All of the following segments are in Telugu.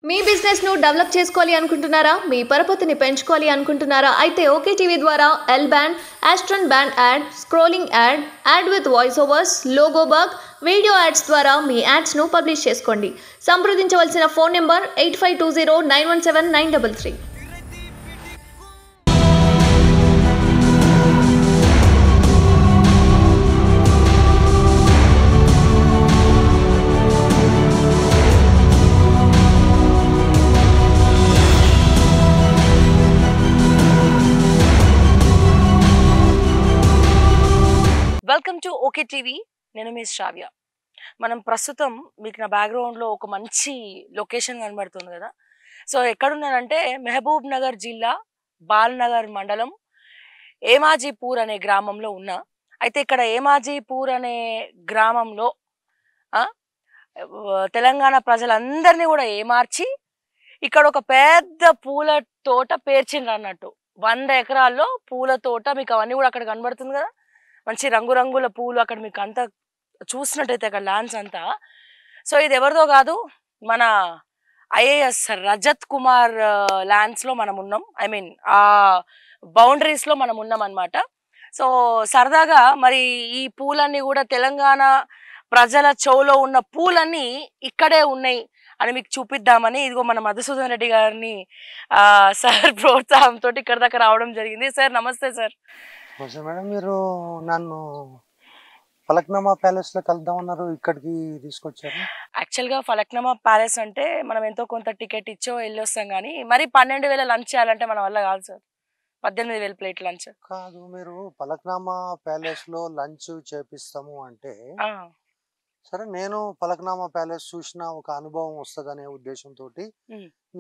మీ బిజినెస్ ను డెవలప్ చేసుకోవాలి అనుకుంటున్నారా? మీ పరపతిని పెంచుకోవాలి అనుకుంటున్నారా? అయితే ఓకే టీవీ ద్వారా ఎల్ బ్యాండ్, ఆస్ట్రన్ band ad, scrolling ad, ad with voice overs, logo bug, video ads ద్వారా మీ యాడ్స్ ను పబ్లిష్ చేసుకోండి. సంప్రదించవలసిన phone number 8520917933. Welcome to OK TV. నేను మిస్ శ్రావ్య. మనం ప్రస్తుతం మీకు నా బ్యాక్గ్రౌండ్లో ఒక మంచి లొకేషన్ కనబడుతుంది కదా. సో ఎక్కడున్నానంటే మహబూబ్ నగర్ జిల్లా బాల్నగర్ మండలం ఏమాజీపూర్ అనే గ్రామంలో ఉన్నా. అయితే ఇక్కడ ఏమాజీపూర్ అనే గ్రామంలో తెలంగాణ ప్రజలందరినీ కూడా ఏమార్చి ఇక్కడ ఒక పెద్ద పూల తోట పేర్చిండ్రు అన్నట్టు. 100 ఎకరాల్లో పూల తోట. మీకు అవన్నీ కూడా అక్కడ కనబడుతుంది కదా, మంచి రంగురంగుల పూలు. అక్కడ మీకు అంతా చూసినట్టయితే అక్కడ ల్యాండ్స్ అంతా. సో ఇది ఎవరిదో కాదు, మన ఐఏఎస్ రజత్ కుమార్ ల్యాండ్స్లో మనం ఉన్నాం. ఐ మీన్ ఆ బౌండరీస్లో మనం ఉన్నాం అన్నమాట. సో సరదాగా మరి ఈ పూలన్నీ కూడా తెలంగాణ ప్రజల చెవులో ఉన్న పూలన్నీ ఇక్కడే ఉన్నాయి అని మీకు చూపిద్దామని ఇదిగో మన మధుసూదన్ రెడ్డి గారిని సార్ ప్రోత్సాహంతో ఇక్కడ దాకా రావడం జరిగింది. సార్ నమస్తే సార్. మేడం, మీరు నన్ను ఫలక్నామా ప్యాలెస్ లో కలుద్దామన్నారు, ఇక్కడికి తీసుకొచ్చారు. యాక్చువల్గా ఫలక్నామా ప్యాలెస్ అంటే మనం ఎంతో కొంత టికెట్ ఇచ్చో వెళ్ళి వస్తాం, కానీ మరి 12,000 లంచ్ చేయాలంటే మన వల్ల కాదు సార్. 18,000 ప్లేట్ లంచ్ కాదు. మీరు ఫలక్నామా ప్యాలెస్ లో లంచ్ చేపిస్తాము అంటే సరే, నేను ఫలక్నామా ప్యాలెస్ చూసిన ఒక అనుభవం వస్తుందనే ఉద్దేశంతో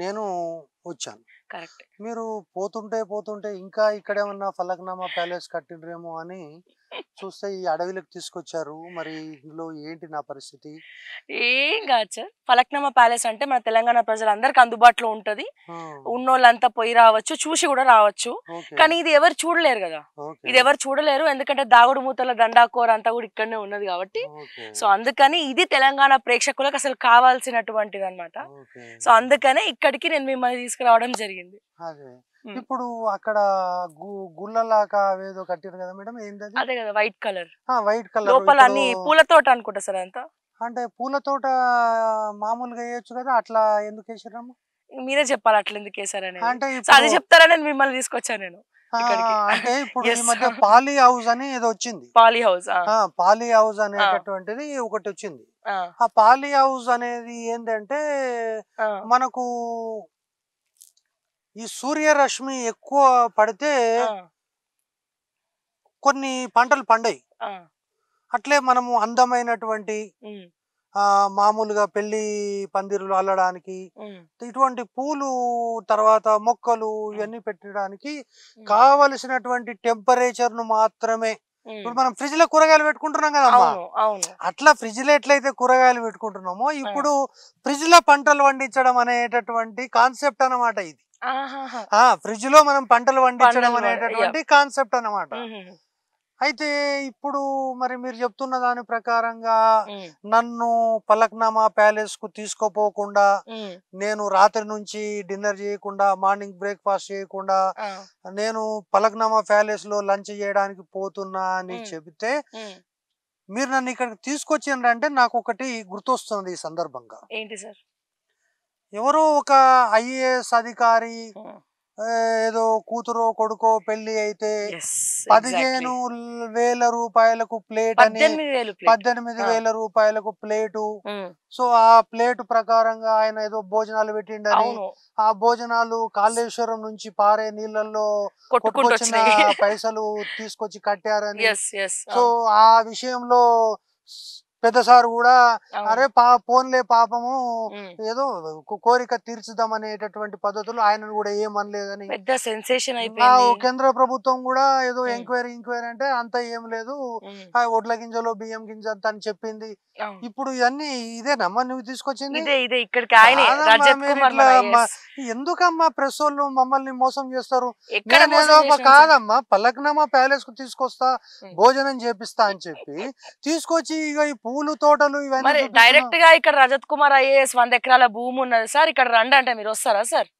నేను వచ్చాను. కరెక్ట్. మీరు పోతుంటే ఇంకా ఇక్కడేమన్నా ఫలక్నామా ప్యాలెస్ కట్టిండ్రేమో అని చూస్తే ఈ అడవిలోకి తీసుకొచ్చారు. మరి ఇందులో ఏంటి నా పరిస్థితి? ఏం కాదు సార్. ఫలక్నామా ప్యాలెస్ అంటే మన తెలంగాణ ప్రజలందరికి అందుబాటులో ఉంటది. ఉన్నోళ్ళంతా పోయి రావచ్చు, చూసి కూడా రావచ్చు. కానీ ఇది ఎవరు చూడలేరు కదా, ఇది ఎవరు చూడలేరు. ఎందుకంటే దాగుడు మూతల దండాకోర అంతా కూడా ఇక్కడనే ఉన్నది కాబట్టి. సో అందుకని ఇది తెలంగాణ ప్రేక్షకులకు అసలు కావాల్సినటువంటిది అనమాట. సో అందుకనే ఇక్కడికి నేను మిమ్మల్ని తీసుకురావడం జరిగింది. అదే ఇప్పుడు అక్కడ గుళ్ళలాగా ఏదో కట్టారు కదా మేడం, ఏంటది? అదే కదా, వైట్ కలర్. వైట్ కలర్ లోపల అన్ని పూల తోట అనుకుంటా సార్ అంతా. అంటే పూల తోట మామూలుగా వేయొచ్చు కదా, అట్లా ఎందుకు వేసారమ్మా? మీరే చెప్పాలి అట్లా ఎందుకు వేసారని. అంటే అది చెప్తారని మిమ్మల్ని తీసుకొచ్చాను నేను. అంటే ఇప్పుడు ఈ మధ్య పాలీ హౌస్ అని ఏదో వచ్చింది. పాలీ హౌస్, పాలీ హౌస్ అనేటటువంటిది ఒకటి వచ్చింది. ఆ పాలీ హౌస్ అనేది ఏంటంటే మనకు ఈ సూర్యరశ్మి ఎక్కువ పడితే కొన్ని పంటలు పండాయి. అట్లే మనము అందమైనటువంటి మామూలుగా పెళ్లి పందిరులు అల్లడానికి ఇటువంటి పూలు, తర్వాత మొక్కలు ఇవన్నీ పెట్టడానికి కావలసినటువంటి టెంపరేచర్ ను మాత్రమే. ఇప్పుడు మనం ఫ్రిడ్జ్ లో కూరగాయలు పెట్టుకుంటున్నాం కదమ్మా, అట్లా ఫ్రిడ్జ్ లో ఎట్లయితే కూరగాయలు పెట్టుకుంటున్నామో ఇప్పుడు ఫ్రిడ్జ్ లో పంటలు పండించడం అనేటటువంటి కాన్సెప్ట్ అన్నమాట ఇది. ఫ్రిడ్జ్ లో మనం పంటలు పండించడం అనేటటువంటి కాన్సెప్ట్ అన్నమాట. అయితే ఇప్పుడు మరి మీరు చెప్తున్న దాని ప్రకారంగా నన్ను ఫలక్నామా ప్యాలెస్ కు తీసుకోపోకుండా, నేను రాత్రి నుంచి డిన్నర్ చేయకుండా, మార్నింగ్ బ్రేక్ఫాస్ట్ చేయకుండా నేను ఫలక్నామా ప్యాలెస్ లో లంచ్ చేయడానికి పోతున్నా అని చెబితే మీరు నన్ను ఇక్కడికి తీసుకొచ్చిండ్రంటే నాకు ఒకటి గుర్తొస్తుంది ఈ సందర్భంగా. ఏంటి సార్? ఎవరో ఒక ఐఏఎస్ అధికారి ఏదో కూతురో కొడుకో పెళ్లి అయితే 15,000 రూపాయలకు ప్లేట్ అని, 18,000 రూపాయలకు ప్లేటు. సో ఆ ప్లేట్ ప్రకారంగా ఆయన ఏదో భోజనాలు పెట్టిండని, ఆ భోజనాలు కాళేశ్వరం నుంచి పారే నీళ్ళల్లో కొట్టుకొచ్చిన పైసలు తీసుకొచ్చి కట్టారని. సో ఆ విషయంలో పెద్ద సార్ కూడా అరే పోన్లే పాపము ఏదో కోరిక తీర్చుదాం అనేటటువంటి పద్ధతులు ఆయనను కూడా ఏమనలేదని. పెద్ద సెన్సేషన్ అయిపోయింది. కేంద్ర ప్రభుత్వం కూడా ఏదో ఎంక్వైరీ అంటే అంత ఏం లేదు, ఒడ్ల గింజలో బియ్యం గింజ అంత అని చెప్పింది. ఇప్పుడు ఇవన్నీ ఇదేనమ్మా నువ్వు తీసుకొచ్చింది? ఎందుకమ్మా ప్రెస్ వాళ్ళు మమ్మల్ని మోసం చేస్తారు? ఎక్కడ మోసం నేనేదో చేసినాం సార్? కాదమ్మా పల్లక్నామా ప్యాలెస్ కు తీసుకొస్తా, ఉం. భోజనం చేపిస్తా అని చెప్పి తీసుకొచ్చి ఇక ఈ పూలు తోటలు ఇవన్నీ మరి చూపిస్తున్నావు. డైరెక్ట్ గా ఇక్కడ రజత్ కుమార్ ఐఏఎస్ 100 ఎకరాల భూమి ఉన్నది సార్, ఇక్కడ రండి అంటే మీరు వస్తారా సార్?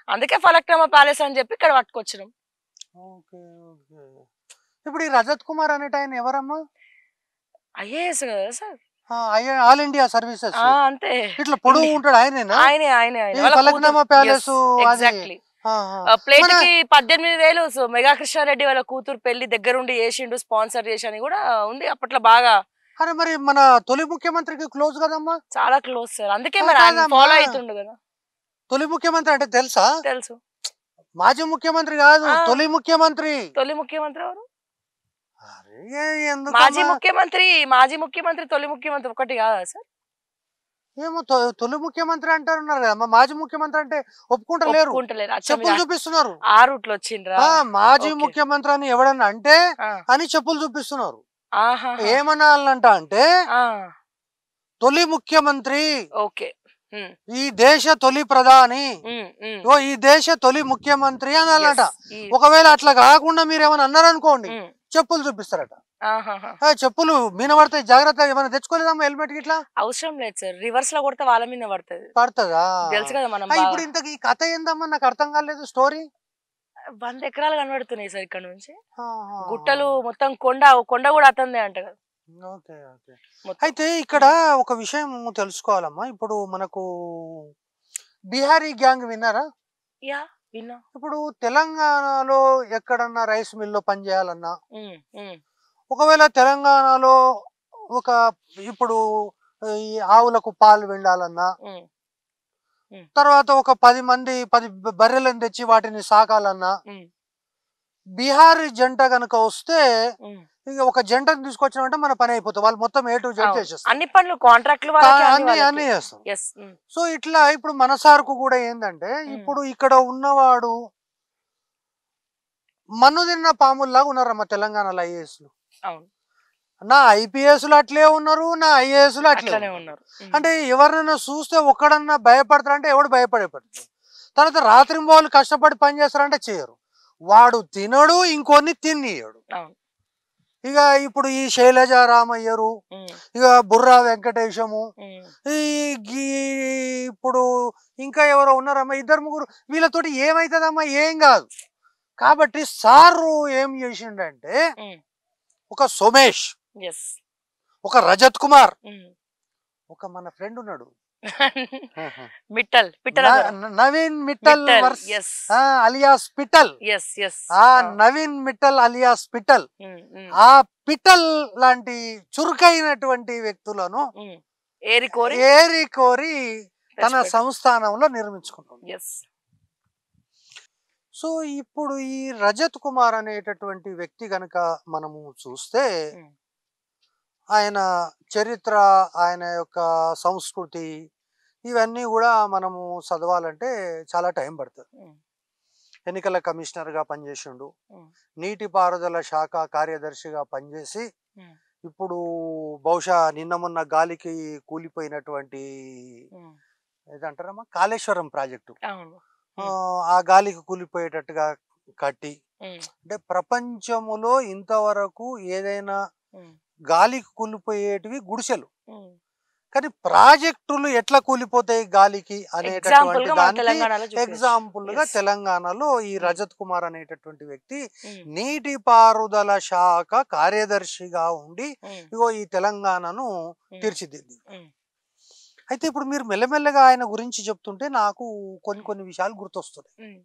అందుకే ఫలక్నామా ప్యాలెస్ అని చెప్పి ఇక్కడ పట్టుకొచ్చినాం. Okay okay. ఇప్పుడు ఈ రజత్ కుమార్ అనేట ఆయన ఎవరమ్మా? ఐఏఎస్ కదా సార్. ఆల్ ఇండియా సర్వీసెస్ అంతే. ఇట్లా పొడుగు ఉంటాడు ఆయనేనా? ఆయనే ఆయనే ఈ ఫలక్నామా ప్యాలెస్ అది ఎగ్జాక్ట్లీ. ప్లేట్ కి 18,000 మెగా కృష్ణారెడ్డి వాళ్ళ కూతురు పెళ్లి దగ్గరుండి చేసిండు, స్పాన్సర్ చేసి అని కూడా ఉంది అప్పట్లో బాగా. అరే మరి మన తొలి ముఖ్యమంత్రికి క్లోజ్ కదమ్మా? చాలా క్లోజ్ సార్, అందుకే మరి ఆయన ఫాలో అవుతుండు కదా. తొలి ముఖ్యమంత్రి అంటే తెలుసా? తెలుసు. మాజీ ముఖ్యమంత్రి కాదు, తొలి ముఖ్యమంత్రి. తొలి ముఖ్యమంత్రి ఎవరు? అరే ఎందుకు మాజీ ముఖ్యమంత్రి తొలి ముఖ్యమంత్రి ఒకటి కాదా సార్? ఏమో తొలి ముఖ్యమంత్రి అంటారున్నారు కదా, మాజీ ముఖ్యమంత్రి అంటే ఒప్పుకుంటలేరు, చెప్పులు చూపిస్తున్నారు. ఆ రూట్ లో వచ్చిండ్రా? మాజీ ముఖ్యమంత్రి అని ఎవడన్నా అంటే అని చెప్పులు చూపిస్తున్నారు. ఏమనాలంట అంటే తొలి ముఖ్యమంత్రి, ఓకే, ఈ దేశ తొలి ప్రధాని, ఈ దేశ తొలి ముఖ్యమంత్రి అనాలంట. ఒకవేళ అట్లా కాకుండా మీరు ఏమైనా అన్నారనుకోండి చెప్పులు చూపిస్తారట. చెప్పులు మీన పడతాయి, జాగ్రత్త. ఏమైనా తెచ్చుకోలేదమ్మా హెల్మెట్ ఇట్లా? అవసరం లేదు సార్, రివర్స్ లో కొడితే వాళ్ళ మీద పడుతుంది. పడుతుందా? తెలుసు కదా మనం. ఇప్పుడు ఇంతకీ ఈ కథ ఏందమ్మా, నాకు అర్థం కాలేదు స్టోరీ. 100 ఎకరాలు కనబడుతున్నాయి సార్ ఇక్కడ నుంచి, గుట్టలు మొత్తం, కొండ కూడా అతందే అంట కదా. Okay okay. అయితే ఇక్కడ ఒక విషయం తెలుసుకోవాలమ్మా. ఇప్పుడు మనకు బీహారీ గ్యాంగ్ విన్నారా? యా విన్నా. ఇప్పుడు తెలంగాణలో ఎక్కడన్నా రైస్ మిల్లో పనిచేయాలన్నా, ఒకవేళ తెలంగాణలో ఒక ఇప్పుడు ఈ ఆవులకు పాలు విండాలన్నా, తర్వాత ఒక 10 బర్రెలను తెచ్చి వాటిని సాకాలన్నా, బీహార్ జంట గనక వస్తే ఇక ఒక జంటను తీసుకొచ్చినామంటే మన పని అయిపోతుంది. వాళ్ళు మొత్తం A to Z చేసేస్తారు, అన్ని పనులు కాంట్రాక్ట్లు అన్ని చేస్తారు. సో ఇట్లా ఇప్పుడు మన సార్కు కూడా ఏంటంటే, ఇప్పుడు ఇక్కడ ఉన్నవాడు మన్ను తిన్న పాముల్లాగా ఉన్నారమ్మా తెలంగాణలో ఐఏఎస్లు. నా ఐపీఎస్లు అట్లే ఉన్నారు, నా ఐఏఎస్లు అట్లే ఉన్నారు. అంటే ఎవరినైనా చూస్తే ఒక్కడన్నా భయపడతారంటే ఎవడు భయపడేపడతారు. తర్వాత రాత్రింబోళ్ళు కష్టపడి పని చేస్తారంటే చేయరు. వాడు తినడు, ఇంకొన్ని తినియడు. ఇక ఇప్పుడు ఈ శైలజ రామయ్యరు, ఇక బుర్రా వెంకటేశము, ఇప్పుడు ఇంకా ఎవరో ఉన్నారమ్మా 2-3. వీళ్ళతోటి ఏమైతుందమ్మా? ఏం కాదు. కాబట్టి సారు ఏం చేసిండంటే, ఒక సోమేష్, ఒక రజత్ కుమార్, ఒక మన ఫ్రెండ్ ఉన్నాడు నవీన్ మిట్టల్ అలియాస్ పిట్టల్. నవీన్ మిట్టల్ అలియాస్ పిట్టల్, ఆ పిట్టల్ లాంటి చురుకైనటువంటి వ్యక్తులను ఏరికోరి తన సంస్థానంలో నిర్మించుకున్నాడు. సో ఇప్పుడు ఈ రజత్ కుమార్ అనేటటువంటి వ్యక్తి గనక మనము చూస్తే, ఆయన చరిత్ర, ఆయన యొక్క సంస్కృతి, ఇవన్నీ కూడా మనము చదవాలంటే చాలా టైం పడుతుంది. ఎన్నికల కమిషనర్గా పనిచేసిండు, నీటిపారుదల శాఖ కార్యదర్శిగా పనిచేసి, ఇప్పుడు బహుశా నిన్న మొన్న గాలికి కూలిపోయినటువంటి ఏదంటారమ్మా కాళేశ్వరం ప్రాజెక్టు, ఆ గాలికి కూలిపోయేటట్టుగా కట్టి, అంటే ప్రపంచములో ఇంతవరకు ఏదైనా గాలికి కూలిపోయేటివి గుడిసెలు, కానీ ప్రాజెక్టులు ఎట్లా కూలిపోతాయి గాలికి అనేటటువంటి దానికి ఎగ్జాంపుల్ గా తెలంగాణలో ఈ రజత్ కుమార్ అనేటటువంటి వ్యక్తి నీటిపారుదల శాఖ కార్యదర్శిగా ఉండి ఇగో ఈ తెలంగాణను తీర్చిదిద్ది. అయితే ఇప్పుడు మీరు మెల్లమెల్లగా ఆయన గురించి చెప్తుంటే నాకు కొన్ని విషయాలు గుర్తొస్తున్నాయి.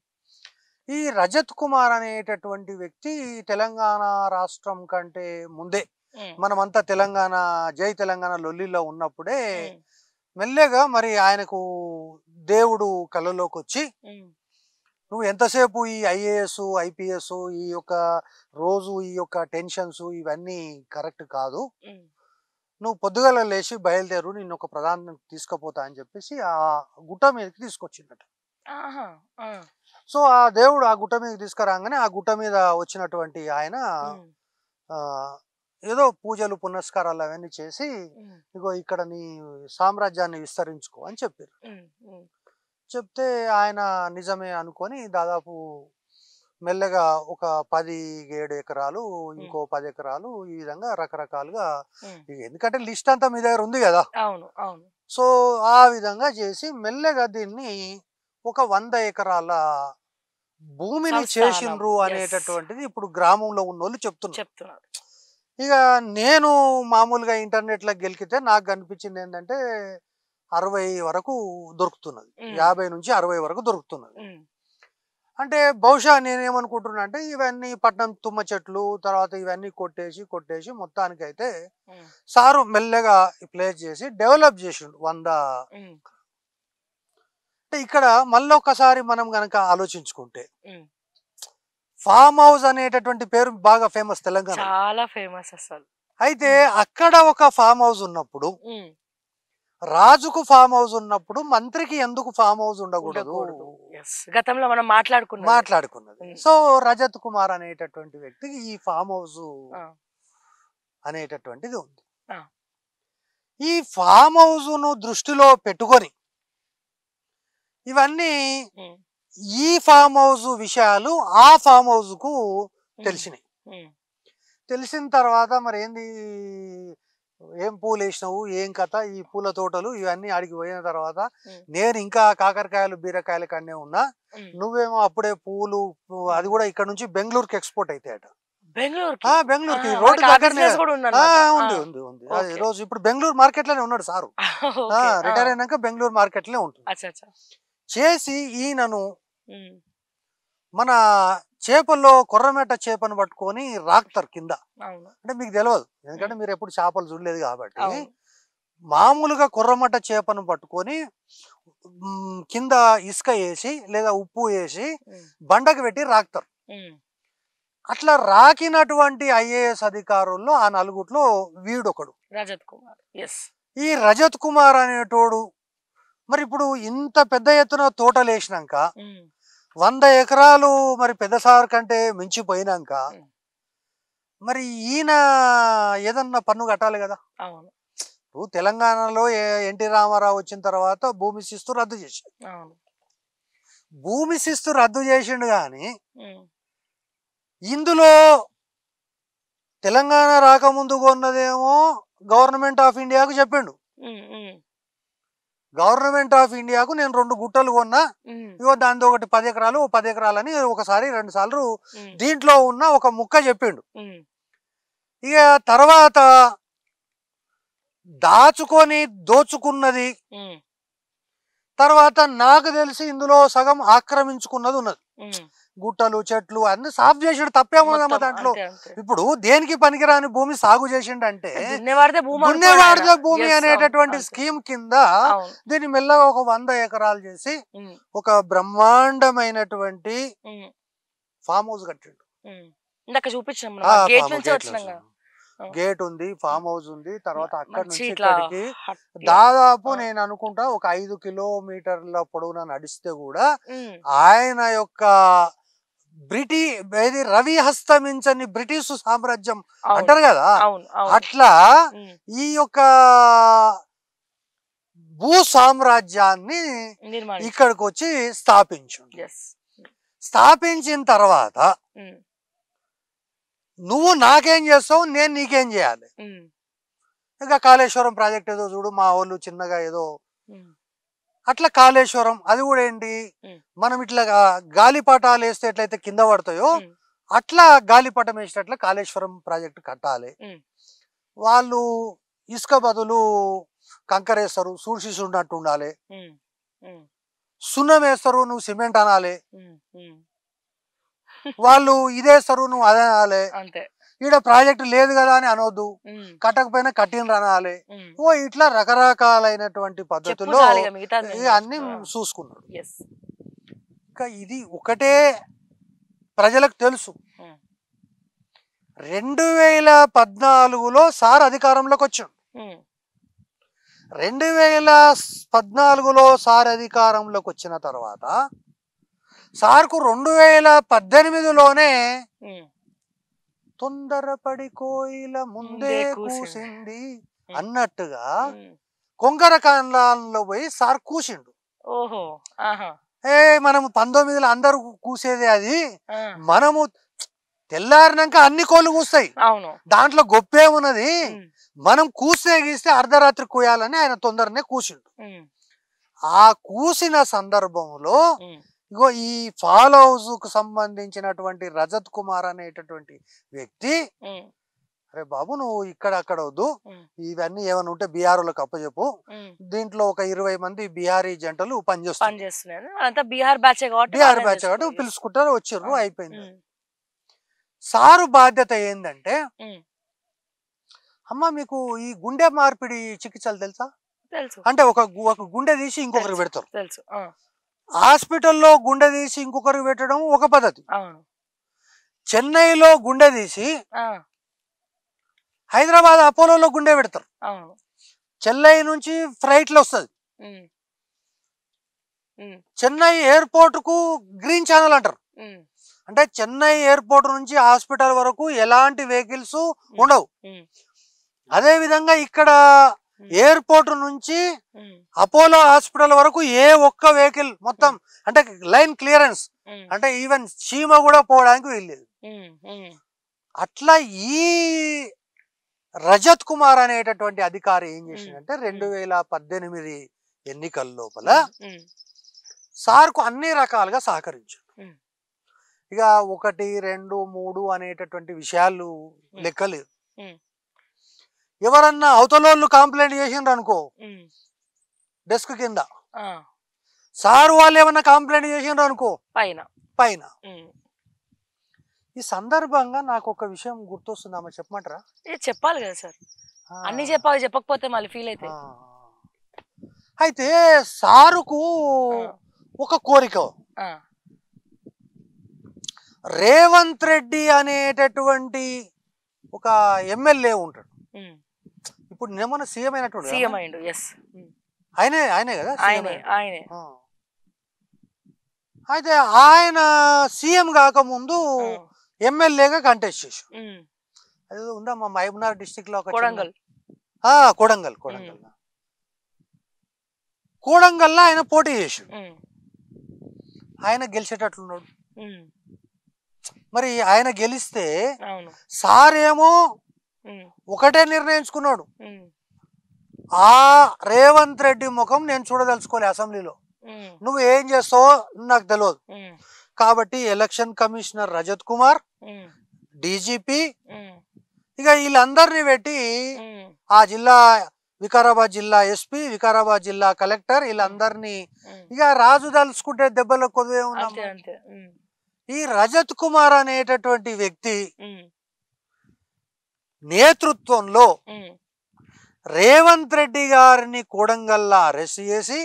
ఈ రజత్ కుమార్ అనేటటువంటి వ్యక్తి తెలంగాణ రాష్ట్రం కంటే ముందే, మనమంతా తెలంగాణ జై తెలంగాణ లొల్లిలో ఉన్నప్పుడే మెల్లగా మరి ఆయనకు దేవుడు కళ్ళలోకి వచ్చి, నువ్వు ఎంతసేపు ఈ ఐఏఎస్ ఐపీఎస్ ఈ యొక్క రోజు ఈ యొక్క టెన్షన్స్ ఇవన్నీ కరెక్ట్ కాదు, నువ్వు పొద్దుగల లేచి బయలుదేరు, నిన్ను ఒక ప్రధాని తీసుకుపోతా అని చెప్పేసి ఆ గుట్ట మీదకి తీసుకొచ్చిందట. సో ఆ దేవుడు ఆ గుట్ట మీదకి తీసుకురాగానే ఆ గుట్ట మీద వచ్చినటువంటి ఆయన ఏదో పూజలు పునస్కారాలు అవన్నీ చేసి, ఇగో ఇక్కడ నీ సామ్రాజ్యాన్ని విస్తరించుకో అని చెప్పారు. చెప్తే ఆయన నిజమే అనుకొని దాదాపు మెల్లగా ఒక 17 ఎకరాలు, ఇంకో 10 ఎకరాలు ఈ విధంగా రకరకాలుగా, ఎందుకంటే లిస్ట్ అంతా మీ దగ్గర ఉంది కదా. అవును అవును. సో ఆ విధంగా చేసి మెల్లగా దీన్ని ఒక 100 ఎకరాల భూమిని చేసిండ్రు అనేటటువంటిది ఇప్పుడు గ్రామంలో ఉన్నోళ్ళు చెప్తున్నారు. ఇక నేను మామూలుగా ఇంటర్నెట్లో గెలికితే నాకు కనిపించింది ఏంటంటే 60 వరకు దొరుకుతున్నది, 50 నుంచి 60 వరకు దొరుకుతున్నది. అంటే బహుశా నేనేమనుకుంటున్నా అంటే ఇవన్నీ పట్నం తుమ్మ చెట్లు తర్వాత ఇవన్నీ కొట్టేసి మొత్తానికి అయితే సారు మెల్లగా ప్లేస్ చేసి డెవలప్ చేసిండు 100. అంటే ఇక్కడ మళ్ళీ ఒకసారి మనం గనక ఆలోచించుకుంటే ఫామ్ హౌస్ అనేటటువంటి పేరు బాగా ఫేమస్ తెలంగాణ, చాలా ఫేమస్ అసలు. అయితే అక్కడ ఒక ఫామ్ హౌస్ ఉన్నప్పుడు, రాజుకు ఫామ్ హౌస్ ఉన్నప్పుడు మంత్రికి ఎందుకు ఫామ్ హౌస్ ఉండకూడదు గతంలో మనం మాట్లాడుకున్నది. సో రజత్ కుమార్ అనేటటువంటి వ్యక్తికి ఈ ఫామ్ హౌస్ అనేటటువంటిది ఉంది. ఈ ఫామ్ హౌస్ ను దృష్టిలో పెట్టుకొని ఇవన్నీ ఈ ఫామ్ హౌస్ విషయాలు ఆ ఫామ్ హౌస్ కు తెలిసినాయి. తెలిసిన తర్వాత మరి ఏంది, ఏం పూలు వేసినావు, ఏం కథ, ఈ పూల తోటలు ఇవన్నీ ఆడికి పోయిన తర్వాత నేను ఇంకా కాకరకాయలు బీరకాయల కన్నే ఉన్నా, నువ్వేమో అప్పుడే పూలు, అది కూడా ఇక్కడ నుంచి బెంగళూరుకి ఎక్స్పోర్ట్ అవుతాయట. బెంగళూరుకి రోడ్డు దగ్గరనే ఉంది. రోజు ఇప్పుడు బెంగళూరు మార్కెట్ లోనే ఉన్నాడు సారు, రిటైర్ అయినాక బెంగళూరు మార్కెట్ లోనే ఉంటుంది. చేసి ఈయనను మన చేపల్లో కొర్రమేట చేపను పట్టుకొని రాక్తారు కింద. అంటే మీకు తెలియదు, ఎందుకంటే మీరు ఎప్పుడు చేపలు చూడలేదు కాబట్టి. మామూలుగా కొర్రమట్ట చేపను పట్టుకొని కింద ఇసుక వేసి లేదా ఉప్పు వేసి బండకు పెట్టి రాక్తారు. అట్లా రాకినటువంటి ఐఏఎస్ అధికారుల్లో ఆ నలుగుట్లో వీడొకడు రజత్ కుమార్. ఈ రజత్ కుమార్ అనేటోడు మరి ఇప్పుడు ఇంత పెద్ద ఎత్తున తోటలు వేసినాక 100 ఎకరాలు మరి పెద్ద సార్ కంటే మించిపోయినాక మరి ఈయన ఏదన్నా పన్ను కట్టాలి కదా. ఇప్పుడు తెలంగాణలో ఎన్టీ రామారావు వచ్చిన తర్వాత భూమి శిస్తు రద్దు చేశాడు. భూమి శిస్తు రద్దు చేసిండు కానీ ఇందులో తెలంగాణ రాకముందు కొన్నదేమో గవర్నమెంట్ ఆఫ్ ఇండియాకు చెప్పిండు. గవర్నమెంట్ ఆఫ్ ఇండియాకు నేను 2 గుట్టలు కొన్నా, ఇగో దాంతో ఒకటి 10 ఎకరాలు 10 ఎకరాలని ఒకసారి 2 సార్లు దీంట్లో ఉన్న ఒక ముక్క చెప్పిండు. ఇక తర్వాత దాచుకొని దోచుకున్నది, తర్వాత నాకు తెలిసి ఇందులో సగం ఆక్రమించుకున్నది ఉన్నది. గుట్టలు చెట్లు అన్ని సాఫ్ చేసిండు, తప్పేమున్నదమ్మా దాంట్లో. ఇప్పుడు దేనికి పనికిరాని భూమి సాగు చేసిండంటే దున్నేవాడితే భూమి అనేటటువంటి స్కీమ్ కింద దీన్ని మెల్లగా ఒక 100 ఎకరాలు చేసి ఒక బ్రహ్మాండమైనటువంటి ఫామ్ హౌస్ కట్టిండు. గేట్ ఉంది, ఫామ్ హౌస్ ఉంది. తర్వాత అక్కడ నుంచి ఇక్కడికి దాదాపు నేను అనుకుంటా ఒక 5 కిలోమీటర్ల పొడవున నడిస్తే కూడా ఆయన యొక్క రవి హస్తమించని బ్రిటిష్ సామ్రాజ్యం అంటారు కదా, అట్లా ఈ యొక్క భూ సామ్రాజ్యాన్ని ఇక్కడికి వచ్చి స్థాపించిన తర్వాత నువ్వు నాకేం చేస్తావు, నేను నీకేం చేయాలి. ఇక కాళేశ్వరం ప్రాజెక్ట్ ఏదో చూడు, మా వాళ్ళు చిన్నగా ఏదో అట్లా కాళేశ్వరం, అది కూడా ఏంటి, మనం ఇట్లా గాలిపటాలు వేస్తే ఎట్లయితే కింద పడతాయో అట్లా గాలిపటం వేసేటట్లా కాళేశ్వరం ప్రాజెక్ట్ కట్టాలి. వాళ్ళు ఇసుక బదులు కంకర వేస్తారు, సూడిసి ఉన్నట్టు ఉండాలి. సున్నం వేస్తారు, నువ్వు సిమెంట్ అనాలి. వాళ్ళు ఇదేస్తారు, నువ్వు అదే అనాలి. ఈడ ప్రాజెక్ట్ లేదు కదా అని అనొద్దు, కట్టకపోయినా కట్టినరు అనాలి. ఓ ఇట్లా రకరకాలైనటువంటి పద్ధతుల్లో అన్ని చూసుకున్నాడు. ఇంకా ఇది ఒకటే ప్రజలకు తెలుసు. 2014లో సార్ అధికారంలోకి వచ్చాడు. 2014లో సార్ అధికారంలోకి వచ్చిన తర్వాత సార్కు 2018లోనే తొందరపడి కోయిల ముందే కూసింది అన్నట్టుగా కొంగర కాండ్లాలో పోయి సార్ కూసిండు. ఓహో ఆహా మనం 19లో అందరూ కూసేదే అది, ఆ, మనము తెల్లారినాక అన్ని కోళ్ళు కూస్తాయి, అవును దాంట్లో గొప్పేమున్నది, ఉమ్, మనం కూస్తే గీస్తే అర్ధరాత్రి కూయాలని ఆయన తొందరనే కూసిండు. ఉమ్, ఆ కూసిన సందర్భంలో ఉమ్, ఇగో ఈ ఫాల్ హౌస్ కు సంబంధించినటువంటి రజత్ కుమార్ అనేటటువంటి వ్యక్తి, ఉమ్, అరే బాబు నువ్వు ఇక్కడ అక్కడ వద్దు, ఉమ్, ఇవన్నీ ఏమైనా ఉంటే బీఆర్ఓలకు అప్పచెప్పు, ఉమ్. దీంట్లో ఒక 20 మంది బీఆర్ఈ జంటలు పని పనిచేస్తారు, చేస్తున్నాను అంతా బీహార్ బ్యాచ్ కాబట్టి బీఆర్ వాళ్ళని బ్యాచ్ కాబట్టి చేసుకో. పిలుచుకుంటారు, ఆ, వచ్చిర్రు, అయిపోయింది. ఉమ్, సారు బాధ్యత ఏంటంటే, ఉమ్, అమ్మ మీకు ఈ గుండె మార్పిడి చికిత్సలు తెలుసా, తెలుసు అంటే ఒక గుండె తీసి ఇంకొకరికి తెలుసు పెడతారు. తెలుసు ఆ, హాస్పిటల్లో గుండె తీసి ఇంకొకరికి పెట్టడం ఒక పద్ధతి, అవును చెన్నైలో గుండె తీసి ఆ, హైదరాబాద్ అపోలోలో గుండె పెడతారు, అవును చెన్నై నుంచి ఫ్లైట్లో వస్తుంది, ఉమ్, ఉమ్, చెన్నై ఎయిర్పోర్ట్ కు గ్రీన్ ఛానల్ అంటారు, ఉమ్, అంటే చెన్నై ఎయిర్పోర్ట్ నుంచి హాస్పిటల్ వరకు ఎలాంటి వెహికల్స్ ఉండవు. ఉమ్, అదే విధంగా ఇక్కడ ఎయిర్పోర్ట్ నుంచి ఉమ్, అపోలో హాస్పిటల్ వరకు ఏ ఒక్క వెహికల్ మొత్తం అంటే లైన్ క్లియరెన్స్, ఉమ్, అంటే ఈవెన్ చీమ కూడా పోవడానికి వీల్లేదు. ఉమ్, ఉమ్, అట్లా ఈ రజత్ కుమార్ అనేటటువంటి అధికారి ఏం చేసిందంటే 2018 ఎన్నికల లోపల ఉమ్, సార్కు అన్ని రకాలుగా సహకరించారు. ఉమ్, ఇక 1, 2, 3 అనేటటువంటి విషయాలు లెక్కలేదు. ఉమ్, ఎవరన్నా అవతలోళ్ళు కంప్లైంట్ చేసిండ్రు అనుకో ఉమ్, డెస్క్ కింద, ఆ, సారు వాళ్ళు ఏమన్నా కంప్లైంట్ చేసిండ్రు అనుకో పైన పైన. ఉమ్. ఈ సందర్భంగా నాకు ఒక విషయం గుర్తొస్తుందమ్మా, చెప్పమంటారా? ఏ చెప్పాలి కదా సార్, ఆ, అన్ని చెప్పాలి, చెప్పకపోతే మళ్ళీ ఫీల్ అయితే ఆ. అయితే సారుకు ఒక కోరిక, రేవంత్ రెడ్డి అనేటటువంటి ఒక ఎమ్మెల్యే ఉంటాడు, ఇప్పుడు నేమన్నా సీఎం అయినటువంటి సీఎం అయిండు. ఎస్ ఆయనే కదా సీఎం ఆయనే అయ్యిండు. ఆయనే అయితే ఆయన సీఎం కాకముందు ఎమ్మెల్యేగా కంటెస్ట్ చేశాడు. అది ఉందమ్మా మహబూబ్నగర్ డిస్టిక్ లో ఒక కొడంగల్ కోడంగల్లో ఆయన పోటీ చేశాడు, ఆయన గెలిచేటట్లున్నాడు. మరి ఆయన గెలిస్తే అవును సార్ ఏమో ఒకటే నిర్ణయించుకున్నాడు, ఆ రేవంత్ రెడ్డి ముఖం నేను చూడదలుచుకోలే అసెంబ్లీలో, నువ్వు ఏం చేస్తావో నాకు తెలియదు, కాబట్టి election commissioner Rajat Kumar, DGP, ఇక వీళ్ళందరినీ పెట్టి ఆ జిల్లా వికారాబాద్ జిల్లా ఎస్పీ, వికారాబాద్ జిల్లా కలెక్టర్, వీళ్ళందరినీ ఇక రాజు తలుచుకుంటే దెబ్బలు కొద్దిగా అంతే ఉన్నాం. అంతే ఈ రజత్ కుమార్ అనేటటువంటి వ్యక్తి నేతృత్వంలో రేవంత్ రెడ్డి గారిని కోడంగల్లా అరెస్ట్ చేసి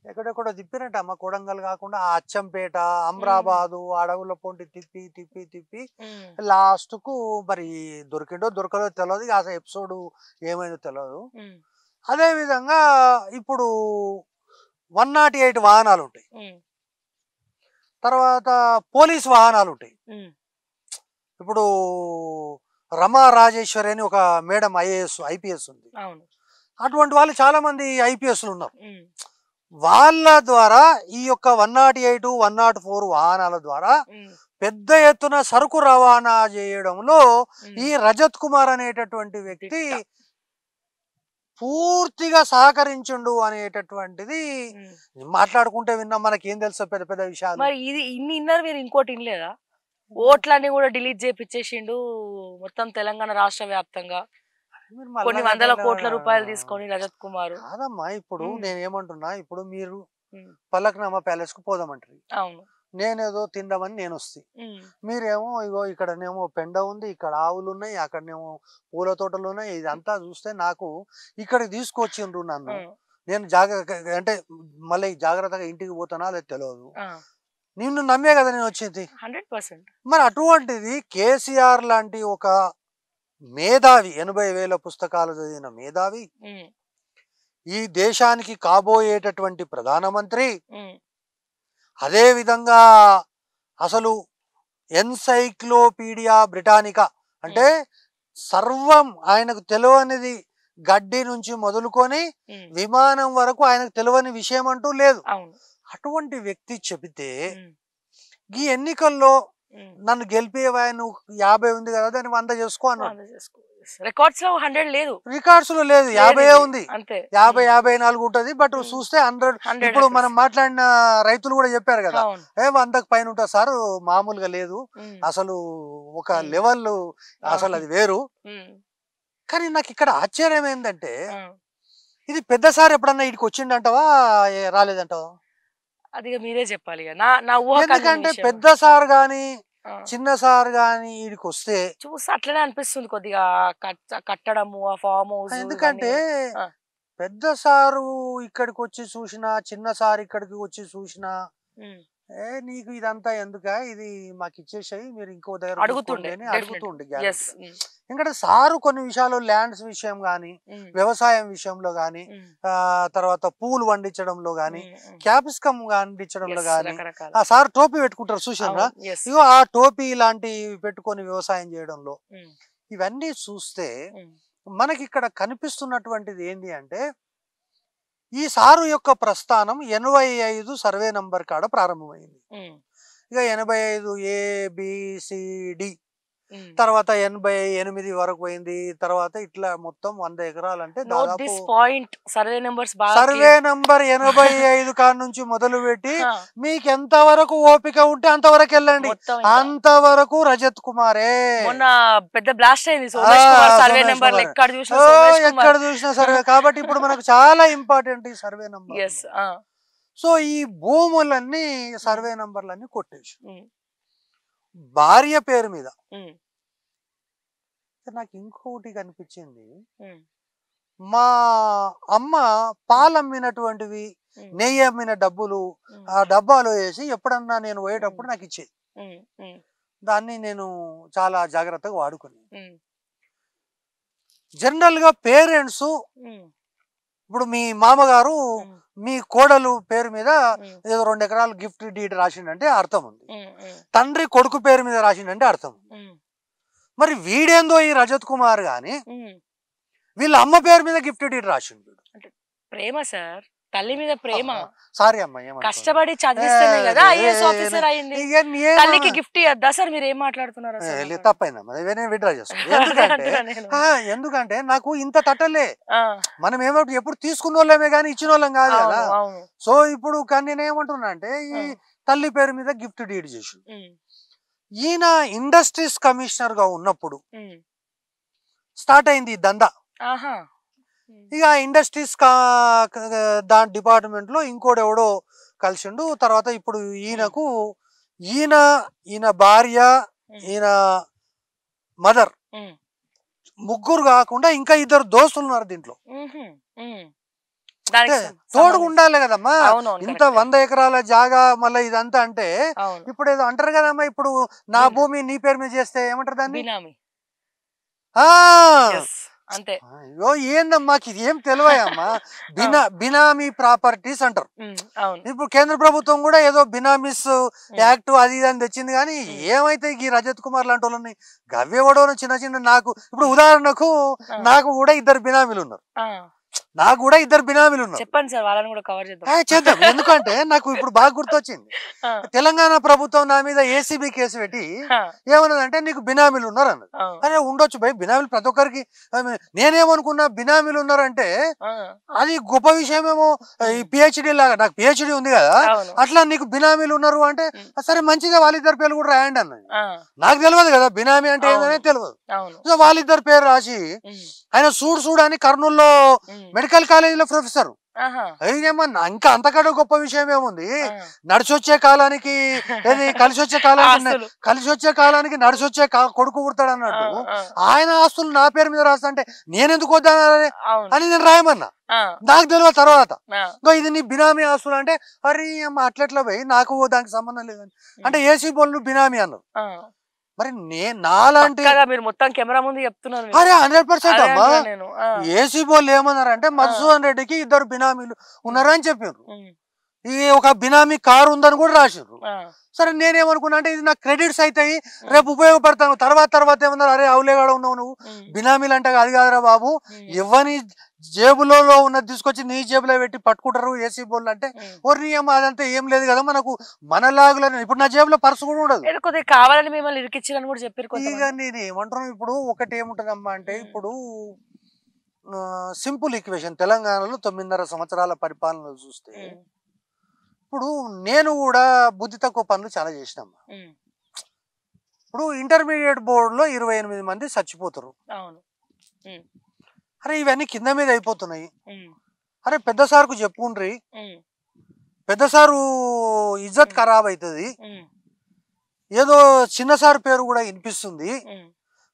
ఎక్కడెక్కడ తిప్పినట్టు అమ్మ, కోడంగల్ కాకుండా ఆ అచ్చంపేట, అమ్రాబాదు అడవుల పొంటి తిప్పి తిప్పి తిప్పి లాస్ట్ కు మరి దొరికిండో దొరకదో తెలియదు, ఆ ఎపిసోడ్ ఏమైందో తెలియదు. అదే విధంగా ఇప్పుడు 108 వాహనాలు ఉంటాయి, తర్వాత పోలీస్ వాహనాలు ఉంటాయి. ఇప్పుడు రమా రాజేశ్వరి అని ఒక మేడం ఐపీఎస్ ఉంది, అటువంటి వాళ్ళు చాలా మంది ఐపీఎస్లు ఉన్నారు. వాళ్ళ ద్వారా ఈ యొక్క 108, 104 వాహనాల ద్వారా పెద్ద ఎత్తున సరుకు రవాణా చేయడంలో ఈ రజత్ కుమార్ అనేటటువంటి వ్యక్తి పూర్తిగా సహకరించుండు అనేటటువంటిది మాట్లాడుకుంటే విన్నాం, మనకేం తెలుసా పెద్ద పెద్ద విషయాలు. మరి ఇది ఇన్ని ఇన్నర్ మీరు ఇంకోటి ఇనలేదా? ఓట్లన్నీ కూడా డిలీట్ చేపించేసిండు మొత్తం తెలంగాణ రాష్ట్ర వ్యాప్తంగా, కొన్ని వందల కోట్ల రూపాయలు తీసుకొని రజత్ కుమార్. కాదమ్మా, ఇప్పుడు నేనేమంటున్నా, ఇప్పుడు మీరు పలక్నామా ప్యాలెస్ కు పోదామంటారు, అవును, నేనేదో తిందామని నేను వస్తే, మీరేమో ఇగో ఇక్కడనేమో పెండ ఉంది, ఇక్కడ ఆవులు ఉన్నాయి, అక్కడనేమో పూల తోటలు ఉన్నాయి, ఇదంతా చూస్తే నాకు ఇక్కడికి తీసుకొచ్చిండ్రు నన్ను, నేను అంటే మళ్ళీ జాగ్రత్తగా ఇంటికి పోతానా లేదు తెలియదు, నిన్ను నమ్మే కదా నేను వచ్చింది 100%. మరి అటువంటిది కేసీఆర్ లాంటి ఒక మేధావి, 80,000 పుస్తకాలు చదివిన మేధావి, ఈ దేశానికి కాబోయేటటువంటి ప్రధానమంత్రి, అదే విధంగా అసలు ఎన్సైక్లోపీడియా బ్రిటానికా అంటే సర్వం ఆయనకు తెలియనిది గడ్డి నుంచి మొదలుకొని ఉమ్, విమానం వరకు ఆయనకు తెలియని విషయం అంటూ లేదు. అవును. అటువంటి వ్యక్తి చెబితే ఉమ్, ఈ ఎన్నికల్లో ఉమ్. నన్ను గెలిపేవా, నువ్వు 50 ఉంది కదా దాన్ని 100 చేసుకో అన్నాడు. బాగా చేసుకో. రికార్డ్స్ లో 100 లేదు, రికార్డ్స్ లో లేదు, లేదు 50 ఇది. ఉంది, అంతే. 50-54 ఉంటది. బట్ ఉమ్. చూస్తే 100. 100 ఇప్పుడు మనం acres. మాట్లాడిన రైతులు కూడా చెప్పారు కదా, అవును. 100కు పైన ఉంటుంది సార్, మామూలుగా లేదు, ఉమ్, అసలు ఒక ఉమ్. లెవెల్, అసలు అది వేరు. ఉమ్, కానీ నాకు ఇక్కడ ఆశ్చర్యం ఏంటంటే, ఆ. ఇది పెద్ద సార్ ఎప్పుడన్నా ఇక్కడికి వచ్చిండంటావా, రాలేదంటావా? అది ఇక మీరే చెప్పాలి ఇక. నా నా ఊహ ఎందుకంటే పెద్ద సార్ గాని చిన్న సార్ గాని ఇక్కడికి వస్తే చూసి అట్లనే అనిపిస్తుంది కొద్దిగా, కట్టడము ఆ ఫామ్ హౌస్. ఎందుకంటే పెద్ద సారు ఇక్కడికి వచ్చి చూసినా, చిన్న సార్ ఇక్కడికి వచ్చి చూసినా, నీకు ఇదంతా ఎందుక, ఇది మాకు ఇచ్చేసాయి, మీరు ఇంకో దగ్గర అడుగుతుండే చూసుకోండి అని అడుగుతుండే. ఎందుకంటే సారు కొన్ని విషయాలు, ల్యాండ్స్ విషయం గాని, వ్యవసాయం విషయంలో గాని, తర్వాత పూలు పండించడంలో గాని, క్యాప్సికమ్ పండించడంలో గాని, ఆ సార్ టోపీ పెట్టుకుంటారు చూసారా, ఇగో ఆ టోపీ లాంటి పెట్టుకొని వ్యవసాయం చేయడంలో, ఇవన్నీ చూస్తే మనకి ఇక్కడ కనిపిస్తున్నటువంటిది ఏంటి అంటే, ఈ సారు యొక్క ప్రస్థానం 85 సర్వే నంబర్ కాడ ప్రారంభమైంది. ఇక 85 ABCD, తర్వాత 88 వరకు పోయింది. తర్వాత ఇట్లా మొత్తం 100 ఎకరాలు అంటే దాదాపు సర్వే నంబర్ 85 కాడ నుంచి మొదలు పెట్టి మీకు ఎంత వరకు ఓపిక ఉంటే అంతవరకు వెళ్ళండి, అంతవరకు రజత్ కుమారే. మొన్న పెద్ద బ్లాస్ట్ అయింది సర్వే నంబర్, ఎక్కడ చూసిన సర్వే. కాబట్టి ఇప్పుడు మనకు చాలా ఇంపార్టెంట్ ఈ సర్వే నంబర్. సో ఈ భూములన్నీ సర్వే నంబర్లన్నీ కొట్టేసి భార్య పేరు మీద. నాకు ఇంకొకటి కనిపించింది, మా అమ్మ పాలు అమ్మినటువంటివి, నెయ్యి అమ్మిన డబ్బులు ఆ డబ్బాలో వేసి ఎప్పుడన్నా నేను పోయేటప్పుడు నాకు ఇచ్చేది. దాన్ని నేను చాలా జాగ్రత్తగా వాడుకుని. జనరల్ గా పేరెంట్స్, ఇప్పుడు మీ మామగారు మీ కోడలు పేరు మీద ఏదో 2 ఎకరాలు గిఫ్ట్ డీడ్ రాసిండంటే అర్థం ఉంది, తండ్రి కొడుకు పేరు మీద రాసిండంటే అర్థం ఉంది. మరి వీడేందో ఈ రజత్ కుమార్ గాని వీళ్ళ అమ్మ పేరు మీద గిఫ్ట్ డీడ్ రాసిండు. ప్రేమ సార్, తల్లి మీద ప్రేమ. సారీ అమ్మ, కష్టపడి చదివిస్తేనే కదా ఐఏఎస్ ఆఫీసర్ అయింది. తల్లికి గిఫ్ట్ ఇవ్వద్దా సార్? మీరు ఏం మాట్లాడుతున్నారు? తప్పైందమ్మా, నేను విడ్రా చేసుకుంటా. ఎందుకంటే నాకు ఇంత తట్టలే, మనం ఏమంటే ఎప్పుడు తీసుకున్న వాళ్ళమే కానీ ఇచ్చిన వాళ్ళం కాదు కదా. సో ఇప్పుడు కానీ నేను ఏమంటున్నా అంటే, ఈ తల్లి పేరు మీద గిఫ్ట్ డీడ్ చేసి, ఈయన ఇండస్ట్రీస్ కమిషనర్ గా ఉన్నప్పుడు స్టార్ట్ అయింది ఈ దందా. ఇక ఇండస్ట్రీస్ దాని డిపార్ట్మెంట్ లో ఇంకోటి ఎవడో కలిసిండు. తర్వాత ఇప్పుడు ఈయనకు ఈయన భార్య, ఈయన మదర్, ముగ్గురు కాకుండా ఇంకా 2 దోస్తులు ఉన్నారు దీంట్లో. తోడుగా ఉండాలి కదమ్మా. ఇంత 100 ఎకరాల జాగా మళ్ళీ ఇదంతా అంటే, ఇప్పుడు ఏదో అంటారు కదమ్మా, ఇప్పుడు నా భూమి నీ పేరు మీద చేస్తే ఏమంటారు దాన్ని? అంతే. అయ్యో ఏందమ్మా, ఇది ఏం తెలివమ్మా, బినామీ ప్రాపర్టీస్ అంటారు. ఇప్పుడు కేంద్ర ప్రభుత్వం కూడా ఏదో బినామీస్ యాక్ట్ అది ఇది అని తెచ్చింది. కానీ ఏమైతే ఈ రజత్ కుమార్ లాంటి వాళ్ళని గవ్వెవడో చిన్న చిన్న, నాకు ఇప్పుడు ఉదాహరణకు నాకు కూడా 2 బినామీలు ఉన్నారు, చెప్పండి సార్, వాళ్ళని కూడా కవర్ చేద్దాం. ఎందుకంటే నాకు ఇప్పుడు బాగా గుర్తొచ్చింది, తెలంగాణ ప్రభుత్వం నా మీద ఏసీబీ కేసు పెట్టి ఏమన్నదంటే, నీకు బినామీలు ఉన్నారు అన్నది. అరే ఉండొచ్చు భయ్, బినామీలు ప్రతి ఒక్కరికి. నేనేమనుకున్నా, బినామీలు ఉన్నారంటే అది గొప్ప విషయమేమో, ఈ పిహెచ్డి లాగా, నాకు పిహెచ్డి ఉంది కదా, అట్లా నీకు బినామీలు ఉన్నారు అంటే సరే మంచిగా వాళ్ళిద్దరు పేర్లు కూడా రాయండి అన్నది. నాకు తెలియదు కదా బినామీ అంటే ఏందనే తెలియదు. సో వాళ్ళిద్దరు పేరు రాసి, ఆయన చూడు అని కర్నూలులో మెడికల్ కాలేజీలో ప్రొఫెసర్. ఏమన్నా ఇంకా అంతకంటే గొప్ప విషయం ఏముంది, నడిచొచ్చే కాలానికి కలిసి వచ్చే కాలానికి నడిచొచ్చే కొడుకు పుడతాడు అన్నట్టు ఆయన ఆస్తులు నా పేరు మీద రాస్తా అంటే నేనెందుకు వద్దానని అని నేను రాయమన్నా. నాకు తెలియదు తర్వాత, ఇది నీ బినామీ ఆస్తులు అంటే, అరే అట్లెట్లా పోయి నాకు దానికి సంబంధం లేదని అంటే ఏసీ బోళ్ళు బినామీ అన్నారు. మరి నాలాంటి మీరు మొత్తం కెమెరా ముందు చెప్తున్నారు. అరే 100% అమ్మా, ఏసీ బోళ్ళు ఏమన్నారంటే మధుసూదన్ రెడ్డికి 2 బినామీలు ఉన్నారు అని చెప్పారు. ఈ ఒక బినామీ కారు ఉందని కూడా రాసిర్రు. సరే నేనేమనుకున్నా అంటే ఇది నాకు క్రెడిట్స్ అవుతాయి, రేపు ఉపయోగపడతాను. తర్వాత ఏమన్నారు, అరే అవులేగాడ ఉన్నావు నువ్వు, బినామీలు అంటే అది కాదురా బాబు, ఇవ్వని జేబులో ఉన్నది తీసుకొచ్చి నీ జేబులో పెట్టి పట్టుకుంటారు ఏసీ బోర్లు అంటే ఓరి ఏమో అదంతా ఏం లేదు కదా మనకు మనలాగులో. ఇప్పుడు నా జేబులో పర్సు కూడా ఉండదు, కావాలని మిమ్మల్ని ఇరికిచ్చారని కూడా చెప్పారు. ఇక నేను ఏమంటున్నాను, ఇప్పుడు ఒకటి ఏముంటదమ్మా అంటే ఇప్పుడు సింపుల్ ఈక్వేషన్, తెలంగాణలో 9.5 సంవత్సరాల పరిపాలన చూస్తే ఇప్పుడు నేను కూడా బుద్ధి తక్కువ పనులు చాలా చేసినమ్మా. ఇప్పుడు ఇంటర్మీడియట్ బోర్డులో 28 మంది చచ్చిపోతారు. అరే ఇవన్నీ కింద మీద అయిపోతున్నాయి. అరే పెద్ద సార్కు చెప్పుకుండ్రి, పెద్ద సారు ఇజ్జత్ ఖరాబ్ అవుతుంది. ఏదో చిన్న సార్ పేరు కూడా వినిపిస్తుంది.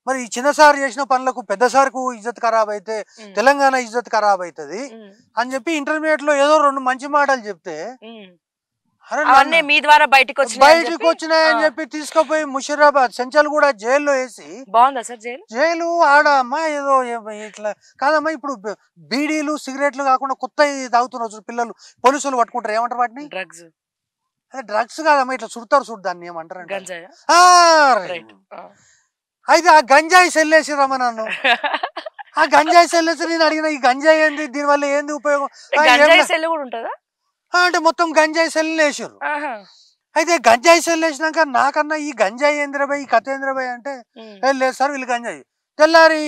మరి ఈ చిన్న సార్ చేసిన పనులకు పెద్ద సార్కు ఇజ్జత్ ఖరాబ్ అయితే తెలంగాణ ఇజ్జత్ ఖరాబ్ అవుతుంది అని చెప్పి ఇంటర్మీడియట్ లో ఏదో 2 మంచి మాటలు చెప్తే మీ ద్వారా బయటకు వచ్చినాయని చెప్పి తీసుకుపోయి ముషీరాబాద్ సెంచల్గూడ జైల్లో వేసి. బాగుందా సార్ జైలు? ఆడమ్మా ఏదో ఇట్లా కాదమ్మా, ఇప్పుడు బీడీలు సిగరెట్లు కాకుండా కొత్త తాగుతున్నారు పిల్లలు, పోలీసులు పట్టుకుంటారు, ఏమంటారు వాటిని? డ్రగ్స్. అదే డ్రగ్స్ కాదమ్మా, ఇట్లా చుడతారు చూడు, దాన్ని ఏమంటారు? అయితే ఆ గంజాయి సెల్లేసిరమ్మా నన్ను. ఆ గంజాయి సెల్లేసి నేను అడిగిన, ఈ గంజాయి ఏంది, దీనివల్ల ఏంది ఉపయోగం అంటే మొత్తం గంజాయి సెల్ వేసారు. అయితే గంజాయి సెల్ వేసినాక నాకన్నా ఈ గంజాయి ఏంద్రబాయ్, ఈ కథ ఏంద్రబాయ్ అంటే లేదు సార్ వీళ్ళు గంజాయి. తెల్లారి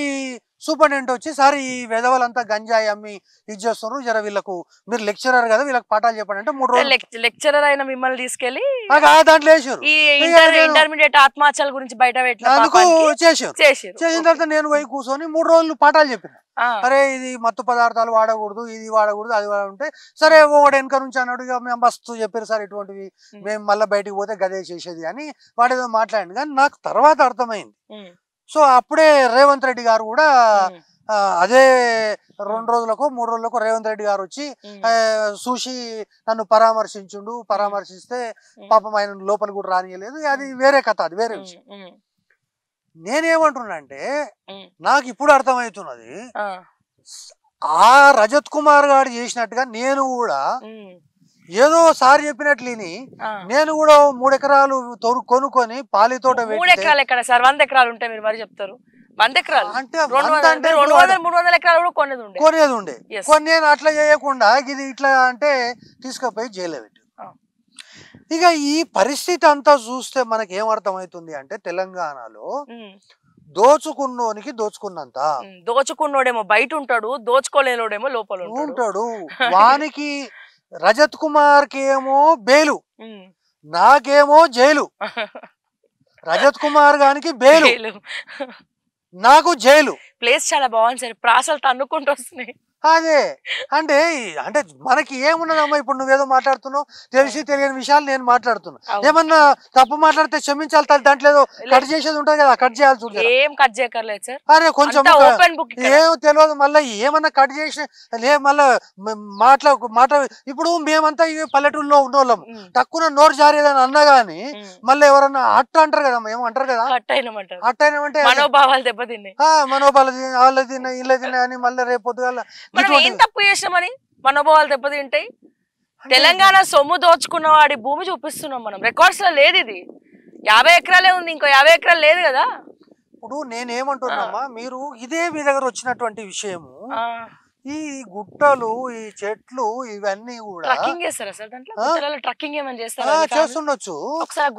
సూపరింటెండెంట్ వచ్చి, సార్ ఈ వెధవలంతా గంజాయి అమ్మి ఇది చేస్తున్నారు, జర వీళ్ళకు మీరు లెక్చరర్ కదా వీళ్ళకి పాఠాలు చెప్పండి అంటే 3 రోజులు లెక్చరర్ అయిన మిమ్మల్ని తీసుకెళ్లి దాంట్లో వేసారు. ఇంటర్మీడియట్ ఆత్మహత్యలు గురించి బయట చేసారు. చేసిన తర్వాత నేను పోయి కూర్చొని 3 రోజులు పాఠాలు చెప్పిన. అరే ఇది మత్తు పదార్థాలు వాడకూడదు, ఇది వాడకూడదు, అది వాడుంటే సరే ఒకటి వెనక నుంచి అన్నాడు, ఇక మేము మస్తు చెప్పారు సార్ ఇటువంటివి, మేము మళ్ళీ బయటికి పోతే గదే చేసేది అని వాడేదో మాట్లాడింది. కానీ నాకు తర్వాత అర్థమైంది. సో అప్పుడే రేవంత్ రెడ్డి గారు కూడా అదే 2 రోజులకు 3 రోజులకు రేవంత్ రెడ్డి గారు వచ్చి చూసి నన్ను పరామర్శిస్తే పాపం ఆయన లోపల కూడా రానియలేదు. అది వేరే కథ, అది వేరే విషయం. నేనేమంటున్నా అంటే నాకు ఇప్పుడు అర్థమవుతున్నది, ఆ రజత్ కుమార్ గారు చేసినట్టుగా నేను కూడా ఏదో సార్ చెప్పినట్లు నేను కూడా 3 ఎకరాలు కొనుక్కొని పాలితోట 3 ఎకరాలు ఎక్కడ సార్, 100 ఎకరాలు ఉంటాయి మీరు మరి చెప్తారు. 100 ఎకరాలు అంటే 200-300 ఎకరాలు కూడా కొనేది ఉండే. కొన్ని నేను అట్లా చేయకుండా ఇది ఇట్లా అంటే తీసుకుపోయి జైలు పెట్టి. ఇక ఈ పరిస్థితి అంతా చూస్తే మనకి ఏమర్థమవుతుంది అంటే తెలంగాణలో దోచుకున్నోనికి దోచుకున్నంత. దోచుకున్నోడేమో బయట ఉంటాడు, దోచుకోలేనోడేమో లోపల ఉంటాడు. వానికి రజత్ కుమార్ కి ఏమో బేలు, నాకేమో జైలు. రజత్ కుమార్ గానికి బేలు, నాకు జైలు. ప్లేస్ చాలా బాగుంది సార్, ప్రాసలు తన్నుకుంటూ వస్తున్నాయి. అదే అంటే అంటే మనకి ఏమున్నదమ్మా, ఇప్పుడు నువ్వేదో మాట్లాడుతున్నావు, తెలిసి తెలియని విషయాలు నేను మాట్లాడుతున్నా. ఏమన్నా తప్పు మాట్లాడితే క్షమించాలి, దాంట్లో ఏదో కట్ చేసేది ఉంటుంది కదా, కట్ చేయాలి చూడు. ఏం కట్ చేయక్కర్లేదు సార్, అరే కొంచెం ఏం తెలియదు, మళ్ళీ ఏమన్నా కట్ చేసి మళ్ళా మాట. ఇప్పుడు మేమంతా ఈ పల్లెటూరులో ఉన్నోళ్ళం, తక్కువ నోరు జారేదని అన్నా గానీ మళ్ళీ ఎవరన్నా అట్ట అంటారు కదా, ఏమంటారు కదా, అట్ట అయినామంటే మనోభావాలు దెబ్బతిన్నాయి, మనోభావాలు వాళ్ళ తిన్నా ఇళ్ళ తిన్నా అని మళ్ళీ రేపు పొద్దుగాల మనం ఏం తప్పు చేసినామని మనోభావాలు దెబ్బతింటాయి. తెలంగాణ సొమ్ము దోచుకున్న వాడి భూమి చూపిస్తున్నాం మనం, రికార్డ్స్ లో లేదు. ఇది 50 ఎకరాలే ఉంది, ఇంకో 50 ఎకరాలు లేదు కదా. ఇప్పుడు నేనేమంటున్నామా, మీరు ఇదే మీ దగ్గర వచ్చినటువంటి విషయము, ఈ గుట్టలు, ఈ చెట్లు ఇవన్నీ కూడా ట్రక్కింగ్ చేస్తారా సార్? దాంట్లో ట్రక్కింగ్ ఏమని చేస్తారా? చేస్తుండొచ్చు.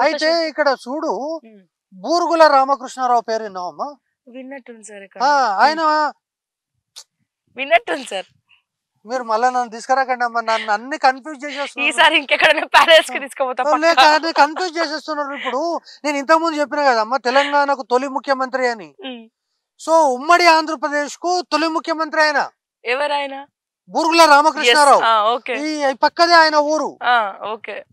అయితే ఇక్కడ చూడు, బూరుగుల రామకృష్ణారావు పేరు విన్నావమ్మా? విన్నట్టుంది సార్, ఆయన విన్నట్టుంది సార్. మీరు మళ్ళీ నన్ను తీసుకురాకండి అమ్మా, నన్ను అన్ని కన్ఫ్యూజ్ చేసేస్తున్నారు. ఈసారి ఇంకెక్కడైనా ప్యాలెస్ కి తీసుకుపోతా, కన్ఫ్యూజ్ చేసేస్తున్నారు. ఇప్పుడు నేను ఇంతకుముందు చెప్పిన కదమ్మా, తెలంగాణకు తొలి ముఖ్యమంత్రి అని. సో ఉమ్మడి ఆంధ్రప్రదేశ్ కు తొలి ముఖ్యమంత్రి ఆయన ఎవరైనా బూరుగుల రామకృష్ణారావు. ఈ పక్కదే ఆయన ఊరు.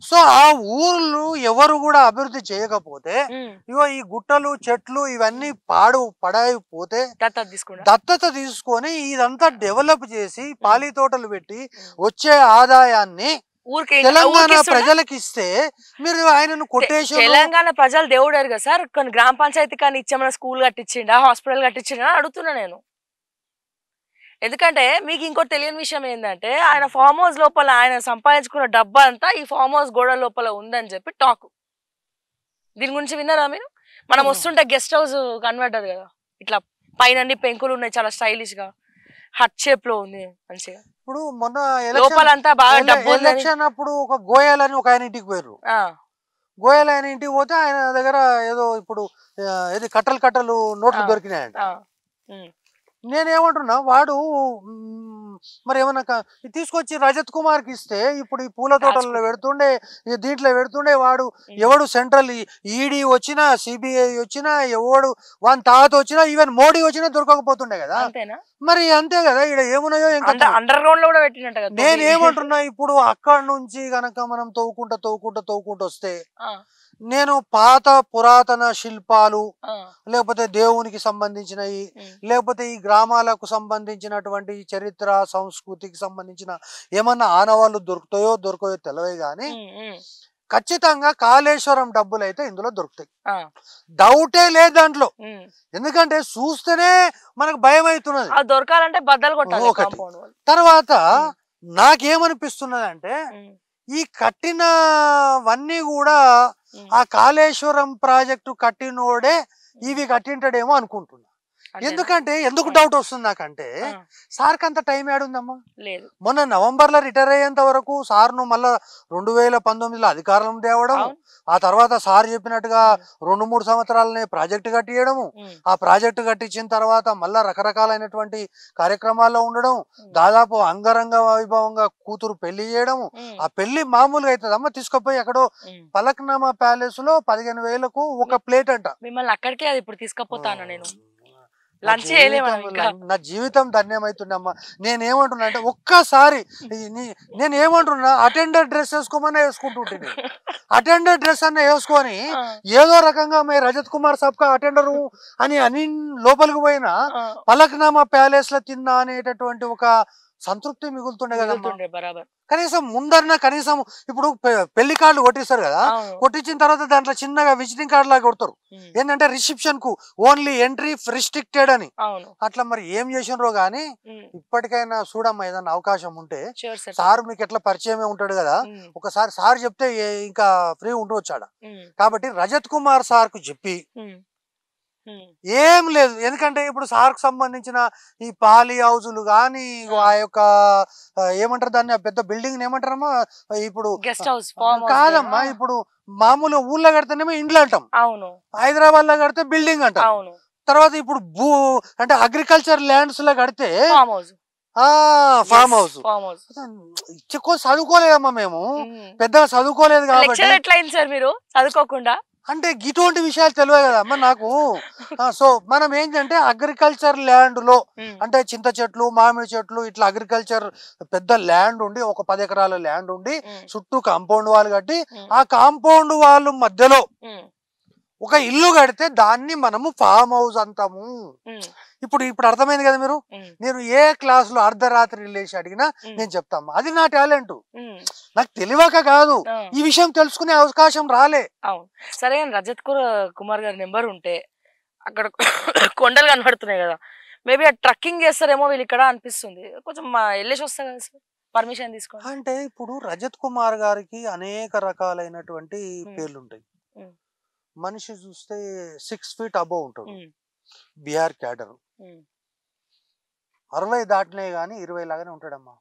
సో ఆ ఊర్లు ఎవరు కూడా అభివృద్ధి చేయకపోతే, ఇగో ఈ గుట్టలు చెట్లు ఇవన్నీ పడైపోతే దత్తత తీసుకొని ఇదంతా డెవలప్ చేసి పాలి తోటలు పెట్టి వచ్చే ఆదాయాన్ని తెలంగాణ ప్రజలకు ఇస్తే మీరు ఆయనను కొట్టేసి. తెలంగాణ ప్రజలు దేవుడారు కదా సార్, కొన్ని గ్రామ పంచాయతీ కానీ ఇచ్చామన్నా, స్కూల్ కట్టించిండా, హాస్పిటల్ కట్టించిండా అడుగుతున్నా నేను. ఎందుకంటే మీకు ఇంకోటి తెలియని విషయం ఏంటంటే ఆయన ఫామ్ హౌస్ లోపల ఆయన సంపాదించుకున్న డబ్బా అంతా ఈ ఫామ్ హౌస్ గోడ లోపల ఉందని చెప్పి టాక్. దీని గురించి విన్నారా మీరు? మనం వస్తుంటే గెస్ట్ హౌస్ కన్వర్టర్ కదా, ఇట్లా పైన పెంకులు ఉన్నాయి, చాలా స్టైలిష్ గా హట్ షేప్ లో ఉంది మంచిగా. ఇప్పుడు మొన్న లోపలంతా బాగా డబ్బు ఎలక్షన్ అప్పుడు ఒక గోయల్ అని ఒక ఆయన ఇంటికి పోయారు. గోయల్ ఆయన ఇంటికి పోతే ఆయన దగ్గర ఏదో ఇప్పుడు ఏది కట్టలు నోట్లు దొరికినాయంట. నేనేమంటున్నా, వాడు మరి ఏమన్నా తీసుకొచ్చి రజత్ కుమార్కి ఇస్తే ఇప్పుడు ఈ పూల తోటల్లో పెడుతుండే, దీంట్లో పెడుతుండే, వాడు ఎవడు సెంట్రల్ ఈడీ వచ్చినా సిబిఐ వచ్చినా ఎవడు వాని తాత వచ్చినా ఈవెన్ మోడీ వచ్చినా దొరకకపోతుండే కదా. మరి అంతే కదా, ఇక్కడ ఏమున్నాయో అండర్ గ్రౌండ్ లో కూడా పెట్టినట్టు. నేనేమంటున్నా, ఇప్పుడు అక్కడ నుంచి గనక మనం తవ్వుకుంటూ వస్తే నేను పాత పురాతన శిల్పాలు లేకపోతే దేవునికి సంబంధించినవి లేకపోతే ఈ గ్రామాలకు సంబంధించినటువంటి చరిత్ర సంస్కృతికి సంబంధించిన ఏమన్నా ఆనవాళ్ళు దొరకయో తెలియదు కానీ ఖచ్చితంగా కాళేశ్వరం డబ్బులు అయితే ఇందులో దొరుకుతాయి, డౌటే లేదు దాంట్లో. ఎందుకంటే చూస్తేనే మనకు భయం అవుతున్నది, దొరకాలంటే బద్దలు కొట్టాలి. ఒకటి తర్వాత నాకేమనిపిస్తున్నది అంటే ఈ కట్టినవన్నీ కూడా ఆ కాళేశ్వరం ప్రాజెక్టు కట్టినోడే ఇవి కట్టింటాడేమో అనుకుంటున్నా. ఎందుకంటే ఎందుకు డౌట్ వస్తుంది నాకంటే సార్కి అంత టైం ఏడుందమ్మా. మొన్న నవంబర్ లో రిటైర్ అయ్యేంత వరకు సార్ను మళ్ళా 2019లో అధికారం తేవడం, ఆ తర్వాత సార్ చెప్పినట్టుగా 2-3 సంవత్సరాలనే ప్రాజెక్టు కట్టియడము, ఆ ప్రాజెక్టు కట్టించిన తర్వాత మళ్ళా రకరకాలైనటువంటి కార్యక్రమాల్లో ఉండడం, దాదాపు అంగరంగ వైభవంగా కూతురు పెళ్లి చేయడము. ఆ పెళ్లి మామూలుగా అవుతుందమ్మా, తీసుకుపోయి ఎక్కడో పలక్నామా ప్యాలెస్ లో 15,000కు ఒక ప్లేట్ అంట. మిమ్మల్ని అక్కడికే అది ఇప్పుడు తీసుకుపోతాను నేను, నా జీవితం ధన్యమైతుందమ్మా. నేనేమంటున్నా అంటే ఒక్కసారి నేనేమంటున్నా అటెండర్ డ్రెస్ వేసుకోమన్నా వేసుకుంటుంటే, అటెండర్ డ్రెస్ అన్న వేసుకొని ఏదో రకంగా మే రజత్ కుమార్ సబ్కా అటెండర్ అని లోపలికి పోయినా పలక్నామా ప్యాలెస్ లో తిన్నా అనేటటువంటి ఒక సంతృప్తి మిగులుతుండే కదా. కనీసం ముందరన కనీసం ఇప్పుడు పెళ్లి కార్డులు కొట్టిస్తారు కదా, కొట్టించిన తర్వాత దాంట్లో చిన్నగా విజిటింగ్ కార్డు లాగా కొడతారు, ఏంటంటే రిసెప్షన్ కు ఓన్లీ ఎంట్రీ రిస్ట్రిక్టెడ్ అని. అట్లా మరి ఏం చేసినరో గానీ ఇప్పటికైనా చూడమ్మా, ఏదన్నా అవకాశం ఉంటే. సార్ మీకు ఎట్లా పరిచయమే ఉంటాడు కదా, ఒకసారి సార్ చెప్తే ఇంకా ఫ్రీ ఉండవచ్చాడ. కాబట్టి రజత్ కుమార్ సార్ కు చెప్పి ఏం లేదు, ఎందుకంటే ఇప్పుడు సార్కు సంబంధించిన ఈ పాలి హౌజులు గానీ ఆ యొక్క ఏమంటారు దాన్ని పెద్ద బిల్డింగ్ ఏమంటారమ్మా, ఇప్పుడు కాదమ్మా, ఇప్పుడు మామూలు ఊళ్ళో కడితేనేమో ఇండ్లు అంటాం, హైదరాబాద్ లో కడితే బిల్డింగ్ అంటాం, తర్వాత ఇప్పుడు అంటే అగ్రికల్చర్ ల్యాండ్స్ లో కడితే ఫామ్ హౌస్. ఎక్కువ చదువుకోలేదమ్మా మేము, పెద్దగా చదువుకోలేదు కాబట్టి అంటే ఇటువంటి విషయాలు తెలియదు కదా అమ్మ నాకు. సో మనం ఏంటంటే అగ్రికల్చర్ ల్యాండ్ లో అంటే చింత చెట్లు మామిడి చెట్లు ఇట్లా అగ్రికల్చర్ పెద్ద ల్యాండ్ ఉండి ఒక 10 ఎకరాల ల్యాండ్ ఉండి చుట్టూ కాంపౌండ్ వాళ్ళు కట్టి ఆ కాంపౌండ్ వాళ్ళు మధ్యలో ఒక ఇల్లు కడితే దాన్ని మనము ఫామ్ హౌస్ అంటాము. ఇప్పుడు అర్థమైంది కదా మీరు. నేను ఏ క్లాస్ లో అర్ధరాత్రి లేచి అడిగినా నేను చెప్తాము, అది నా టాలెంట్. నాకు తెలియక కాదు, ఈ విషయం తెలుసుకునే అవకాశం రాలే. అవును సరే, రజత్ కుమార్ గారి నెంబర్ ఉంటే అక్కడ కొండలు కనబడుతున్నాయి కదా, మేబీ ఆ ట్రక్కింగ్ చేస్తారేమో వీళ్ళు ఇక్కడ అనిపిస్తుంది. కొంచెం వెళ్ళేసి వస్తా కదా సార్, పర్మిషన్ తీసుకోండి. అంటే ఇప్పుడు రజత్ కుమార్ గారికి అనేక రకాలైనటువంటి పేర్లు ఉంటాయి. మనిషి చూస్తే 6 ఫీట్ అబోవ్ ఉంటాడు, బీహార్ క్యాడర్, 60 దాటినాయి గానీ 20 లాగానే ఉంటాడమ్మా,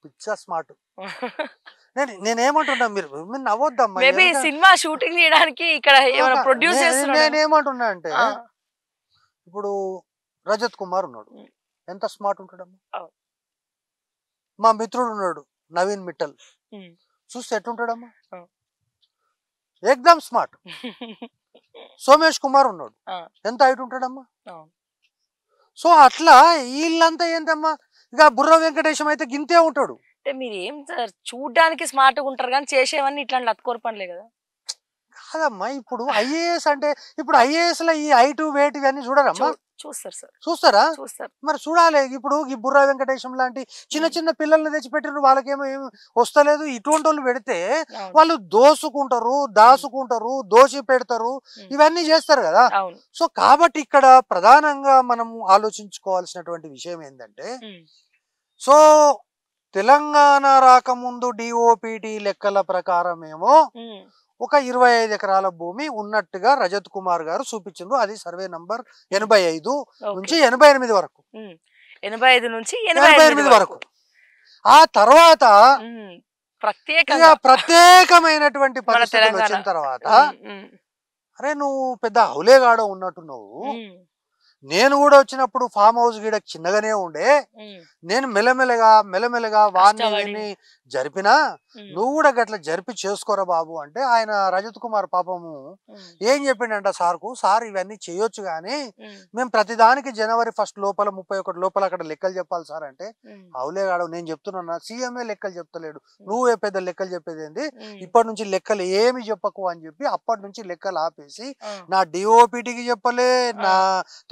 పిచ్చా స్మార్ట్. నేనేమంటున్నా, మీరు నవ్వొద్దమ్మా, సినిమా షూటింగ్ చేయడానికి ఇక్కడ ప్రొడ్యూస్ చేస్తున్నా. నేనేమంటున్నా అంటే ఇప్పుడు రజత్ కుమార్ ఉన్నాడు, ఎంత స్మార్ట్ ఉంటాడమ్మా. మా మిత్రుడు ఉన్నాడు నవీన్ మిట్టల్, చూస్తే ఎట్లుంటాడమ్మా, ఎక్దమ్ స్మార్ట్. సోమేష్ కుమార్ ఉన్నాడు, ఎంత హైట్ ఉంటాడమ్మా. సో అట్లా వీళ్ళంతా ఏంటమ్మా, ఇక బుర్ర వెంకటేశం అయితే గింతే ఉంటాడు. అంటే మీరు ఏం సార్ చూడ్డానికి స్మార్ట్ గా ఉంటారు కానీ చేసేవన్నీ ఇట్లా లత్కోర పనులే కదా. కాదమ్మా, ఇప్పుడు ఐఏఎస్ అంటే ఇప్పుడు ఐఏఎస్ లో ఈ హైట్ వెయిట్ ఇవన్నీ చూడరమ్మా. చూస్తారు సార్, చూస్తారా? చూస్తారు. మరి చూడాలి. ఇప్పుడు ఈ బుర్రా వెంకటేశం లాంటి చిన్న చిన్న పిల్లల్ని తెచ్చిపెట్టిన వాళ్ళకేమో ఏమి వస్తలేదు. ఇటువంటి వాళ్ళు పెడితే వాళ్ళు దోసుకుంటారు, దాసుకుంటారు, దోషి పెడతారు, ఇవన్నీ చేస్తారు కదా. సో కాబట్టి ఇక్కడ ప్రధానంగా మనము ఆలోచించుకోవాల్సినటువంటి విషయం ఏంటంటే, సో తెలంగాణ రాకముందు డిఓపిటి లెక్కల ప్రకారం ఏమో ఒక 25 ఎకరాల భూమి ఉన్నట్టుగా రజత్ కుమార్ గారు చూపించారు. అది సర్వే నంబర్ 85 నుంచి 88 వరకు, 85 నుంచి 88 వరకు. ఆ తర్వాత ప్రత్యేకమైనటువంటి పరిస్థితులు వచ్చిన తర్వాత, అరే నువ్వు పెద్ద హౌలేగాడో ఉన్నట్టున్నావు, నేను కూడా వచ్చినప్పుడు ఫామ్ హౌస్ గీడ చిన్నగానే ఉండే, నేను మెల్లమెల్లగా వాడిని జరిపినా, నువ్వు కూడా గట్ల జరిపి చేసుకోరా బాబు అంటే, ఆయన రజత్ కుమార్ పాపము ఏం చెప్పిండంట సార్కు, సార్ ఇవన్నీ చేయొచ్చు కానీ మేము ప్రతిదానికి జనవరి 1 లోపల 31 లోపల అక్కడ లెక్కలు చెప్పాలి సార్ అంటే, అవులేగాడు నేను చెప్తున్నా సీఎంఏ లెక్కలు చెప్తలేడు, నువ్వే పెద్ద లెక్కలు చెప్పేది ఏంది, ఇప్పటి నుంచి లెక్కలు ఏమి చెప్పకు అని చెప్పి అప్పటి నుంచి లెక్కలు ఆపేసి నా డిఓపిటికి చెప్పలే, నా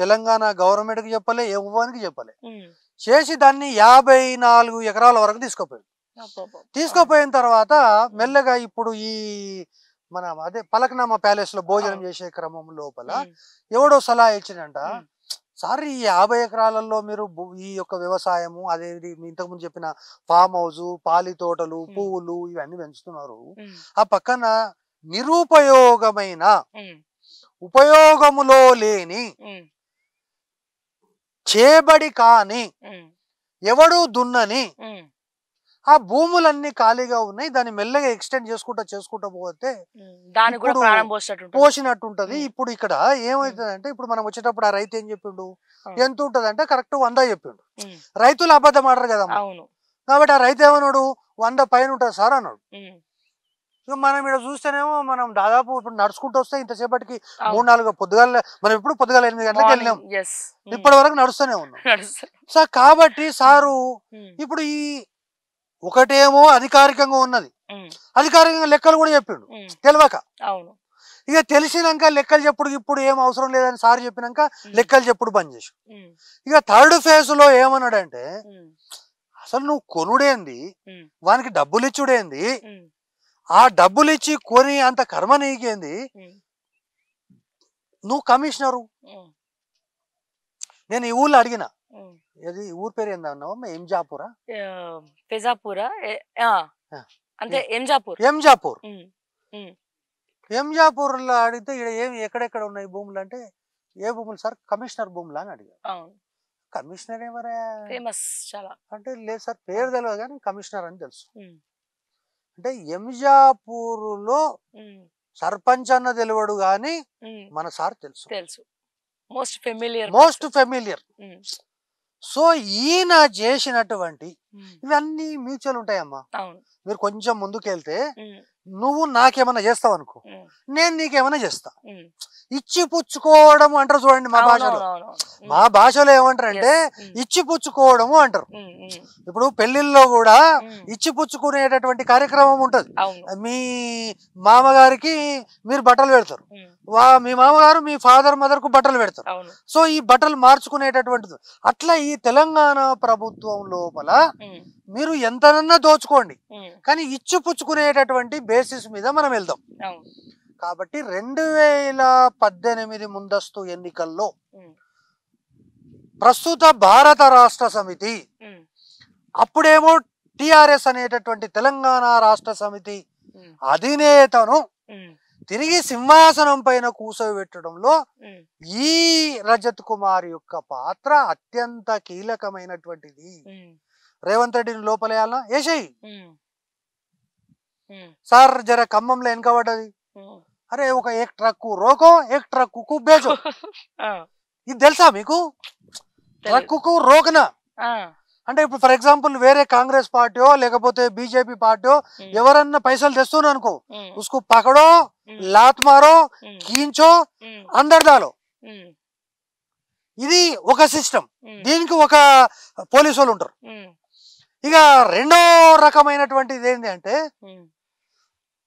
తెలంగాణ గవర్నమెంట్ కి చెప్పలే, ఎవ్వరికి చెప్పలే, చేసి దాన్ని 54 ఎకరాల వరకు తీసుకుపోయిన తర్వాత మెల్లగా ఇప్పుడు ఈ మన అదే పలకనామా ప్యాలెస్ లో భోజనం చేసే క్రమం లోపల ఎవడో సలహా ఇచ్చినంట, సార్ ఈ 50 ఎకరాలలో మీరు ఈ యొక్క వ్యవసాయము అదేది ఇంతకుముందు చెప్పిన ఫామ్ హౌస్, పాలి తోటలు, పువ్వులు ఇవన్నీ పెంచుతున్నారు, ఆ పక్కన నిరుపయోగమైన ఉపయోగములో లేని చేబడి కాని ఎవడు దున్నని ఆ భూములన్నీ ఖాళీగా ఉన్నాయి, దాన్ని మెల్లగా ఎక్స్టెండ్ చేసుకుంటా పోతే పోసినట్టు ఉంటది. ఇప్పుడు ఇక్కడ ఏమైతుందంటే, ఇప్పుడు మనం వచ్చేటప్పుడు ఆ రైతు ఏం చెప్పిండు, ఎంత ఉంటది అంటే కరెక్ట్ 100 చెప్పిండు. రైతులు అబద్ధం ఆడరు కదా, కాబట్టి ఆ రైతు ఏమన్నాడు 100 పైన ఉంటది సార్ అన్నాడు. మనం ఇక్కడ చూస్తేనేమో మనం దాదాపు ఇప్పుడు నడుచుకుంటూ వస్తే ఇంతసేపటికి 3-4 పొద్దుగాల, మనం ఇప్పుడు పొద్దుగాల 8 గంటలకు వెళ్ళినాం, ఇప్పటి వరకు నడుస్తూనే ఉన్నాం. సో కాబట్టి సారు ఇప్పుడు ఈ ఒకటేమో అధికారికంగా ఉన్నది, అధికారికంగా లెక్కలు కూడా చెప్పిండు తెలియక, ఇక తెలిసినాక లెక్కలు చెప్పుడు ఇప్పుడు ఏం అవసరం లేదని సార్ చెప్పినాక లెక్కలు చెప్పుడు బంద్ చేసి, ఇక 3rd ఫేజ్ లో ఏమన్నాడంటే, అసలు నువ్వు కొనుడేంది, వానికి డబ్బులు ఇచ్చుడేంది, ఆ డబ్బులు ఇచ్చి కొని అంత కర్మ నీకేంది, నువ్వు కమిషనరు. నేను ఈ ఊళ్ళో అడిగిన, ఇది ఊరు పేరు ఏందన్నావు, ఎంజాపూరా అంటే ఎంజాపూర్ ఎంజాపూర్లో అడిగితే ఇక్కడ ఏమి ఎక్కడెక్కడ ఉన్నాయి భూములు అంటే, ఏ భూములు సార్, కమిషనర్ భూములు అని అడిగారు. కమిషనర్ ఎవరా అంటే, లేదు సార్ పేరు తెలియదు కానీ కమిషనర్ అని తెలుసు. అంటే ఎంజాపూర్లో సర్పంచ్ అన్న తెలియడు గాని మన సార్ తెలుసు, మోస్ట్ ఫెమిలియర్. సో ఈయన చేసినటువంటి ఇవన్నీ మ్యూచువల్ ఉంటాయమ్మా. మీరు కొంచెం ముందుకెళ్తే నువ్వు నాకేమన్నా చేస్తావు అనుకో, నేను నీకేమన్నా చేస్తా, ఇచ్చి పుచ్చుకోవడం అంటారు చూడండి మా భాషలో ఏమంటారు అంటే ఇచ్చి పుచ్చుకోవడము అంటారు. ఇప్పుడు పెళ్లిల్లో కూడా ఇచ్చి పుచ్చుకునేటటువంటి కార్యక్రమం ఉంటది. మీ మామగారికి మీరు బట్టలు పెడతారు, మీ మామగారు మీ ఫాదర్ మదర్ కు బట్టలు పెడతారు. సో ఈ బట్టలు మార్చుకునేటటువంటిది. అట్లా ఈ తెలంగాణ ప్రభుత్వం లోపల మీరు ఎంతనన్నా దోచుకోండి, కానీ ఇచ్చి పుచ్చుకునేటటువంటి బేసిస్ మీద మనం వెళ్దాం. కాబట్టి 2018 ముందస్తు ఎన్నికల్లో ప్రస్తుత భారత రాష్ట్ర సమితి, అప్పుడేమో టిఆర్ఎస్ అనేటటువంటి తెలంగాణ రాష్ట్ర సమితి అధినేతను తిరిగి సింహాసనం పైన కూర్చోబెట్టడంలో ఈ రజత్ కుమార్ యొక్క పాత్ర అత్యంత కీలకమైనటువంటిది. రేవంత్ రెడ్డిని లోపలేయాలనా ఏసేయి సార్, జర ఖమ్మంలో వెనకబడ్డది, అరే ఒక ఏక్ ట్రక్కు రోకో ఏక్ ట్రక్కు బేచో, ఇది తెలుసా మీకు? ట్రక్కు రోకనా అంటే ఇప్పుడు ఫర్ ఎగ్జాంపుల్ వేరే కాంగ్రెస్ పార్టీయో లేకపోతే బీజేపీ పార్టీయో ఎవరన్నా పైసలు తెస్తున్నా అనుకో, ఉస్కు పకడో, లాత్ మారో, కీంచో, అందర్ దాలో. ఇది ఒక సిస్టమ్, దీనికి ఒక పోలీసు వాళ్ళు ఉంటారు. ఇక రెండో రకమైనటువంటిది ఏంటి అంటే,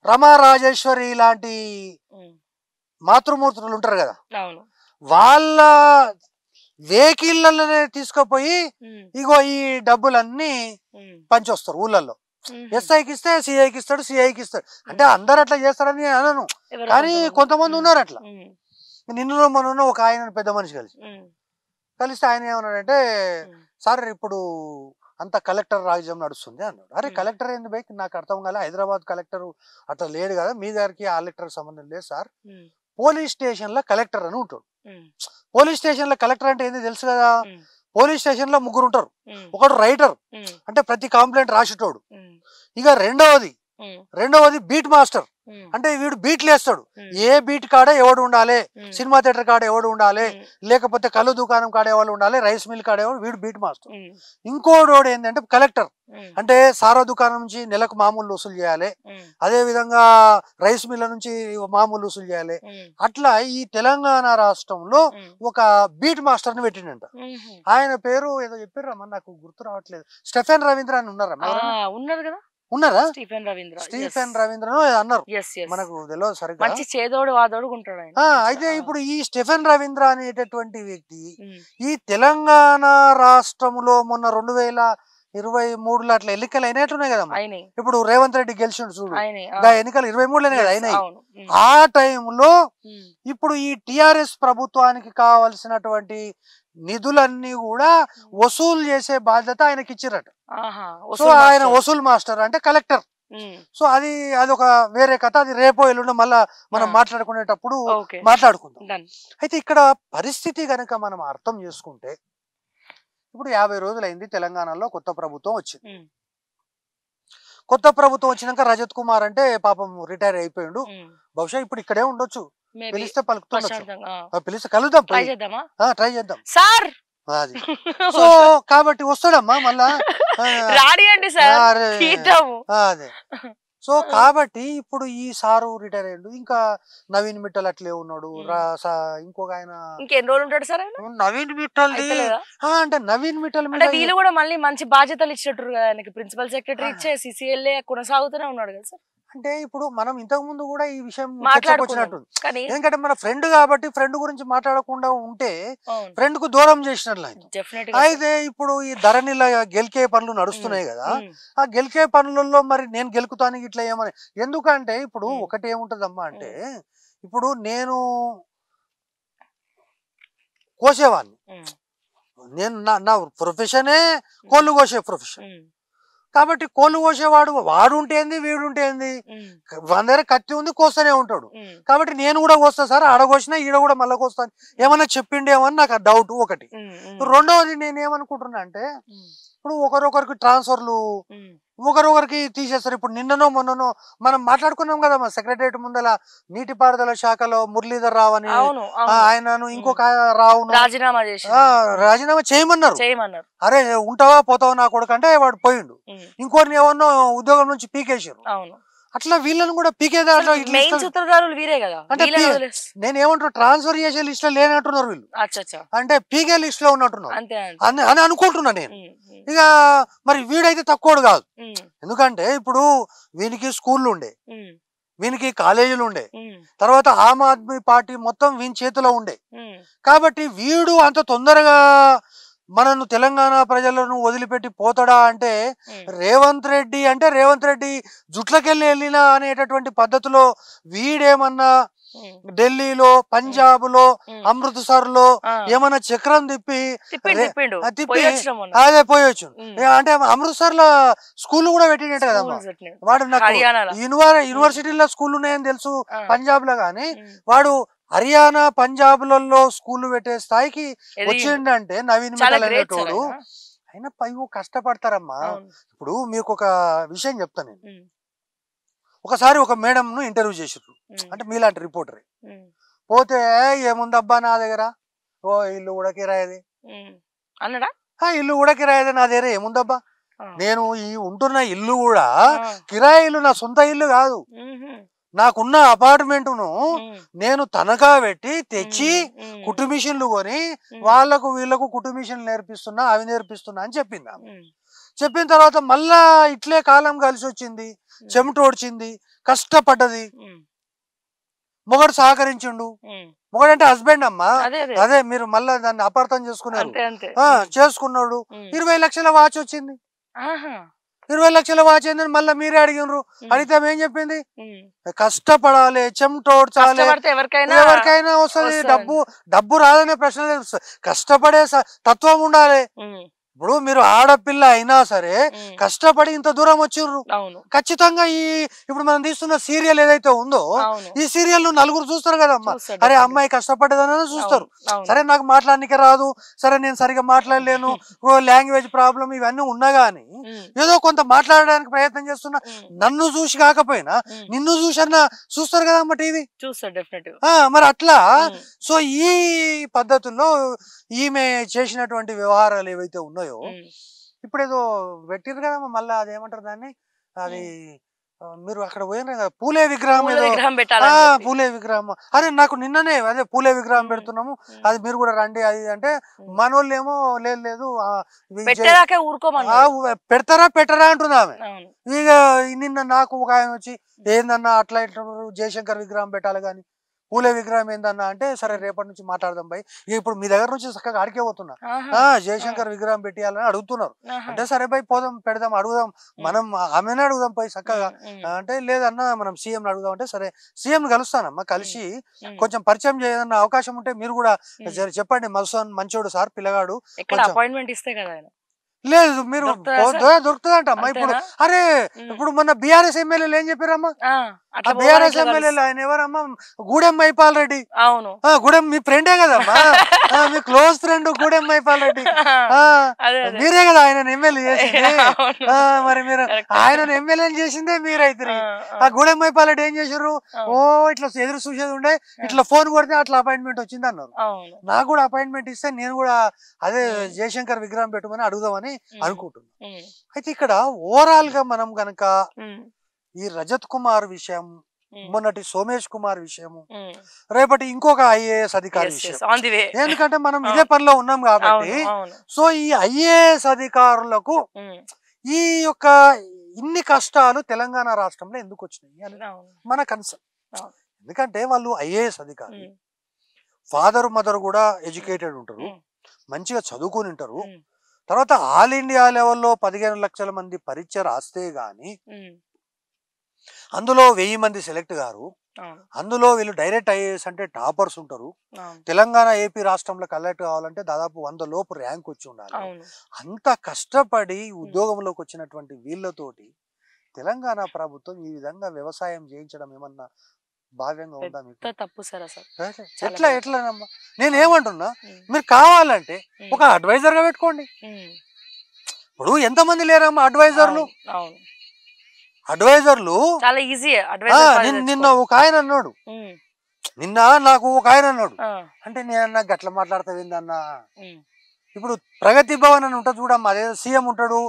రమా రాజేశ్వరి లాంటి మాతృమూర్తులు ఉంటారు కదా, వాళ్ళ వెహికల్లనే తీసుకుపోయి ఇగో ఈ డబ్బులన్నీ పంచొస్తారు ఊళ్ళల్లో. ఎస్ఐకి ఇస్తే సిఐకి ఇస్తాడు, సిఐకి ఇస్తాడు. అంటే అందరు అట్లా చేస్తారని అనను, కానీ కొంతమంది ఉన్నారు అట్లా. నిన్ను మొన్న ఒక ఆయన పెద్ద మనిషి కలిస్తే ఆయన ఏమన్నాడంటే, సార్ ఇప్పుడు అంత కలెక్టర్ రాజ్యం నడుస్తుంది అన్నాడు. అరే కలెక్టర్ ఏంది బైక్ నాకు అర్థం కాలే, హైదరాబాద్ కలెక్టర్ అట్లా లేడు కదా, మీ గారికి ఆ కలెక్టర్ సంబంధం లేదు సార్. పోలీస్ స్టేషన్ లో కలెక్టర్ అని ఉంటాడు. పోలీస్ స్టేషన్ లో కలెక్టర్ అంటే ఏంది తెలుసు కదా, పోలీస్ స్టేషన్ లో 3 ఉంటారు. ఒకడు రైటర్ అంటే ప్రతి కంప్లైంట్ రాసేటోడు, ఇక రెండవది బీట్ మాస్టర్ అంటే వీడు బీట్లు వేస్తాడు. ఏ బీట్ కాడ ఎవడు ఉండాలి, సినిమా థియేటర్ కాడ ఎవడు ఉండాలి, లేకపోతే కళ్ళు దుకాణం కాడ ఎవరు ఉండాలి, రైస్ మిల్ కాడ ఎవడు, వీడు బీట్ మాస్టర్. ఇంకోడు ఏంటంటే కలెక్టర్ అంటే సారా దుకాణం నుంచి నెలకు మామూలు వసూలు చేయాలి, అదే విధంగా రైస్ మిల్ల నుంచి మామూలు వసూలు చేయాలి. అట్లా ఈ తెలంగాణ రాష్ట్రంలో ఒక బీట్ మాస్టర్ ని పెట్టిండంట. ఆయన పేరు ఏదో చెప్పారమ్మా, నాకు గుర్తు రావట్లేదు. స్టెఫెన్ రవీంద్ర అని ఉన్నారు కదా, ఉన్నారా? స్టీఫెన్ రవీంద్ర అన్నారు, మనకు తెలియదు సరిగ్గా. మంచి చేదోడు వాదోడు ఉంటాడు ఆయన. అయితే ఇప్పుడు ఈ స్టెఫెన్ రవీంద్ర అనేటటువంటి వ్యక్తి ఈ తెలంగాణ రాష్ట్రంలో మొన్న 2023లో అట్లా ఎన్నికలు అయినట్టున్నాయి కదమ్మా. ఇప్పుడు రేవంత్ రెడ్డి గెలిచిండు చూడు, ఎన్నికలు 23లోనే కదా అయినాయి. ఆ టైంలో ఇప్పుడు ఈ టిఆర్ఎస్ ప్రభుత్వానికి కావలసినటువంటి నిధులన్నీ కూడా వసూలు చేసే బాధ్యత ఆయనకి ఇచ్చిరట. సో ఆయన వసూలు మాస్టర్ అంటే కలెక్టర్. సో అదొక వేరే కథ, అది రేపో ఎల్లుండో మళ్ళా మనం మాట్లాడుకునేటప్పుడు మాట్లాడుకుందాం. అయితే ఇక్కడ పరిస్థితి గనక మనం అర్థం చేసుకుంటే, ఇప్పుడు 50 రోజులైంది తెలంగాణలో కొత్త ప్రభుత్వం వచ్చింది. కొత్త ప్రభుత్వం వచ్చినాక రజత్ కుమార్ అంటే పాపం రిటైర్ అయిపోయిండు. బహుశా ఇప్పుడు ఇక్కడే ఉండొచ్చు, పిలిస్తే పలుకుతుండొచ్చు, పిలిస్తే కలుద్దాం, ట్రై చేద్దాం సార్. అది సో కాబట్టి వస్తాడమ్మా మళ్ళా, అదే. సో కాబట్టి ఇప్పుడు ఈ సారు రిటైర్ అయ్యాడు, ఇంకా నవీన్ మిట్టల్ అట్లే ఉన్నాడు. ఇంకొక ఆయన ఇంకెన్ని రోజులు ఉంటాడు సార్ నవీన్ మిట్టల్ అంటే నవీన్ మిట్టల్ వీళ్ళు కూడా మళ్ళీ మంచి బాధ్యతలు ఇచ్చినట్టు కదా ఆయనకి, ప్రిన్సిపల్ సెక్రటరీ ఇచ్చే సిసిఎల్ఏ కొనసాగుతూనే ఉన్నాడు కదా సార్. అంటే ఇప్పుడు మనం ఇంతకు ముందు కూడా ఈ విషయం మాట్లాడుకున్నట్టుంది, ఎందుకంటే మన ఫ్రెండ్ కాబట్టి ఫ్రెండ్ గురించి మాట్లాడకుండా ఉంటే ఫ్రెండ్ కు దూరం చేసినట్లు. అయితే ఇప్పుడు ఈ ధరణిలో గెలికే పనులు నడుస్తున్నాయి కదా, ఆ గెలికే పనులలో మరి నేను గెలుకుతాను ఇట్లా ఏమని. ఎందుకంటే ఇప్పుడు ఒకటి ఏముంటదమ్మా అంటే, ఇప్పుడు నేను కోసేవాడిని, నేను నా ప్రొఫెషనే కోళ్ళు కోసే ప్రొఫెషన్. కాబట్టి కోళ్ళు కోసేవాడు వాడు ఉంటేంది వీడు ఉంటేంది, మన దగ్గర కత్తి ఉంది కోస్తూనే ఉంటాడు. కాబట్టి నేను కూడా కోస్తా సార్, ఆడ కోసినా ఈడ కూడా మళ్ళీ కోస్తాను, ఏమన్నా చెప్పిండేమని నాకు డౌట్ ఒకటి. రెండవది నేను ఏమనుకుంటున్నా అంటే, ఇప్పుడు ఒకరొకరికి ట్రాన్స్ఫర్లు ఒకరొకరికి తీసేస్తారు. ఇప్పుడు నిన్ననో మొన్ననో మనం మాట్లాడుకున్నాం కదా మా సెక్రటరియట్ ముందల నీటిపారుదల శాఖలో మురళీధర్ రావు అని ఆయనను ఇంకొక రావును రాజీనామా చేయమన్నారు. అరే ఉంటావా పోతావా నా కొడుకు అంటే వాడు పోయిండు, ఇంకోరిని ఎవరినో ఉద్యోగం నుంచి పీకేసారు. అట్లా వీళ్ళని కూడా పీకేదా అంటే నేను ఏమంటున్నా, ట్రాన్స్ఫర్ చేసే లిస్ట్ లో లేనట్టున్నారు వీళ్ళు, అంటే పీకే లిస్ట్ లో ఉన్నట్టున్నారు అని అనుకుంటున్నా నేను. ఇక మరి వీడైతే తక్కువడు కాదు, ఎందుకంటే ఇప్పుడు వీనికి స్కూళ్ళు ఉండే, వీనికి కాలేజీలు ఉండే, తర్వాత ఆమ్ ఆద్మీ పార్టీ మొత్తం వీని చేతిలో ఉండే. కాబట్టి వీడు అంత తొందరగా మనను తెలంగాణ ప్రజలను వదిలిపెట్టి పోతాడా అంటే, రేవంత్ రెడ్డి జుట్లకెళ్ళి వెళ్ళినా అనేటటువంటి పద్ధతిలో వీడేమన్నా ఢిల్లీలో పంజాబ్ లో అమృత్సర్ లో ఏమన్నా చక్రం తిప్పి అదే పోయొచ్చు. అంటే అమృత్సర్ లో స్కూల్ కూడా పెట్టినట్టు కదా వాడు. నాకు యూనివర్సిటీలో స్కూల్ ఉన్నాయని తెలుసు పంజాబ్ లో, గానీ వాడు హర్యానా పంజాబ్ లలో స్కూల్ పెట్టే స్థాయికి వచ్చిండంటే నవీన్ మిట్టల్ అనేటోడు. అయినా పైవు కష్టపడతారమ్మా. ఇప్పుడు మీకు ఒక విషయం చెప్తాను నేను. ఒకసారి ఒక మేడం ను ఇంటర్వ్యూ చేసారు, అంటే మీలాంటి రిపోర్టరే. పోతే ఏముందబ్బా నా దగ్గర, ఓ ఇల్లు కూడా కిరాయిది అన్నడా, ఇల్లు కూడా కిరాయిది నా దగ్గర ఏముందబ్బా, నేను ఈ ఉంటున్న ఇల్లు కూడా కిరాయి ఇల్లు, నా సొంత ఇల్లు కాదు, నాకున్న అపార్ట్మెంట్ను నేను తనఖా పెట్టి తెచ్చి కుట్టు మిషన్లు కొని వాళ్ళకు వీళ్ళకు కుట్టు మిషన్లు నేర్పిస్తున్నా, అవి నేర్పిస్తున్నా అని చెప్పిందా. చెప్పిన తర్వాత మళ్ళా ఇట్లే కాలం కలిసి వచ్చింది, చెమట ఓడ్చింది, కష్టపడ్డది, మొగడు సహకరించిండు, మొగడంటే హస్బెండ్ అమ్మా. అదే అదే అదే మీరు మళ్ళా దాన్ని అపార్థం చేసుకున్నారు. అంతే అంతే చేసుకున్నాడు, ఉమ్. 20 లక్షల వాచ్ వచ్చింది. ఆహా 20 లక్షల వాచ్ ఏందని మళ్ళీ మీరే అడిగినరు. అడిగితే ఆమె ఏం చెప్పింది? ఉమ్. కష్టపడాలి, చెమటోడ్చాలి, కష్టపడితే ఎవరికైనా ఎవరికైనా వస్తుంది. వస్తదండి. డబ్బు రాదనే ప్రశ్న లేదు. కష్టపడే తత్వం ఉండాలి. ఉమ్. ఇప్పుడు మీరు ఆడపిల్ల అయినా సరే ఉమ్. కష్టపడి ఇంత దూరం వచ్చిర్రు. అవును ఖచ్చితంగా ఇప్పుడు మనం తీస్తున్న సీరియల్ ఏదైతే ఉందో అవును ఈ సీరియల్ నలుగురు చూస్తారు కదమ్మా. చూస్తారు అరే definitely. అమ్మాయి కష్టపడ్డదని చూస్తారు. అవును సరే నాకు మాట్లాడనికే రాదు, సరే నేను సరిగా మాట్లాడలేను, లాంగ్వేజ్ ప్రాబ్లం ఇవన్నీ ఉన్నా గానీ ఉమ్. ఏదో కొంత మాట్లాడడానికి ప్రయత్నం చేస్తున్నా. ఉమ్. నన్ను చూసి కాకపోయినా ఉమ్. నిన్ను చూసన్నా చూస్తారు కదమ్మా టీవీ. చూస్తారు డెఫినెట్ మరి అట్లా సో ఈ పద్ధతుల్లో ఈమె చేసినటువంటి వ్యవహారాలు ఏవైతే ఉన్నాయో ఇప్పుడు ఏదో పెట్టిరు కదమ్మా. మళ్ళీ అదేమంటారు దాన్ని, అది మీరు అక్కడ పోయినారు కదా పూలే విగ్రహం, ఏదో విగ్రహం పెట్టాలని చెప్పి. పూలే విగ్రహం. అరే నాకు నిన్ననే అదే పూలే విగ్రహం పెడుతున్నాము, అది మీరు కూడా రండి అది అంటే మనోళ్ళు ఏమో లేదు లేదు పెట్టేదాకే ఊరుకోమన్నారు. పెడతారా పెట్టరా అంటుంది ఆమె. అవును ఇక నిన్న నాకు ఒక ఆయన వచ్చి ఏందన్నా అట్లా ఇట్లా జయశంకర్ విగ్రహం పెట్టాలి కానీ పూలే విగ్రహం ఏందన్నా అంటే సరే రేపటి నుంచి మాట్లాడదాం బై. ఇప్పుడు మీ దగ్గర నుంచి చక్కగా అడిగే పోతున్నా ఆహా. జయశంకర్ విగ్రహం పెట్టాలని అడుగుతున్నారు. ఆహా. అంటే సరే బై పోదాం పెడదాం అడుగుదాం, మనం ఆమెనే అడుగుదాం పోయి చక్కగా. అంటే లేదన్నా మనం సీఎం అడుగుదాం అంటే సరే సీఎం కలుస్తానమ్మా, కలిసి కొంచెం పరిచయం చేయదన్న అవకాశం ఉంటే మీరు కూడా చెప్పండి. మధుసూదన్ మంచోడు సార్ పిల్లగాడు. ఎక్కడ అపాయింట్మెంట్ ఇస్తే కదా ఆయన. లేదు మీరు దొరుకుతుందంటమ్మా. ఇప్పుడు అంతేనా? అరే ఇప్పుడు మొన్న బీఆర్ఎస్ ఎమ్మెల్యేలు ఏం చెప్పారమ్మా? అట్లా బీఆర్ఎస్ ఎమ్మెల్యేలు ఆయన ఎవరమ్మా? గూడెం మైపాల్ రెడ్డి. అవును గూడెం మీ ఫ్రెండే కదమ్మా, మీ క్లోజ్ ఫ్రెండ్ గూడెం మైపాల్ రెడ్డి. మీరే కదా ఆయన ఎమ్మెల్యే చేసింది. మరి మీరు ఆయన ఎమ్మెల్యే చేసిందే మీరైతే. ఆ గూడెం మైపాల్ రెడ్డి ఏం చేసారు? ఓ ఇట్లా ఎదురు చూసేది ఉండే, ఇట్లా ఫోన్ కొడితే అట్లా అపాయింట్మెంట్ వచ్చింది అన్నారు. నాకు కూడా అపాయింట్మెంట్ ఇస్తే నేను కూడా అదే జయశంకర్ విగ్రహం పెట్టుమని అడుగుదామని అనుకుంటున్నా. అయితే ఇక్కడ ఓవరాల్ గా మనం గనక ఈ రజత్ కుమార్ విషయం, మొన్నటి సోమేష్ కుమార్ విషయము, రేపటి ఇంకొక ఐఏఎస్ అధికారి విషయం, ఎందుకంటే మనం ఇదే పనిలో ఉన్నాం కాబట్టి సో ఈ ఐఏఎస్ అధికారులకు ఈ యొక్క ఇన్ని కష్టాలు తెలంగాణ రాష్ట్రంలో ఎందుకు వచ్చినాయి అని మన కన్సర్న్. ఎందుకంటే వాళ్ళు ఐఏఎస్ అధికారి, ఫాదర్ మదర్ కూడా ఎడ్యుకేటెడ్ ఉంటారు, మంచిగా చదువుకుని ఉంటారు. తర్వాత ఆల్ ఇండియా లెవెల్లో 15 లక్షల మంది పరీక్ష రాస్తే గాని అందులో 1000 మంది సెలెక్ట్ గారు. అందులో వీళ్ళు డైరెక్ట్ ఐఏఎస్ అంటే టాపర్స్ ఉంటారు. తెలంగాణ ఏపీ రాష్ట్రంలో కలెక్ట్ కావాలంటే దాదాపు 100 లోపు ర్యాంక్ వచ్చి ఉండాలి. అంత కష్టపడి ఉద్యోగంలోకి వచ్చినటువంటి వీళ్ళతోటి తెలంగాణ ప్రభుత్వం ఈ విధంగా వ్యవసాయం చేయించడం ఏమన్నా భావ్యంగా ఉందా మీకు? తప్పు సార్ అసలు. ఎట్లానమ్మా నేనేమంటున్నా, మీరు కావాలంటే ఒక అడ్వైజర్ గా పెట్టుకోండి. ఇప్పుడు ఎంతమంది లేరమ్మా అడ్వైజర్లు? అడ్వైజర్లు చాలా ఈజీ. నిన్న ఒక ఆయన అన్నాడు, నిన్న నాకు ఒక ఆయన అన్నాడు, అంటే నేనన్నా గట్ల మాట్లాడతావేందన్నా, ఇప్పుడు ప్రగతి భవన్ అని ఉంటుంది చూడమ్మా, అదే సీఎం ఉంటాడు,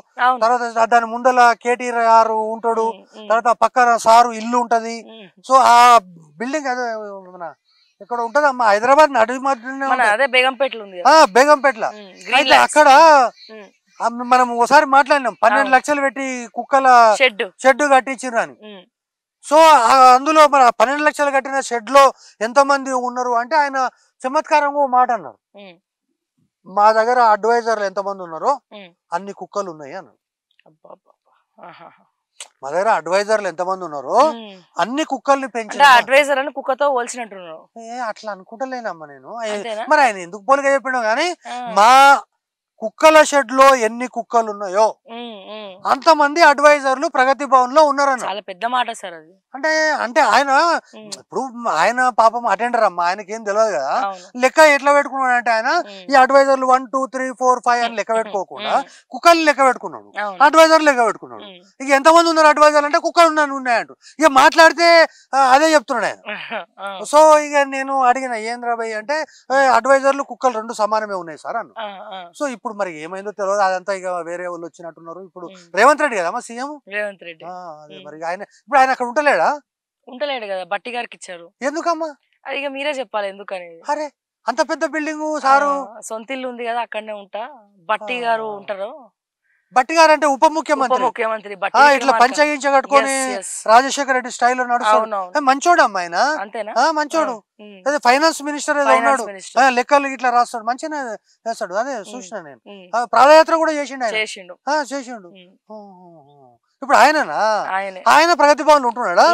తర్వాత దాని ముందల కేటీఆర్ ఉంటాడు, తర్వాత పక్కన సారు ఇల్లు ఉంటది. సో ఆ బిల్డింగ్ అదే మన ఇక్కడ ఉంటదమ్మా హైదరాబాద్ నడి మధ్య బేగంపేటలో. అయితే అక్కడ మనం ఒకసారి మాట్లాడినాం 12 లక్షలు పెట్టి కుక్కల షెడ్ కట్టించారు అని. సో అందులో మన 12 లక్షలు కట్టిన షెడ్ లో ఎంత మంది ఉన్నారు అంటే ఆయన చమత్కారంగా మాట అన్నారు, మా దగ్గర అడ్వైజర్లు ఎంతమంది ఉన్నారో అన్ని కుక్కలు ఉన్నాయి అన్నారు. మా దగ్గర అడ్వైజర్లు ఎంతమంది ఉన్నారో అన్ని కుక్కల్ని పెంచారు. అడ్వైజర్ అని కుక్కతో పోల్చినట్టున్నారు. అట్లా అనుకుంటలేనమ్మా నేను. మరి ఆయన ఎందుకు పోలిగా చెప్పినా గానీ మా కుక్కల షెడ్ లో ఎన్ని కుక్కలు ఉన్నాయో అంతమంది అడ్వైజర్లు ప్రగతి భవన్ లో ఉన్నారన్న. చాలా పెద్ద మాట సార్ అది. అంటే ఆయన ఇప్పుడు ఆయన పాపం అటెండర్ అమ్మా, ఆయనకేం తెలియదు కదా. లెక్క ఎట్లా పెట్టుకున్నాడు అంటే ఆయన ఈ అడ్వైజర్లు 1 2 3 4 5 అని లెక్క పెట్టుకోకుండా కుక్కలు లెక్క పెట్టుకున్నాడు, అడ్వైజర్లు లెక్క పెట్టుకున్నాడు. ఇక ఎంతమంది ఉన్నారు అడ్వైజర్లు అంటే కుక్కలు ఉన్నాయంటూ ఇక మాట్లాడితే అదే చెప్తున్నాడు ఆయన. సో ఇక నేను అడిగిన ఏంద్రాబాయ్ అంటే అడ్వైజర్లు కుక్కలు 2 సమానమే ఉన్నాయి సార్ అన్న. సో ఇప్పుడు మరి ఏమైందో తెలియదు, అదంతా ఇక వేరే వాళ్ళు వచ్చినట్టున్నారు. ఇప్పుడు రేవంత్ రెడ్డి కదమ్మా సీఎం, రేవంత్ రెడ్డి. అదే మరి ఆయన ఇప్పుడు ఆయన అక్కడ ఉంటలేడా? ఉండలేడు కదా, బట్టి గారికి ఇచ్చారు. ఎందుకమ్మా? అది ఇక మీరే చెప్పాలి ఎందుకని. అరే అంత పెద్ద బిల్డింగ్ సారు సొంత ఇల్లు ఉంది కదా, అక్కడనే ఉంటా, బట్టి గారు ఉంటారు. బట్టి గారు అంటే ఉప ఉప ముఖ్యమంత్రి ముఖ్యమంత్రి ఇట్లా పంచగించ కట్టుకొని రాజశేఖర రెడ్డి స్టైల్లో నడుస్తాడు. మంచోడు అమ్మ ఆయన, మంచోడు. అదే ఫైనాన్స్ మినిస్టర్ ఏదో ఉన్నాడు, లెక్కలు ఇట్లా రాస్తాడు, మంచిగా చేస్తాడు. అదే చూసిన నేను. పాదయాత్ర కూడా చేసిండు ఆయన, చేసిండు. ఇప్పుడు ఆయననా? ఆయన ప్రగతి భవన్ ఉంటున్నాడా?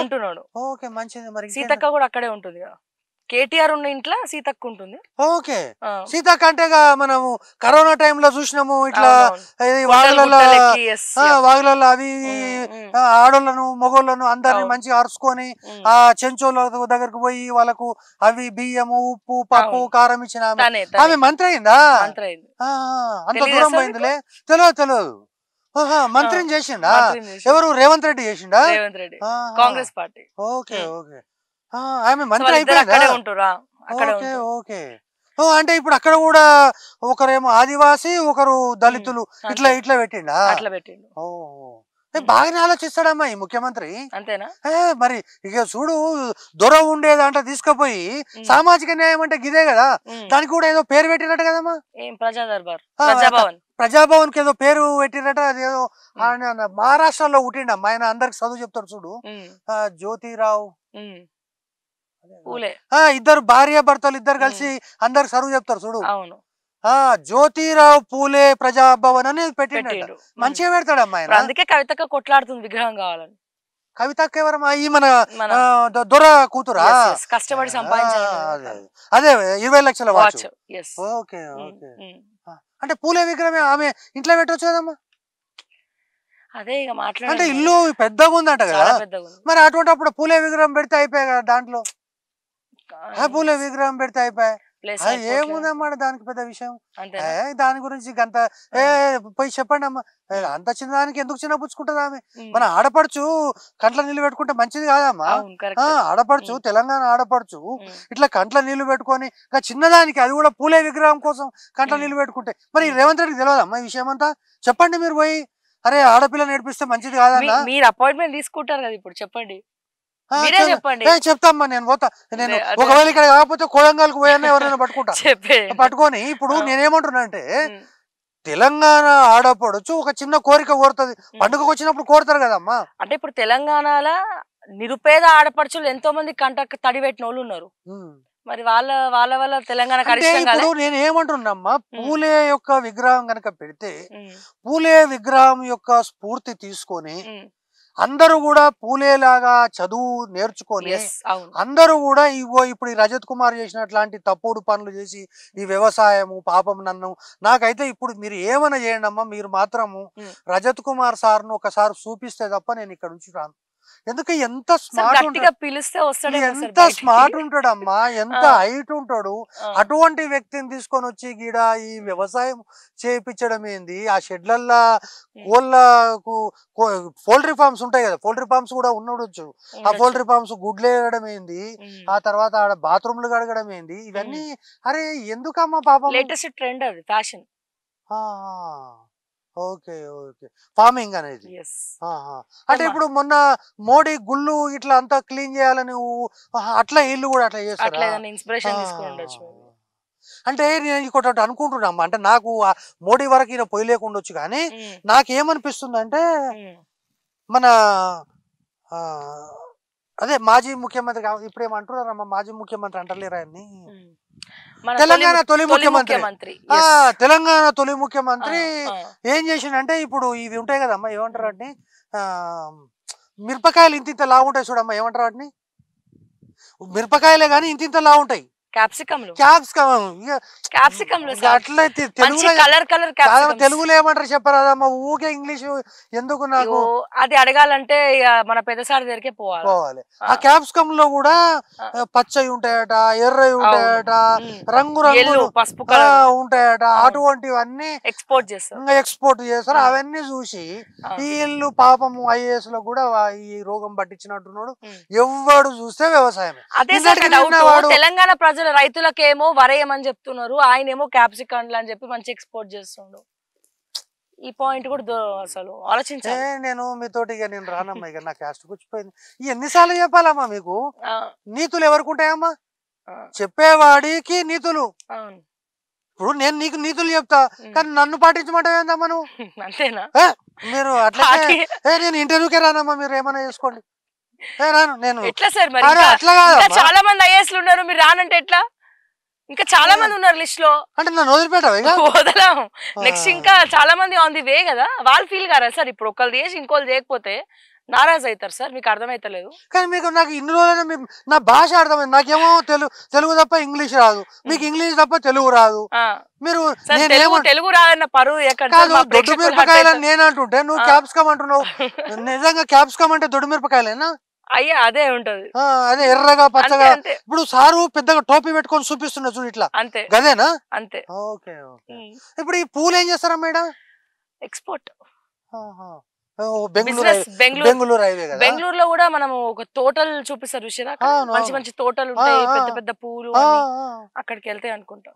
ఓకే, మంచిది. మరి సీతక్క కూడా అక్కడే ఉంటుంది కదా, కేటీఆర్ ఉన్న ఇంట్లో సీతక్క ఉంటుంది. ఓకే, సీతక్క అంటే మనము కరోనా టైంలో చూసినాము ఇట్లా వాగులలో అవి ఆడోళ్ళను మగోళ్ళను అందరిని మంచిగా అరుచుకొని ఆ చెంచోళ్ళ దగ్గరకు పోయి వాళ్ళకు అవి బియ్యము ఉప్పు పప్పు కారం ఇచ్చిన ఆమె మంత్రి అయిందా? అంత దూరం పోయిందిలే, తెలియదు. మంత్రిని చేసిండా? ఎవరు? రేవంత్ రెడ్డి చేసిండా? కాంగ్రెస్ పార్టీ. ఓకే ఓకే, ఆమె మంత్రి అయిపోయిందా? ఓకే. అంటే ఇప్పుడు అక్కడ కూడా ఒకరేమో ఆదివాసి, ఒకరు దళితులు, ఇట్లా పెట్టిండా? బాగానే ఆలోచిస్తాడమ్మా ఈ ముఖ్యమంత్రి. అంతేనా? మరి ఇక చూడు, దొర ఉండేదంట తీసుకుపోయి సామాజిక న్యాయం అంటే గిదే కదా, దానికి కూడా ఏదో పేరు పెట్టినట్టు కదమ్మా, ప్రజాభవన్ కి ఏదో పేరు పెట్టినట్టు. అదేదో మహారాష్ట్రలో పుట్టిండమ్మా ఆయన, అందరికి చదువు చెప్తాడు చూడు, జ్యోతిరావు పూలే. ఇద్దరు భార్య భర్తలు ఇద్దరు కలిసి అందరికి చదువు చెప్తారు చూడు. జ్యోతిరావు పూలే ప్రజాభవన్ అనేది పెట్టిండు, మంచిగా పెడతాడమ్మా ఆయన. అందుకే కవితక్క కొట్లాడుతుంది విగ్రహం కావాలని. కవితక్క ఎవరమ్మా? ఈ మన దొర కూతురా? కష్టపడి సంపాదించాలి. అదే 20 లక్షల వాచ్. ఓకే ఓకే, అంటే పూలే విగ్రహమే ఆమె ఇంట్లో పెట్టవచ్చు కదమ్మా? అదే ఇక మాట్లాడ, అంటే ఇల్లు పెద్దగా ఉందంట కదా, మరి అటువంటి అప్పుడు పూలే విగ్రహం పెడితే అయిపోయాయి కదా, దాంట్లో పూలే విగ్రహం పెడితే అయిపోయాయి. ఏముందన్నమాట దానికి పెద్ద విషయం? దాని గురించి అంత పోయి చెప్పండి అమ్మా. అంత చిన్నదానికి ఎందుకు చిన్న పుచ్చుకుంటది ఆమె? మన ఆడపడుచు కంట్ల నీళ్లు పెట్టుకుంటే మంచిది కాదమ్మా. ఆడపడుచు, తెలంగాణ ఆడపడుచు ఇట్లా కంట్ల నీళ్లు పెట్టుకొని చిన్నదానికి, అది కూడా పూలే విగ్రహం కోసం కంట్ల నీళ్లు పెట్టుకుంటే, మరి రేవంత్ రెడ్డికి తెలియదమ్మా ఈ విషయం అంతా? చెప్పండి మీరు పోయి, అరే ఆడపిల్ల నేర్పిస్తే మంచిది కాదన్నా. మీరు అపాయింట్మెంట్ తీసుకుంటారు కదా ఇప్పుడు, చెప్పండి. చెప్తామ్మా, నేను పోతా. నేను ఒకవేళ ఇక్కడ కాకపోతే కోయంగాలకు పోయాను, ఎవరైనా పట్టుకొని. ఇప్పుడు నేనేమంటున్నా అంటే, తెలంగాణ ఆడపడచ్చు ఒక చిన్న కోరిక కోరుతుంది, పండుగకు వచ్చినప్పుడు కోరుతారు కదమ్మా. అంటే ఇప్పుడు తెలంగాణలో నిరుపేద ఆడపడుచులు ఎంతో మంది కంట తడి పెట్టిన వాళ్ళు ఉన్నారు, మరి వాళ్ళ వల్ల తెలంగాణ. ఇప్పుడు నేను ఏమంటున్నామ్మా, పూలే యొక్క విగ్రహం కనుక పెడితే, పూలే విగ్రహం యొక్క స్ఫూర్తి తీసుకొని అందరూ కూడా పూలేలాగా చదువు నేర్చుకొని అందరూ కూడా ఇప్పుడు ఈ రజత్ కుమార్ చేసినట్లాంటి తప్పుడు పనులు చేసి ఈ వ్యవసాయము పాపం నాకైతే ఇప్పుడు మీరు ఏమైనా చేయండి అమ్మా, మీరు మాత్రము రజత్ కుమార్ సార్ను ఒకసారి చూపిస్తే తప్ప నేను ఇక్కడ నుంచి రాను. ఎందుకు ఎంత స్మార్ట్ ఉంటాడమ్మా, ఎంత హైట్ ఉంటాడు. అటువంటి వ్యక్తిని తీసుకొని వచ్చి గీడ ఈ వ్యవసాయం చేయించడం ఏంది? ఆ షెడ్లల్లా కోళ్ళకు పౌల్ట్రీ ఫార్మ్స్ ఉంటాయి కదా, పౌల్ట్రీ ఫార్మ్స్ కూడా ఉండొచ్చు. ఆ పౌల్ట్రీ ఫార్మ్స్ గుడ్లు వేయడం ఏంది, ఆ తర్వాత ఆడ బాత్రూమ్లు కడగడం ఏంది, ఇవన్నీ అరే ఎందుకమ్మా పాపం. లేటెస్ట్ ట్రెండ్ అది, ఫ్యాషన్. ఓకే ఓకే, ఫార్మింగ్ అనేది. అంటే ఇప్పుడు మొన్న మోడీ గుళ్ళు ఇట్లా అంతా క్లీన్ చేయాలని అట్లా ఇల్లు కూడా అట్లా చేస్తారు. అంటే నేను ఇంకోటి అనుకుంటున్నామ్మా, అంటే నాకు మోడీ వరకు ఈయన పొయ్యి లేకుండొచ్చు, కానీ నాకేమనిపిస్తుంది అంటే మన అదే మాజీ ముఖ్యమంత్రి, ఇప్పుడు ఏమంటున్నారమ్మా మాజీ ముఖ్యమంత్రి అంటలేరా ఆయన్ని, తెలంగాణ తొలి ముఖ్యమంత్రి. తెలంగాణ తొలి ముఖ్యమంత్రి ఏం చేసిండంటే, ఇప్పుడు ఇవి ఉంటాయి కదమ్మా, ఏమంటారు వాటిని, మిరపకాయలు ఇంత లా ఉంటాయి చూడమ్మా, ఏమంటారు వాటిని, మిరపకాయలే గానీ ఇంత లా ఉంటాయి. తెలుగులో ఏమంటారు చెప్పరాదమ్మా, ఊకే ఇంగ్లీష్ ఎందుకు నాకు? అది అడగాలంటే మన పెద్దసారి దగ్గరికే పోవాలి. ఆ క్యాప్సికమ్ లో కూడా పచ్చయి ఉంటాయట, ఎర్రయి ఉంటాయట, రంగు రంగు పసుపు ఉంటాయట, అటువంటివన్నీ ఎక్స్పోర్ట్ చేస్తారు. అవన్నీ చూసి వీళ్ళు పాపము ఐఏఎస్ లో కూడా ఈ రోగం పట్టించినట్టున్నాడు. ఎవడు చూస్తే వ్యవసాయం. తెలంగాణ ప్రజలు రైతులకేమో వరేయమని చెప్తున్నారు, ఆయనేమో క్యాప్సికమ్ అని చెప్పి మంచి ఎక్స్పోర్ట్ చేస్తుండు. ఈ పాయింట్ కూడా అసలు ఆలోచించాలి. నేను మీతోటి ఇక నేను రానమ్మా, ఇక నా క్యాస్ట్ కూర్చిపోయింది. ఎన్నిసార్లు చెప్పాలమ్మా మీకు? నీతులు ఎవరికి ఉంటాయమ్మా? చెప్పేవాడికి నీతులు, ఇప్పుడు నేను నీకు నీతులు చెప్తా కానీ నన్ను పాటించమంటే ఏందమ్మా నువ్వు? అంతేనా? మీరు అట్లా నేను ఇంటర్వ్యూకే రానమ్మా, మీరు ఏమైనా చేసుకోండి. రాను నేను. ఎట్లా సార్ మరి? అట్లా చాలా మంది ఐఏఎస్లు ఉన్నారు, మీరు రానంటే ఎట్లా? ఇంకా చాలా మంది ఉన్నారు లిస్ట్ లో. అంటే నన్ను వదిలిపెట్టావు? వదలం. నెక్స్ట్ ఇంకా చాలా మంది ఆన్ ది వే కదా, వాళ్ళు ఫీల్ కారా సార్? ఇప్పుడు ఒకళ్ళు చేసి ఇంకోళ్ళు చేయకపోతే నారాజ్ అవుతారు సార్, మీకు అర్థమైతలేదు. కానీ మీకు నాకు ఇన్ని రోజులు నా భాష అర్థమైంది. నాకేమో తెలుగు తప్ప ఇంగ్లీష్ రాదు, మీకు ఇంగ్లీష్ తప్ప తెలుగు రాదు. మీరు తెలుగు రాదన్న పరువు దొడ్డు మిరపకాయలని నేను అంటుంటే నువ్వు క్యాప్సికమ్ అంటున్నావు. నిజంగా క్యాప్సికమ్ అంటే దొడ్డు మిరపకాయలేనా? అయ్యా అదే ఉంటది, అదే ఎర్రగా పచ్చగా. ఇప్పుడు సారు పెద్దగా టోపీ పెట్టుకొని చూపిస్తున్నా చూడు, ఇట్లా అంతే గదేనా? అంతే. Okay okay. ఇప్పుడు ఈ పూలు ఏం చేస్తారా మేడం? ఎక్స్పోర్ట్. బెంగళూరులో కూడా మనం ఒక తోటలు చూపిస్తారు చూసారా, మంచి మంచి తోటలు ఉంటాయి, పెద్ద పెద్ద పూలు, అక్కడికి వెళ్తే అనుకుంటా.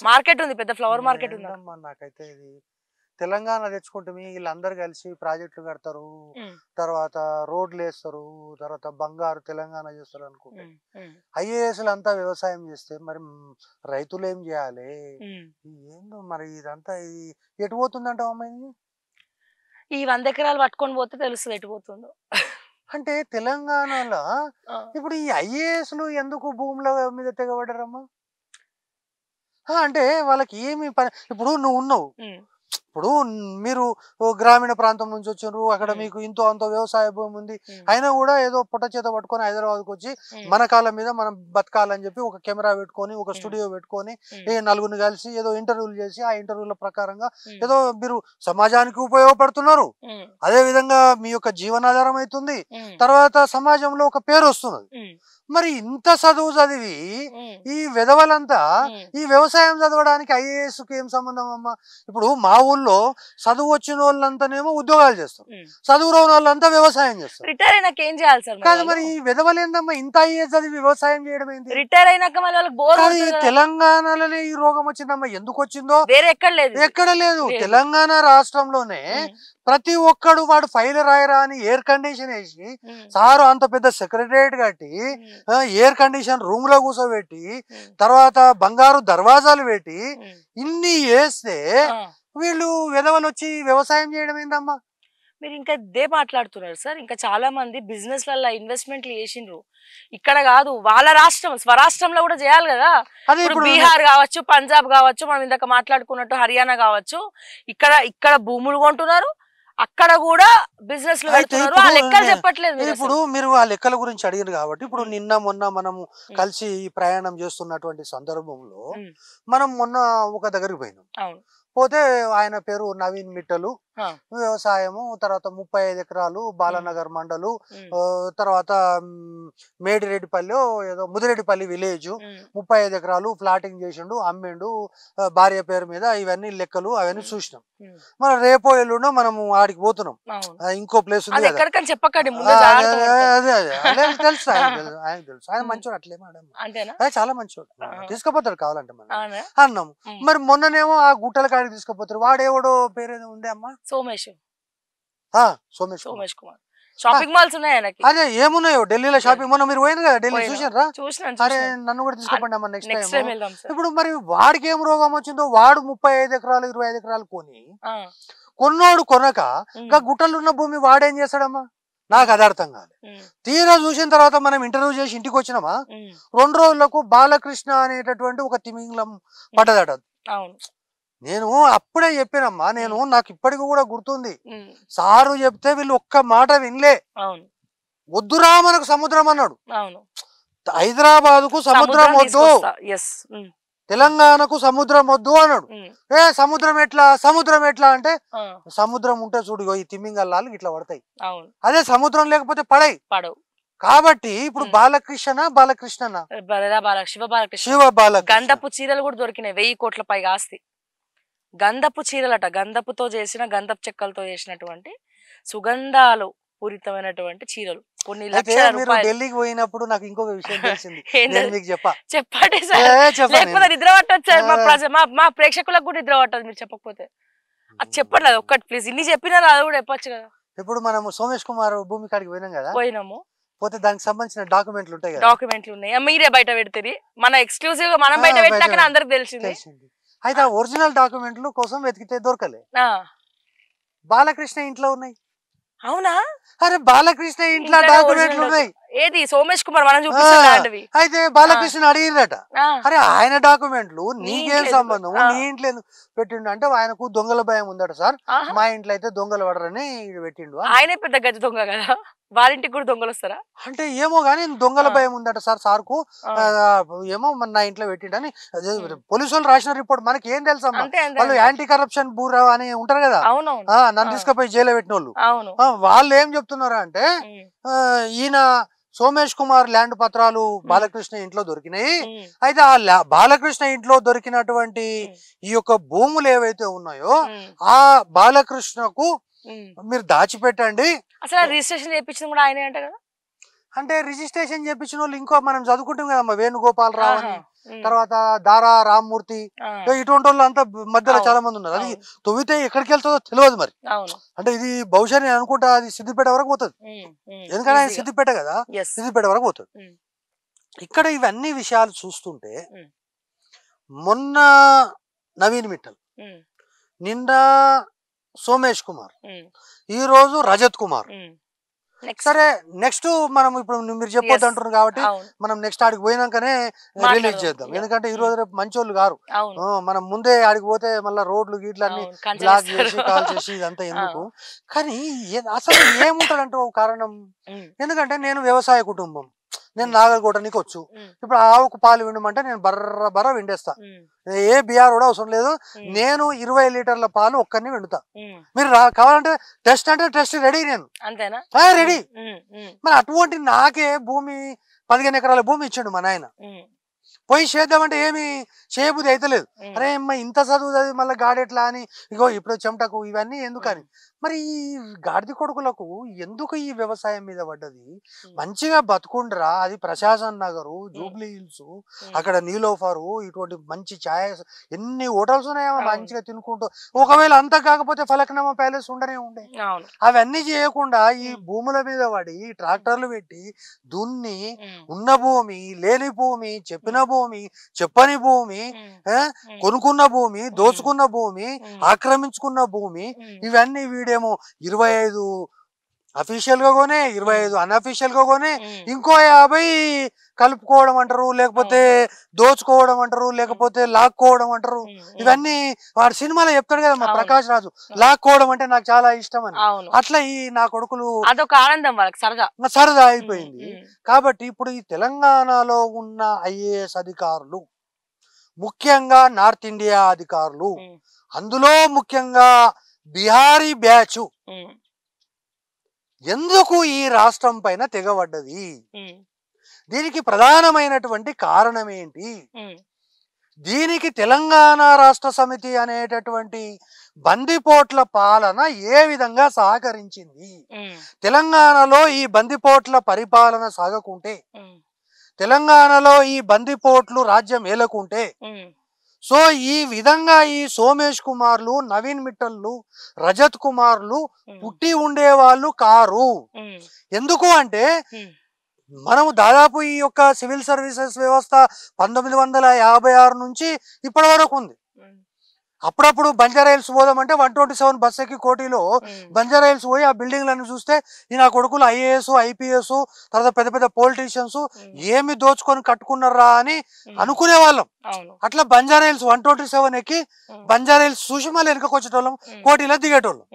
మార్కెట్ ఉంది, పెద్ద ఫ్లవర్ మార్కెట్ ఉంది. నాకైతే ఇది తెలంగాణ తెచ్చుకుంటే వీళ్ళందరూ కలిసి ప్రాజెక్టులు కడతారు, తర్వాత రోడ్లు వేస్తారు, తర్వాత బంగారు తెలంగాణ చేస్తారు అనుకుంటే ఐఏఎస్లు అంతా వ్యవసాయం చేస్తే మరి రైతులు ఏం చేయాలి? ఏందో మరి ఇదంతా ఎటు పోతుందంటావు అమ్మాయి? ఈ 100 ఎకరాలు పట్టుకొని పోతే తెలుస్తుంది ఎటు పోతుందో. అంటే తెలంగాణలో ఇప్పుడు ఈ ఐఏఎస్లు ఎందుకు భూముల మీద తెగబడ్డారమ్మా? అంటే వాళ్ళకి ఏమి పని? ఇప్పుడు నువ్వు ఉన్నావు, ఇప్పుడు మీరు గ్రామీణ ప్రాంతం నుంచి వచ్చారు, అక్కడ మీకు ఇంతో అంతో వ్యవసాయ భూమి ఉంది, అయినా కూడా ఏదో పుట్ట చేత పట్టుకొని హైదరాబాద్కి వచ్చి మన కాళ్ళ మీద మనం బతకాలని చెప్పి ఒక కెమెరా పెట్టుకొని ఒక స్టూడియో పెట్టుకొని నలుగురిని కలిసి ఏదో ఇంటర్వ్యూలు చేసి ఆ ఇంటర్వ్యూల ప్రకారంగా ఏదో మీరు సమాజానికి ఉపయోగపడుతున్నారు, అదే విధంగా మీ యొక్క జీవనాధారం అవుతుంది, తర్వాత సమాజంలో ఒక పేరు వస్తున్నది. మరి ఇంత చదువు చదివి ఈ విధవలంతా ఈ వ్యవసాయం చదవడానికి ఐఏఎస్ కి ఏం సంబంధం అమ్మా? ఇప్పుడు మా ఊళ్ళో చదువు వచ్చిన వాళ్ళంతానేమో ఉద్యోగాలు చేస్తారు, చదువు రాని వాళ్ళంతా వ్యవసాయం చేస్తారు. రిటైర్ అయినాక ఏం చేయాలి సార్? కాదు మరి ఈ విధవలు ఏందమ్మా ఇంత ఐఏఎస్ చదివి వ్యవసాయం చేయడం ఏంటి? రిటైర్ అయినాక తెలంగాణలోనే ఈ రోగం వచ్చిందమ్మా, ఎందుకు వచ్చిందో వేరే ఎక్కడ లేదు. తెలంగాణ రాష్ట్రంలోనే ప్రతి ఒక్కడు వాడు ఫైల్ రాయరా అని ఎయిర్ కండిషన్ వేసి సారు అంత పెద్ద సెక్రటరియట్ కట్టి ఎయిర్ కండిషన్ రూమ్ లో కూర్చోబెట్టి తర్వాత బంగారు దర్వాజాలు పెట్టి ఇన్ని వేస్తే వీళ్ళు విధవలు వచ్చి వ్యవసాయం చేయడం ఏందమ్మా? మీరు ఇంకా ఇదే మాట్లాడుతున్నారు సార్. ఇంకా చాలా మంది బిజినెస్ లలో ఇన్వెస్ట్మెంట్లు చేసిండ్రు, ఇక్కడ కాదు వాళ్ళ రాష్ట్రం స్వరాష్ట్రంలో కూడా చేయాలి కదా. బీహార్ కావచ్చు, పంజాబ్ కావచ్చు, మనం ఇందాక మాట్లాడుకున్నట్టు హర్యానా కావచ్చు, ఇక్కడ భూములు కొంటున్నారు, అక్కడ కూడా బిజినెస్ లెక్కలు చెప్పట్లేదు. ఇప్పుడు మీరు ఆ లెక్కల గురించి అడిగారు కాబట్టి ఇప్పుడు నిన్న మొన్న మనము కలిసి ప్రయాణం చేస్తున్నటువంటి సందర్భంలో మనం మొన్న ఒక దగ్గరికి పోయినాం. పోతే ఆయన పేరు నవీన్ మిట్టలు, వ్యవసాయము, తర్వాత 35 ఎకరాలు బాలనగర్ మండలు, తర్వాత మేడిరెడ్డిపల్లి ఏదో ముదిరెడ్డిపల్లి విలేజ్ 35 ఎకరాలు ఫ్లాటింగ్ చేసిండు, అమ్మిండు భార్య పేరు మీద. ఇవన్నీ లెక్కలు అవన్నీ చూసినాం. మన రేపో ఎల్లుండో మనము ఆడికి పోతున్నాం, ఇంకో ప్లేస్ ఉంది కదా. అదే అదే తెలుసు, ఆయన తెలుసు, ఆయన మంచోడు, అట్లే మేడం చాలా మంచోడు, తీసుకుపోతాడు కావాలంటే మనం అన్నాము. మరి మొన్ననేమో ఆ గుట్టల కాడికి తీసుకుపోతారు, వాడేవాడో పేరేదో ఉంది అమ్మా, సోమేష్ కుమార్. షాపింగ్ మాల్స్ ఉన్నాయి. అదే ఏమున్నాయో ఢిల్లీలో షాపింగ్, మొన్న మీరు పోయిన కదా ఢిల్లీ, చూసారా? అరే నన్ను కూడా తీసుకుపోండి అమ్మా నెక్స్ట్ టైం. ఇప్పుడు మరి వాడికి ఏం రోగం వచ్చిందో, వాడు 35 ఎకరాలు 25 ఎకరాలు కొన్నోడు కొనక ఇంకా గుట్టలు ఉన్న భూమి వాడేం చేస్తాడమ్మా? నాకు అది అర్థం కాదు. తీరా చూసిన తర్వాత మనం ఇంటర్వ్యూ చేసి ఇంటికి వచ్చినామా, 2 రోజులకు బాలకృష్ణ అనేటటువంటి ఒక తిమింగలం పడ్డదట. నేను అప్పుడే చెప్పినమ్మా, నాకు ఇప్పటికి కూడా గుర్తుంది, సారు చెప్తే వీళ్ళు ఒక్క మాట వినలే. వద్దురా మనకు సముద్రం అన్నాడు, హైదరాబాద్కు సముద్రం వద్దు, తెలంగాణకు సముద్రం వద్దు అన్నాడు. సముద్రం ఎట్లా అంటే సముద్రం ఉంటే చూడు ఈ తిమ్మింగల్లాలు ఇట్లా పడతాయి, అదే సముద్రం లేకపోతే పడవు. కాబట్టి ఇప్పుడు బాలకృష్ణ శివ బాలకృష్ణ గంధపు చీరలు కూడా దొరికినాయి, 1000 కోట్ల పైగా ఆస్తి. గంధపు చీరలట, గంధపుతో చేసిన, గంధపు చెక్కలతో చేసినటువంటి సుగంధాలు పూరితమైనటువంటి చీరలు, కొన్ని లక్షల రూపాయలు. ఢిల్లీకి పోయినప్పుడు నాకు ఇంకొక విషయం తెలిసింది, చెప్పండి సార్, లేకపోతే నిద్ర పట్టదు సార్, మా ప్రేక్షకులకు కూడా నిద్ర పట్టదు మీరు చెప్పకపోతే. అది చెప్పండి, అది ఒక్కటి ప్లీజ్. ఇన్ని చెప్పినారు, అది కూడా చెప్పచ్చు కదా. ఇప్పుడు మనము సోమేష్ కుమార్ భూమి కాడికి పోయినాం కదా, పోయినాము. పోతే దానికి సంబంధించిన డాక్యుమెంట్లు ఉంటాయి కదా, డాక్యుమెంట్లు ఉన్నాయి, మీరే బయట పెడతారు, మన ఎక్స్క్లూజివ్ గా మనం బయట పెట్టాక అందరికి తెలిసింది. అయితే ఆ ఒరిజినల్ డాక్యుమెంట్లు కోసం వెతికితే దొరకలే, బాలకృష్ణ ఇంట్లో ఉన్నాయి. అవునా? అరే బాలకృష్ణ ఇంట్లో డాక్యుమెంట్లు ఉన్నాయి. ఏది సోమేష్ కుమార్ మనం చూపిస్తాంటివి. అయితే బాలకృష్ణ అడిగిరట, అరే ఆయన డాక్యుమెంట్లు నీకేం సంబంధం, నీ ఇంట్లో పెట్టిండు అంటే ఆయనకు దొంగల భయం ఉందట సార్, మా ఇంట్లో అయితే దొంగలు పడరని పెట్టిండు. ఆయనే పెద్ద గజ దొంగ కదా, వారింటికి కూడా దొంగలు వస్తారా? అంటే ఏమో గానీ దొంగల భయం ఉందట సార్ సార్కు, ఏమో నా ఇంట్లో పెట్టిండని పోలీసు వాళ్ళు రాసిన రిపోర్ట్. మనకి ఏం తెలుసా, వాళ్ళు యాంటీ కరప్షన్ బ్యూరో అని ఉంటారు కదా, నన్ను తీసుకుపోయి జైల్లో పెట్టిన వాళ్ళు, వాళ్ళు ఏం చెప్తున్నారా అంటే ఈయన సోమేష్ కుమార్ ల్యాండ్ పత్రాలు బాలకృష్ణ ఇంట్లో దొరికినాయి. అయితే ఆ బాలకృష్ణ ఇంట్లో దొరికినటువంటి ఈ యొక్క భూములు ఏవైతే ఉన్నాయో ఆ బాలకృష్ణకు మీరు దాచిపెట్టండి. అసలు రిజిస్ట్రేషన్ చేయించింది కూడా ఆయనే అంట కదా. అంటే రిజిస్ట్రేషన్ చేయించిన వాళ్ళు ఇంకో మనం చదువుకుంటాం కదమ్మా, వేణుగోపాలరావు అని, తర్వాత దారా రామ్మూర్తి, ఇటువంటి వాళ్ళు అంతా మధ్యలో చాలా మంది ఉన్నారు. అది తొవ్వితే ఎక్కడికి వెళ్తుందో తెలియదు మరి. అంటే ఇది బహుశా నేను అనుకుంటా అది సిద్దిపేట వరకు పోతుంది, ఎందుకంటే ఆయన సిద్దిపేట కదా, సిద్దిపేట వరకు పోతుంది. ఇక్కడ ఇవన్నీ విషయాలు చూస్తుంటే మొన్న నవీన్ మిట్టల్, నిన్న సోమేష్ కుమార్, ఈ రోజు రజత్ కుమార్. సరే నెక్స్ట్ మనం ఇప్పుడు మీరు చెప్పొద్దు అంటున్నారు కాబట్టి మనం నెక్స్ట్ ఆడికి పోయినాకనే రిలీజ్ చేద్దాం, ఎందుకంటే ఈ రోజు రేపు మంచోళ్ళు గారు, మనం ముందే ఆడికి పోతే మళ్ళీ రోడ్లు గీట్లు అన్ని బ్లాక్ చేసి కాల్ చేసి ఇదంతా ఎందుకు. కానీ అసలు ఏముంటదంటే ఒక కారణం, ఎందుకంటే నేను వ్యవసాయ కుటుంబం, నేను నాగలకోటనికి వచ్చు, ఇప్పుడు ఆవుకు పాలు విండమంటే నేను బర్ర విండేస్తా, ఏ బిఆర్ కూడా అవసరం లేదు, నేను 20 లీటర్ల పాలు ఒక్కరిని విండుతా. మీరు కావాలంటే టెస్ట్ అంటే టెస్ట్ రెడీ, నేను రెడీ. మరి అటువంటి నాకే భూమి 15 ఎకరాల భూమి ఇచ్చిండు మా నాయన, పోయి చేద్దామంటే ఏమి చేయబుద్ధి అయితే లేదు. అరే అమ్మ ఇంత చదువు చదివి మళ్ళీ గాడెట్లా అని, ఇగో ఇప్పుడు చెమటకు ఇవన్నీ ఎందుకని. మరి ఈ గాడిద కొడుకులకు ఎందుకు ఈ వ్యవసాయం మీద పడ్డది? మంచిగా బతుకుండ్రా, అది ప్రశాసన్ నగరు, జూబ్లీ హిల్స్, అక్కడ నీలోఫరు, ఇటువంటి మంచి ఛాయ్, ఎన్ని హోటల్స్ ఉన్నాయో మంచిగా తినుకుంటూ, ఒకవేళ అంతా కాకపోతే ఫలక్నామా ప్యాలెస్ ఉండనే ఉండే. అవన్నీ చేయకుండా ఈ భూముల మీద పడి ట్రాక్టర్లు పెట్టి దున్ని, ఉన్న భూమి లేని భూమి, చెప్పిన భూమి చెప్పని భూమి, కొనుక్కున్న భూమి, దోచుకున్న భూమి, ఆక్రమించుకున్న భూమి, ఇవన్నీ వీడేమో 25 అఫీషియల్ గా కొనే, 25 అన్అఫీషియల్ గా కొనే, ఇంకో 50 కలుపుకోవడం అంటారు, లేకపోతే దోచుకోవడం అంటారు, లేకపోతే లాక్కోవడం అంటారు. ఇవన్నీ వాడు సినిమాలో చెప్తాడు కదా మా ప్రకాష్ రాజు, లాక్కోవడం అంటే నాకు చాలా ఇష్టం అని. అట్లా ఈ నా కొడుకులు అదొక ఆనందం, వాళ్ళకి సరదా అయిపోయింది. కాబట్టి ఇప్పుడు ఈ తెలంగాణలో ఉన్న ఐఏఎస్ అధికారులు, ముఖ్యంగా నార్త్ ఇండియా అధికారులు, అందులో ముఖ్యంగా బిహారీ బ్యాచ్ ఎందుకు ఈ రాష్ట్రం పైన తెగబడ్డది? దీనికి ప్రధానమైనటువంటి కారణం ఏంటి? దీనికి తెలంగాణ రాష్ట్ర సమితి అనేటటువంటి బందిపోట్ల పాలన ఏ విధంగా సహకరించింది? తెలంగాణలో ఈ బందిపోట్ల పరిపాలన సాగకుంటే, తెలంగాణలో ఈ బందిపోట్లు రాజ్యం ఏలకుంటే, సో ఈ విధంగా ఈ సోమేష్ కుమార్లు, నవీన్ మిట్టల్లు, రజత్ కుమార్లు పుట్టి ఉండేవాళ్ళు కారు. ఎందుకు అంటే మనము దాదాపు ఈ యొక్క సివిల్ సర్వీసెస్ వ్యవస్థ 1956 నుంచి ఇప్పటి వరకు ఉంది. అప్పుడప్పుడు బంజారాయిల్స్ పోదామంటే 127 బస్ ఎక్కి కోటిలో బంజారాయిల్స్ పోయి ఆ బిల్డింగ్లను చూస్తే ఈ నా కొడుకులు ఐఏఎస్, ఐపీఎస్, తర్వాత పెద్ద పెద్ద పొలిటీషియన్స్ ఏమి దోచుకొని కట్టుకున్నారా అని అనుకునే వాళ్ళం. అట్లా బంజారాయిల్స్ 127 ఎక్కి బంజారాయిల్స్ చూసి మళ్ళీ వెనుకొచ్చేటోళ్ళం, కోటిలో దిగేటోళ్ళం.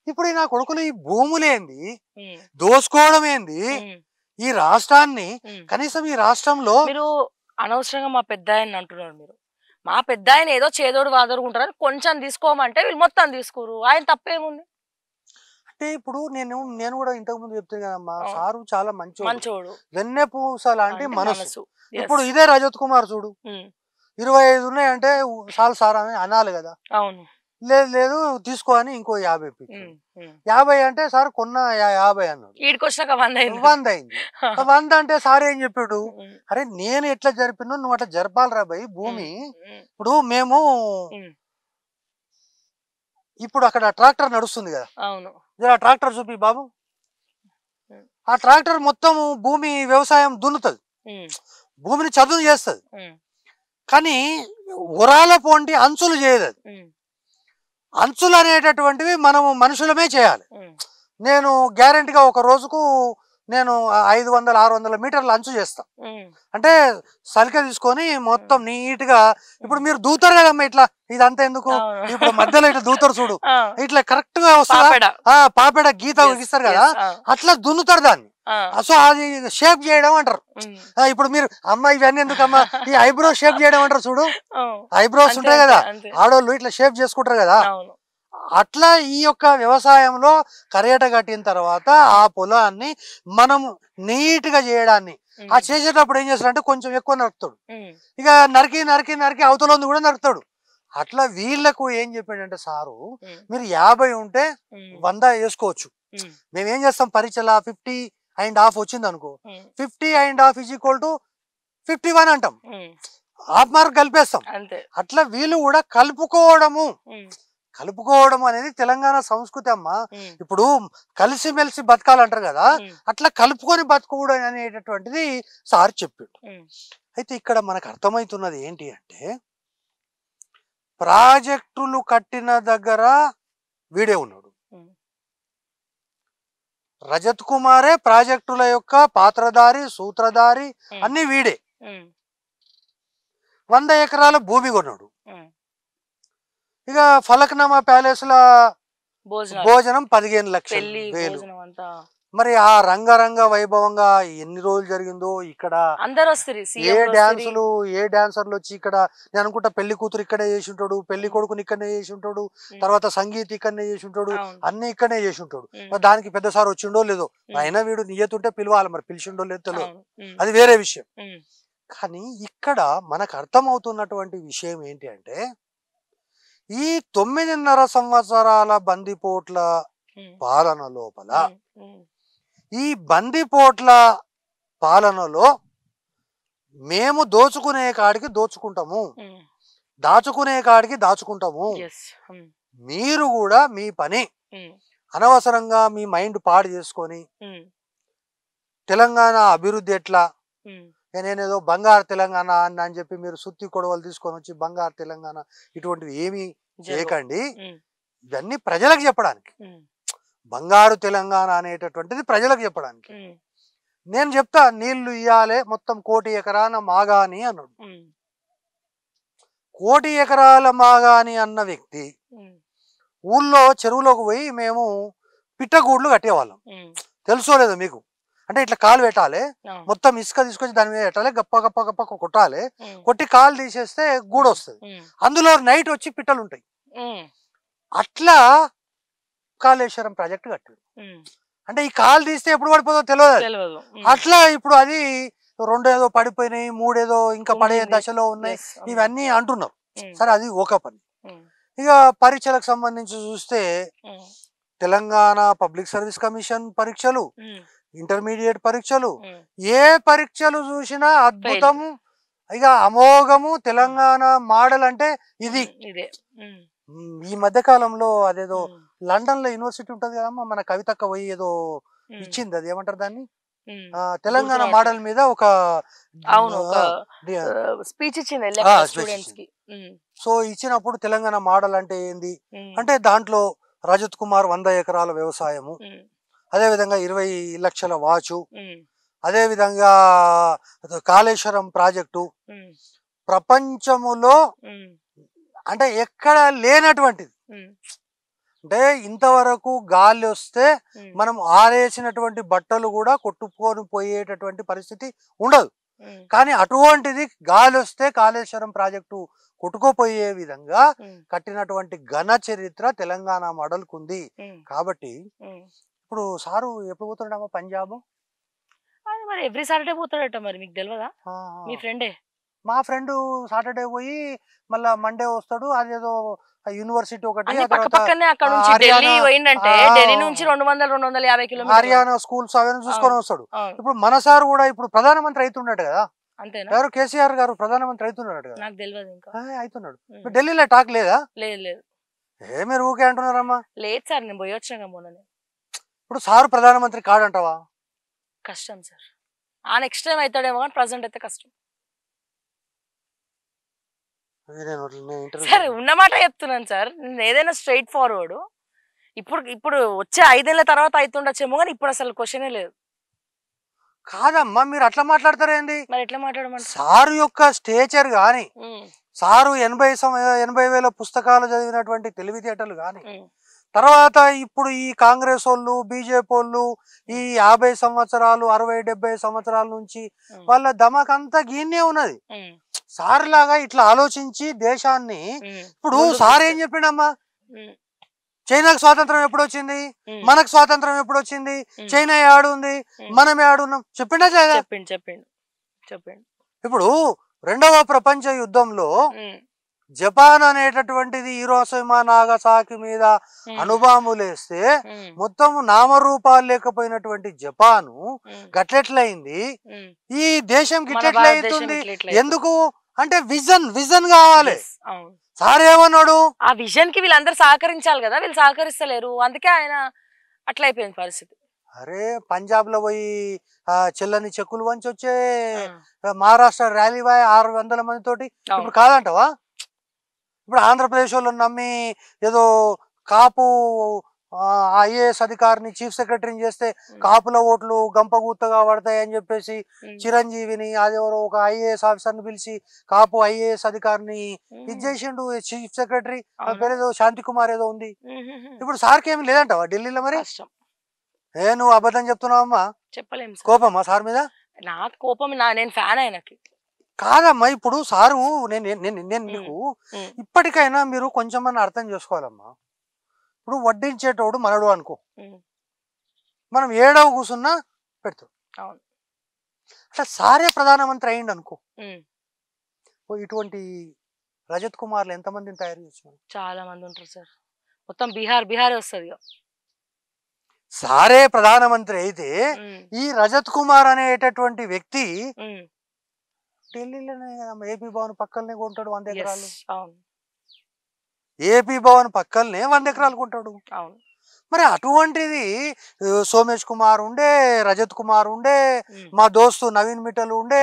ఇప్పుడు ఈ నా కొడుకులు ఈ భూములేంది, దోచుకోవడం ఏంది, ఈ రాష్ట్రాన్ని కనీసం ఈ రాష్ట్రంలో మీరు అనవసరంగా మా పెద్ద ఆయన అంటున్నారు. మీరు మా పెద్ద ఆయన ఏదో చేదోడు వాదోడుకుంటారని కొంచెం తీసుకోమంటే వీళ్ళు మొత్తం తీసుకోరు, ఆయన తప్పేముంది? అంటే ఇప్పుడు నేను కూడా ఇంతకు ముందు చెప్తాను కదమ్మా, సారు చాలా మంచోడు, వెన్నె పూస లాంటి మనసు. ఇప్పుడు ఇదే రజత్ కుమార్ చూడు, 25 ఉన్నాయంటే చాలు సార్ అని అనాలి కదా. అవును, లేదు తీసుకో అని ఇంకో 50 50 అంటే సార్ కొన్న 50 అన్నాడు, 100 అయింది. 100 అంటే సార్ ఏం చెప్పాడు, అరే నేను ఎట్లా జరిపినా నువ్వు అట్లా జరపాలరా భయ్ భూమి. ఇప్పుడు మేము ఇప్పుడు అక్కడ ట్రాక్టర్ నడుస్తుంది కదా, ట్రాక్టర్ చూపి బాబు, ఆ ట్రాక్టర్ మొత్తం భూమి వ్యవసాయం దున్నుతుంది, భూమిని చదును చేస్తుంది. కానీ ఉరాల పోంటి అంచులు చేయదు. అది అంచులు అనేటటువంటివి మనము మనుషులమే చేయాలి. నేను గ్యారెంటీగా ఒక రోజుకు నేను 500-600 మీటర్ల అంచు చేస్తా. అంటే సలిక తీసుకొని మొత్తం నీట్ గా, ఇప్పుడు మీరు దూతారు కదమ్మా ఇట్లా, ఇదంతా ఎందుకు, ఇప్పుడు మధ్యలో ఇట్లా దూతారు చూడు, ఇట్లా కరెక్ట్ గా వస్తుంది, పాపెడ గీత గీస్తారు కదా, అట్లా దున్నుతారు దాన్ని. సో అది షేప్ చేయడం అంటారు. ఇప్పుడు మీరు అమ్మ ఇవన్నీ ఎందుకమ్మా, ఈ ఐబ్రో షేప్ చేయడం అంటారు చూడు, ఐబ్రోస్ ఉంటాయి కదా ఆడోళ్ళు, ఇట్లా షేప్ చేసుకుంటారు కదా. అట్లా ఈ యొక్క వ్యవసాయంలో కరేట కట్టిన తర్వాత ఆ పొలాన్ని మనం నీట్ గా చేయడాన్ని, ఆ చేసేటప్పుడు ఏం చేస్తాడంటే కొంచెం ఎక్కువ నరుకుతాడు, ఇక నరికి నరికి నరికి అవతల కూడా నరుకుతాడు. అట్లా వీళ్ళకు ఏం చెప్పాడంటే సారు, మీరు 50 ఉంటే 100 వేసుకోవచ్చు, మేమేం చేస్తాం పరీక్షల 50.5 వచ్చింది అనుకో, 50.5 = 51 అంటాం, హాఫ్ మార్క్ కలిపేస్తాం. అట్లా వీళ్ళు కూడా కలుపుకోవడం అనేది తెలంగాణ సంస్కృతి అమ్మా. ఇప్పుడు కలిసిమెలిసి బతకాలంటారు కదా, అట్లా కలుపుకొని బతుకోవడం అనేటటువంటిది సార్ చెప్పాడు. అయితే ఇక్కడ మనకు అర్థమవుతున్నది ఏంటి అంటే, ప్రాజెక్టులు కట్టిన దగ్గర వీడే ఉన్నాడు, రజత్ కుమారే ప్రాజెక్టుల యొక్క పాత్రధారి, సూత్రధారి, అన్ని వీడే. 100 ఎకరాల భూమి కొన్నాడు. ఇక ఫలక్నామా ప్యాలెస్ ల భోజనం 15 లక్షలు. మరి ఆ రంగరంగ వైభవంగా ఎన్ని రోజులు జరిగిందో ఇక్కడ, ఏ డాన్సర్లు వచ్చి ఇక్కడ, నేను అనుకుంటా పెళ్లి కూతురు ఇక్కడే చేసి ఉంటాడు, పెళ్లి కొడుకుని ఇక్కడనే చేసి ఉంటాడు, తర్వాత సంగీత్ ఇక్కడనే చేసి ఉంటాడు, అన్ని ఇక్కడనే చేసి ఉంటాడు. మరి దానికి పెద్ద సార్ వచ్చిండో లేదో, అయినా వీడు నియతుంటే పిలవాలి, మరి పిలిచిండో లేదో తెలియదు, అది వేరే విషయం. కానీ ఇక్కడ మనకు అర్థమవుతున్నటువంటి విషయం ఏంటి అంటే, ఈ 9.5 సంవత్సరాల బందిపోట్ల పాలన లోపల, ఈ బందిపోట్ల పాలనలో మేము దోచుకునే కాడికి దోచుకుంటాము, దాచుకునే కాడికి దాచుకుంటాము, మీరు కూడా మీ పని అనవసరంగా మీ మైండ్ పాడు చేసుకొని తెలంగాణ అభివృద్ధి ఎట్లా, నేనేదో బంగారు తెలంగాణ అని చెప్పి మీరు సుత్తి కొడవలు తీసుకొని వచ్చి బంగారు తెలంగాణ ఇటువంటివి ఏమీ చేయకండి. ఇవన్నీ ప్రజలకు చెప్పడానికి, బంగారు తెలంగాణ అనేటటువంటిది ప్రజలకు చెప్పడానికి. నేను చెప్తా, నీళ్లు ఇయ్యాలే మొత్తం 1 కోటి ఎకరాల మాగాని అన్నాడు. 1 కోటి ఎకరాల మాగాని అన్న వ్యక్తి ఊళ్ళో చెరువులోకి పోయి మేము పిట్టగూడ్లు కట్టేవాళ్ళం, తెలుసోలేదో మీకు. అంటే ఇట్లా కాలు పెట్టాలి, మొత్తం ఇసుక తీసుకొచ్చి దాని మీద పెట్టాలి, గప్ప గప్ప గప్ప కొట్టాలి, కొట్టి కాలు తీసేస్తే గూడు వస్తుంది, అందులో నైట్ వచ్చి పిట్టలు ఉంటాయి. అట్లా కాళేశ్వరం ప్రాజెక్ట్ కట్టాడు. అంటే ఈ కాలు తీస్తే ఎప్పుడు పడిపోదో తెలియదు. అట్లా ఇప్పుడు అది 2 ఏదో పడిపోయినాయి, 3 ఏదో ఇంకా పడే దశలో ఉన్నాయి, ఇవన్నీ అంటున్నారు. సరే, అది ఒక పని. ఇక పరీక్షలకు సంబంధించి చూస్తే తెలంగాణ పబ్లిక్ సర్వీస్ కమిషన్ పరీక్షలు, ఇంటర్మీడియట్ పరీక్షలు, ఏ పరీక్షలు చూసినా అద్భుతము, ఇక అమోఘము. తెలంగాణ మోడల్ అంటే ఇది. ఈ మధ్య కాలంలో అదేదో లండన్ లో యూనివర్సిటీ ఉంటది కదమ్మా, మన కవితక్క పోయి ఏదో ఇచ్చింది, అది ఏమంటారు దాన్ని, తెలంగాణ మోడల్ మీద ఒక స్పీచ్ ఇచ్చింది. సో ఇచ్చినప్పుడు తెలంగాణ మోడల్ అంటే ఏంది అంటే, దాంట్లో రజత్ కుమార్ 100 ఎకరాల వ్యవసాయము, అదే విధంగా 20 లక్షల వాచు, అదే విధంగా కాళేశ్వరం ప్రాజెక్టు ప్రపంచములో అంటే ఎక్కడ లేనటువంటిది. అంటే ఇంతవరకు గాలి వస్తే మనం ఆరేసినటువంటి బట్టలు కూడా కొట్టుకొని పోయేటటువంటి పరిస్థితి ఉండదు. కానీ అటువంటిది గాలి వస్తే కాళేశ్వరం ప్రాజెక్టు కొట్టుకోపోయే విధంగా కట్టినటువంటి ఘన చరిత్ర తెలంగాణ మోడల్కు ఉంది. కాబట్టి ఇప్పుడు సారు ఎప్పుడు పోతున్నాడమ్మా పంజాబ్? మరి ఎవ్రీ సాటర్డే పోతాడట, మరి మీకు తెలియదా? మీ ఫ్రెండే? మా ఫ్రెండ్ సాటర్డే పోయి మళ్ళా మండే వస్తాడు. అదేదో యూనివర్సిటీ ఒకటి హర్యానా స్కూల్స్ అవన్నీ చూసుకొని వస్తాడు. ఇప్పుడు మన సార్ కూడా ఇప్పుడు ప్రధానమంత్రి అవుతున్నాడు కదా, ఎవరు కేసీఆర్ గారు ప్రధానమంత్రి అవుతున్నాడు కదా, అవుతున్నాడు. ఢిల్లీలో టాక్ లేదా? లేదు. ఏ మీరు ఊకే అంటున్నారమ్మా? లేదు సార్, నేను పోయి వచ్చాను మొన్న. ఇప్పుడు సారు ప్రధానమంత్రి కాడంటావా? కష్టం సార్. ఆ నెక్స్ట్ టైం అవుతాడేమో కానీ ప్రజెంట్ అయితే కష్టం. సార్ ఉన్నమాట చెప్తున్నాను సార్, నేను ఏదైనా స్ట్రైట్ ఫార్వర్డ్. ఇప్పుడు వచ్చే 5 ఏళ్ల తర్వాత అవుతుండొచ్చేమో కానీ ఇప్పుడు అసలు క్వశ్చనే లేదు. కాదమ్మా, మీరు అట్లా మాట్లాడతారేంది? మరి ఎట్లా మాట్లాడమంటారు? సారు యొక్క స్టేచర్ గాని, సారు 80,000 పుస్తకాలు చదివినటువంటి తెలివితేటలు గాని, తర్వాత ఇప్పుడు ఈ కాంగ్రెస్ వాళ్ళు, బీజేపీ వాళ్ళు ఈ 50 సంవత్సరాలు 60-70 సంవత్సరాల నుంచి వాళ్ళ దమకంతా గీనే ఉన్నది. సార్ లాగా ఇట్లా ఆలోచించి దేశాన్ని, ఇప్పుడు సార్ ఏం చెప్పిండమ్మా, చైనాకు స్వాతంత్రం ఎప్పుడు వచ్చింది, మనకు స్వాతంత్రం ఎప్పుడు వచ్చింది, చైనా ఏడుంది, మనం ఏడున్నాం చెప్పిండా? చెప్పిండు. ఇప్పుడు 2వ ప్రపంచ యుద్ధంలో జపాన్ అనేటటువంటిది హీరోషిమా నాగసాకి మీద అణుబాంబులేస్తే మొత్తం నామరూపాలు లేకపోయినటువంటి జపాను గట్లెట్లయింది, ఈ దేశం గిట్లెట్లయితుంది. ఎందుకు అంటే విజన్ కావాలి. సార్ ఏమన్నాడు, ఆ విజన్ కి వీళ్ళందరూ సహకరించాలి కదా, వీళ్ళు సహకరిస్తలేరు, అందుకే ఆయన అట్లా అయిపోయింది పరిస్థితి. అరే పంజాబ్ లో పోయి చెల్లని చెక్కులు వంచి వచ్చే మహారాష్ట్ర ర్యాలీ బాయ్ 600 మంది తోటి ఇప్పుడు కాదంటవా? ఇప్పుడు ఆంధ్రప్రదేశ్ వాళ్ళు నమ్మి ఏదో కాపు ఐఏఎస్ అధికారిని చీఫ్ సెక్రటరీని చేస్తే కాపుల ఓట్లు గంపగూత్తగా పడతాయని చెప్పేసి చిరంజీవిని అదెవరో ఒక ఐఏఎస్ ఆఫీసర్ని పిలిచి కాపు ఐఏఎస్ అధికారిని ఇది చేసిండు చీఫ్ సెక్రటరీ. పేరేదో శాంతి కుమార్ ఏదో ఉంది. ఇప్పుడు సార్కి ఏమి లేదంటవా ఢిల్లీలో? మరి నువ్వు అబద్ధం చెప్తున్నావమ్మా. చెప్పలేము. కోపమ్మా సార్ మీద? నాకు కోపం, నేను ఫ్యాన్ ఆయనకి. కాదమ్మా, ఇప్పుడు సారు నేను మీకు ఇప్పటికైనా మీరు కొంచెం అర్థం చేసుకోవాలమ్మా. ఇప్పుడు వడ్డించేటోడు మనడు అనుకో, మనం ఏడవ కూసున్నా పెడతాం. అట్లా సారే ప్రధానమంత్రి అయ్యిండు అనుకో, ఇటువంటి రజత్ కుమార్లు ఎంతమందిని తయారు చేస్తున్నారు? చాలా మంది ఉంటారు సార్, మొత్తం బీహార్ వస్తుంది. సారే ప్రధానమంత్రి అయితే ఈ రజత్ కుమార్ అనేటటువంటి వ్యక్తి ఢిల్లీలోనే ఏపీ భవన్ పక్కనే కొంటాడు 100 ఎకరాలు. ఏపీ భవన్ పక్కనే 100 ఎకరాలు కొంటాడు. మరి అటువంటిది సోమేష్ కుమార్ ఉండే, రజత్ కుమార్ ఉండే, మా దోస్తు నవీన్ మిట్టల్ ఉండే,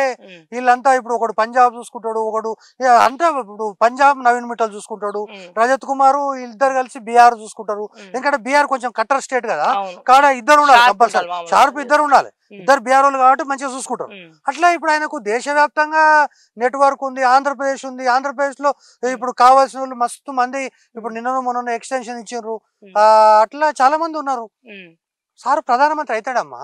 వీళ్ళంతా ఇప్పుడు ఒకడు పంజాబ్ చూసుకుంటాడు, ఒకడు అంతా ఇప్పుడు పంజాబ్ నవీన్ మిట్టల్ చూసుకుంటాడు, రజత్ కుమార్ ఇద్దరు కలిసి బీహార్ చూసుకుంటారు. ఎందుకంటే బీహార్ కొంచెం కట్టర్ స్టేట్ కదా, కాడ ఇద్దరు ఉండాలి కంపల్సరీ, షార్ప్ ఇద్దరు ఉండాలి, ఇద్దరు బీహార్ వాళ్ళు కాబట్టి మంచిగా చూసుకుంటారు. అట్లా ఇప్పుడు ఆయనకు దేశవ్యాప్తంగా నెట్వర్క్ ఉంది, ఆంధ్రప్రదేశ్ ఉంది. ఆంధ్రప్రదేశ్ లో ఇప్పుడు కావాల్సిన వాళ్ళు మస్తు మంది ఇప్పుడు నిన్న మొన్న ఎక్స్టెన్షన్ ఇచ్చిండ్రు, అట్లా చాలా మంది ఉన్నారు. సార్ ప్రధానమంత్రి అవుతాడమ్మా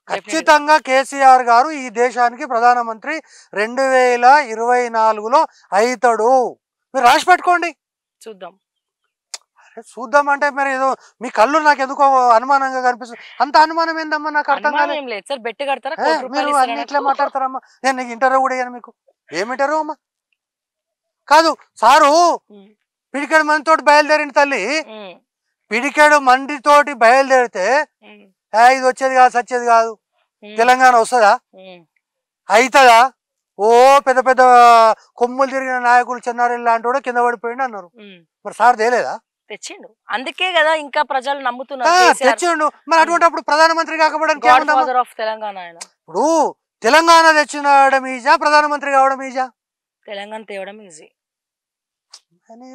ఖచ్చితంగా. కేసీఆర్ గారు ఈ దేశానికి ప్రధానమంత్రి 2024లో అవుతాడు. మీరు రాసి పెట్టుకోండి, చూద్దాం. చూద్దాం అంటే మరి ఏదో మీ కళ్ళు నాకు ఎందుకో అనుమానంగా కనిపిస్తుంది. అంత అనుమానం ఏందమ్మా, నాకు అర్థం కాలేదు. మీరు అన్నిట్లే మాట్లాడతారమ్మా. నేను నీకు ఇంటర్వ్యూ కూడా ఇయ్యాను. మీకు ఏమి ఇంటర్వ్యూ అమ్మా? కాదు, సారు పిడికేడు మందితోటి బయలుదేరింది తల్లి. పిడికేడు మందితోటి బయలుదేరితే ఇది వచ్చేది కాదు, సచ్చేది కాదు. తెలంగాణ వస్తుందా? అవుతుందా? ఓ పెద్ద పెద్ద కొమ్ములు తిరిగిన నాయకులు చెన్నారెడ్డి లాంటి కూడా కింద పడిపోయిండు అన్నారు. మరి సార్ తేలేదా? తెచ్చిండు, అందుకే కదా ఇంకా ప్రజలు నమ్ముతున్నారు. తెచ్చిండు. మరి అటువంటిప్పుడు ప్రధానమంత్రి కాకపోవడానికి తెలంగాణ ఇప్పుడు తెలంగాణ తెచ్చినడం ఈజా, ప్రధానమంత్రి కావడం ఈజా? తెలంగాణ తేవడం ఈజీ. అని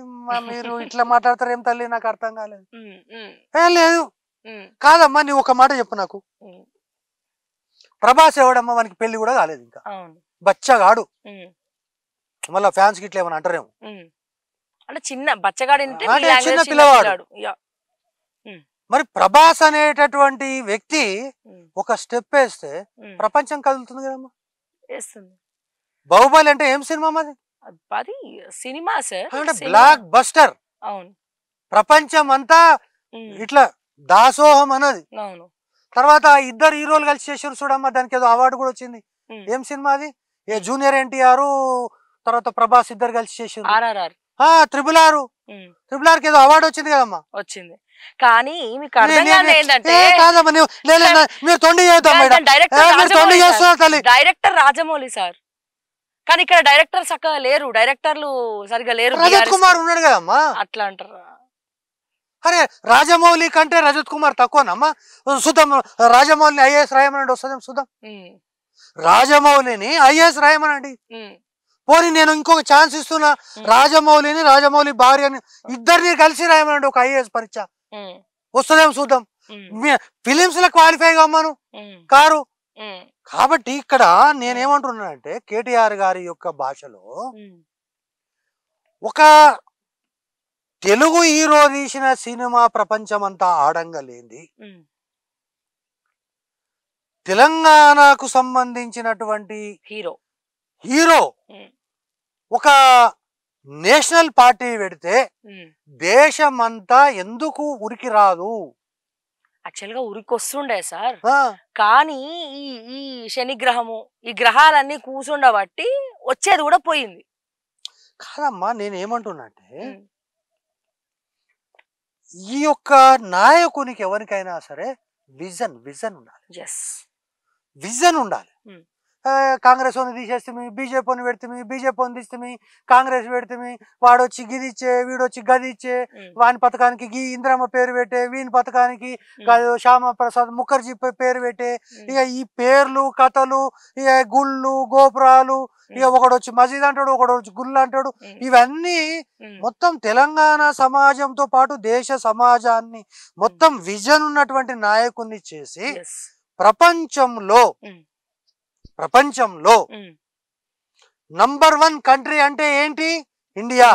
మీరు ఇట్లా మాట్లాడతారు ఏం తల్లి, నాకు అర్థం కాలేదు. ఏం లేదు. కాదమ్మా, నువ్వు ఒక మాట చెప్పు నాకు. ప్రభాస్ ఎవడమ్మా? మనకి పెళ్లి కూడా కాలేదు ఇంకా, బచ్చగాడు. మళ్ళా ఫ్యాన్స్ కి ఇట్లా ఏమని అంటారేమో, అంటే చిన్న బచ్చగాడు, చిన్న పిల్లవాడు. మరి ప్రభాస్ అనేటటువంటి వ్యక్తి ఒక స్టెప్ వేస్తే ప్రపంచం కదులుతుంది కదమ్మా. బాహుబలి అంటే ఏం సినిమా అది? అది సినిమా సార్, అంటే బ్లాక్ బస్టర్. అవును, ప్రపంచం అంతా ఇట్లా దాసోహం అన్నది. అవును. తర్వాత ఇద్దరు హీరోలు కలిసి చేసారు చూడమ్మా, దానికి ఏదో అవార్డు కూడా వచ్చింది. ఏం సినిమా అది? జూనియర్ ఎన్టీఆర్ తర్వాత ప్రభాస్ ఇద్దరు కలిసి చేసారు. ట్రిపుల్ ఆర్ కి ఏదో అవార్డు వచ్చింది కదమ్మా. వచ్చింది, కానీ మీకు అర్థం కాదు ఏంటంటే మీరు తొండి చేస్తున్నారు. డైరెక్టర్ రాజమౌళి సార్, కానీ ఇక్కడ డైరెక్టర్ చక్కగా లేరు, డైరెక్టర్లు సరిగా లేరు. రజత్ కుమార్ ఉన్నాడు కదమ్మా. అట్లా అంటారా? అరే రాజమౌళి కంటే రజత్ కుమార్ తక్కువనమ్మా? చూద్దాం, రాజమౌళిని ఐఏఎస్ రాయమనండి, వస్తుంది చూద్దాం. రాజమౌళిని ఐఏఎస్ రాయమనండి. పోనీ నేను ఇంకొక ఛాన్స్ ఇస్తున్నా, రాజమౌళిని రాజమౌళి భార్యని ఇద్దరిని కలిసి రాయమనండి ఒక ఐఏఎస్ పరీక్ష, వస్తుందేమో చూద్దాం. ఫిలిమ్స్ లో క్వాలిఫై కమ్మను కారు. కాబట్టి ఇక్కడ నేనేమంటున్నానంటే కేటీఆర్ గారి యొక్క భాషలో ఒక తెలుగు హీరో తీసిన సినిమా ప్రపంచమంతా ఆడంగలేంది, తెలంగాణకు సంబంధించినటువంటి హీరో ఒక నేషనల్ పార్టీ పెడితే దేశమంతా ఎందుకు ఉరికి రాదు? యాక్చువల్ గా ఉరికి వస్తుండే సార్, కానీ ఈ శనిగ్రహము ఈ గ్రహాలన్నీ కూర్చుండబట్టి వచ్చేది కూడా పోయింది. కాదమ్మా, నేనేమంటున్నా అంటే ఈ యొక్క నాయకునికి ఎవరికైనా సరే విజన్ ఉండాలి. విజన్ ఉండాలి. కాంగ్రెస్ అని తీసేస్తే బీజేపీని పెడితే బీజేపీని తీస్తే కాంగ్రెస్ పెడితే వాడు వచ్చి గిదిచ్చే వీడొచ్చి గదిచ్చే, వాని పథకానికి గీ ఇందిరమ్మ పేరు పెట్టే, వీని పథకానికి శ్యామ ప్రసాద్ ముఖర్జీ పేరు పెట్టే, ఇక ఈ పేర్లు కథలు, ఇక గుళ్ళు గోపురాలు, ఇక ఒకడు వచ్చి మసీద్ అంటాడు, ఒకడు వచ్చి గుళ్ళు అంటాడు. ఇవన్నీ మొత్తం తెలంగాణ సమాజంతో పాటు దేశ సమాజాన్ని మొత్తం విజన్ ఉన్నటువంటి నాయకుడిని చేసి ప్రపంచంలో నంబర్ 1 కంట్రీ అంటే ఏంటి? ఇండియా.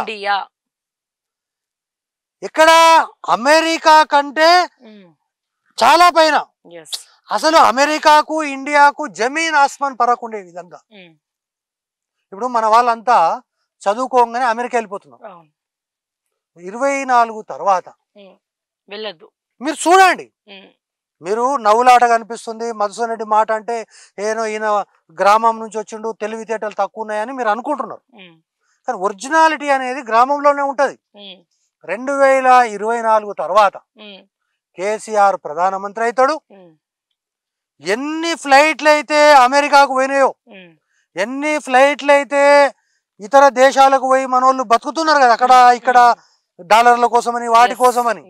ఇక్కడ అమెరికా కంటే చాలా పైన. అసలు అమెరికాకు ఇండియాకు జమీన్ ఆస్మాన్ ఫరక్ ఉండే విధంగా ఇప్పుడు మన వాళ్ళంతా చదువుకోగానే అమెరికా వెళ్ళిపోతున్నారు. 24 తర్వాత వెళ్ళొద్దు. మీరు చూడండి, మీరు నవ్వులాట కనిపిస్తుంది. మధుసూదన్ రెడ్డి మాట అంటే ఏనో ఈయన గ్రామం నుంచి వచ్చిండు, తెలివితేటలు తక్కువ ఉన్నాయని మీరు అనుకుంటున్నారు. కానీ ఒరిజినాలిటీ అనేది గ్రామంలోనే ఉంటది. 2024 తర్వాత కేసీఆర్ ప్రధానమంత్రి అవుతాడు. ఎన్ని ఫ్లైట్లు అయితే అమెరికాకు పోయినాయో, ఎన్ని ఫ్లైట్లు అయితే ఇతర దేశాలకు పోయి మనోళ్ళు బతుకుతున్నారు కదా అక్కడ ఇక్కడ డాలర్ల కోసమని వాటి కోసమని,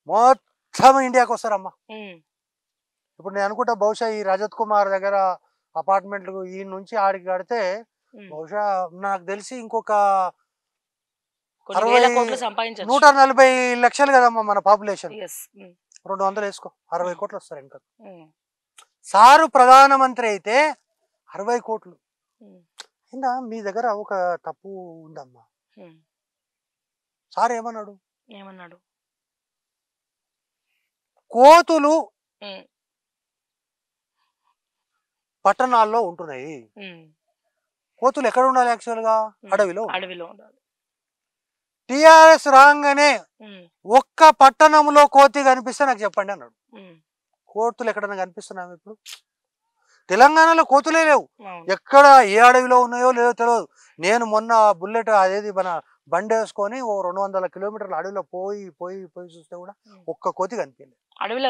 మొత్తం ఇండియాకి వస్తారమ్మా. ఇప్పుడు నేను అనుకుంటా బహుశా ఈ రజత్ కుమార్ దగ్గర అపార్ట్మెంట్లు ఈ నుంచి ఆడికి కడితే బహుశా నాకు తెలిసి ఇంకొక 140 లక్షలు కదమ్మా మన పాపులేషన్. 200 వేసుకో, 60 కోట్లు వస్తారు ఇంకా. సారు ప్రధానమంత్రి అయితే 60 కోట్లు. అయినా మీ దగ్గర ఒక తప్పు ఉందమ్మా. సార్ ఏమన్నాడు? కోతులు పట్టణాల్లో ఉంటున్నాయి. కోతులు ఎక్కడ ఉండాలి? యాక్చువల్ గా అడవిలో ఉండాలి. టిఆర్ఎస్ రాగానే ఒక్క పట్టణంలో కోతి కనిపిస్తే నాకు చెప్పండి అన్నాడు. కోతులు ఎక్కడైనా కనిపిస్తున్నాము ఇప్పుడు? తెలంగాణలో కోతులే లేవు. ఎక్కడ ఏ అడవిలో ఉన్నాయో లేదో తెలియదు. నేను మొన్న బుల్లెట్ అదేది మన బండి వేసుకొని ఓ 200 కిలోమీటర్ల అడవిలో పోయి చూస్తే కూడా ఒక్క కోతి కనిపించలేదు. అడవిలో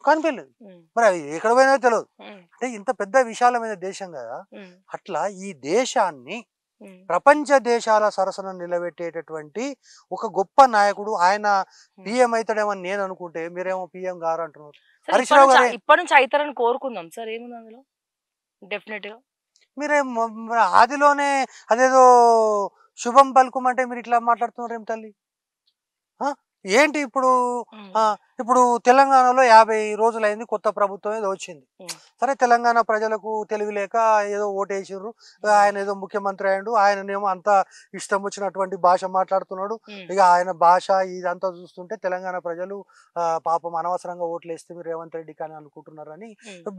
కనిపించలేదు. మరి అవి ఎక్కడ పోయినా తెలియదు. అంటే ఇంత పెద్ద విశాలమైన దేశం కదా. అట్లా ఈ దేశాన్ని ప్రపంచ దేశాల సరసన నిలబెట్టేటటువంటి ఒక గొప్ప నాయకుడు. ఆయన పిఎం అవుతాడేమని నేను అనుకుంటే మీరేమో పిఎం గారు అంటున్నారు. హరీష్ రావు గారు ఇప్పటి నుంచి అవుతారని కోరుకుందాం సార్. ఏముంది అందులో? డెఫినెట్ గా మీరేమో ఆదిలోనే అదేదో శుభం పలుకుమంటే మీరు ఇట్లా మాట్లాడుతున్నారు ఏం తల్లి? ఏంటి ఇప్పుడు తెలంగాణలో 50 రోజులైంది, కొత్త ప్రభుత్వం ఏదో వచ్చింది. సరే తెలంగాణ ప్రజలకు తెలివి లేక ఏదో ఓటేసిర్రు, ఆయన ఏదో ముఖ్యమంత్రి అయ్యాడు, ఆయననేమో అంతా ఇష్టం వచ్చినటువంటి భాష మాట్లాడుతున్నాడు. ఇక ఆయన భాష ఇదంతా చూస్తుంటే తెలంగాణ ప్రజలు పాపం అనవసరంగా ఓట్లు వేస్తే మీరు రేవంత్ రెడ్డి కానీ అనుకుంటున్నారని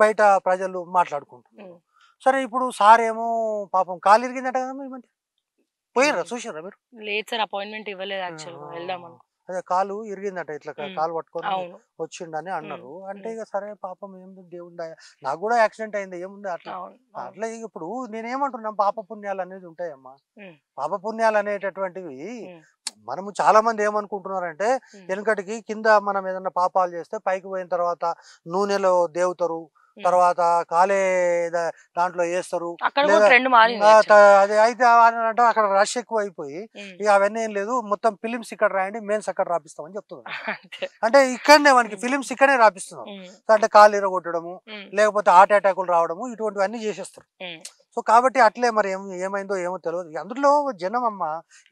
బయట ప్రజలు మాట్లాడుకుంటున్నారు. సరే ఇప్పుడు సార్ ఏమో పాపం కాలు ఇరిగిందట కదా, ఈ మధ్య పోయిర్రా చూసారా మీరు? లేదు సార్, అపాయింట్మెంట్ ఇవ్వలేదు. యాక్చువల్గా వెళ్దామని. అదే కాలు ఇరిగిందట, ఇట్లా కాలు పట్టుకొని వచ్చిండని అన్నారు. అంటే ఇక సరే పాపం ఏముంది దేవుడు, నాకు కూడా యాక్సిడెంట్ అయింది ఏముంది అట్లా. ఇప్పుడు నేనేమంటున్నా, పాప పుణ్యాలు అనేది ఉంటాయమ్మా. పాప పుణ్యాలు అనేటటువంటివి మనము చాలా మంది ఏమనుకుంటున్నారంటే వెనకటికి కింద మనం ఏదన్నా పాపాలు చేస్తే పైకి పోయిన తర్వాత నూనెలో దేవుతారు, తర్వాత కాలే దాంట్లో వేస్తారు. అక్కడ కూడా ట్రెండ్ మారింది. అది అయితే అంటే అక్కడ రష్ ఎక్కువ అయిపోయి ఇక అవన్నీ ఏం లేదు, మొత్తం ఫిలిమ్స్ ఇక్కడ రాయండి, మెయిన్స్ అక్కడ రాపిస్తామని చెప్తున్నారు. అంటే ఇక్కడనే మనకి ఫిలిమ్స్ ఇక్కడనే రాపిస్తున్నారు. అంటే కాలు ఇరగొట్టడము, లేకపోతే హార్ట్ అటాకులు రావడము, ఇటువంటివన్నీ చేసేస్తారు. సో కాబట్టి అట్లే మరి ఏమైందో ఏమో తెలియదు. అందులో జనం అమ్మ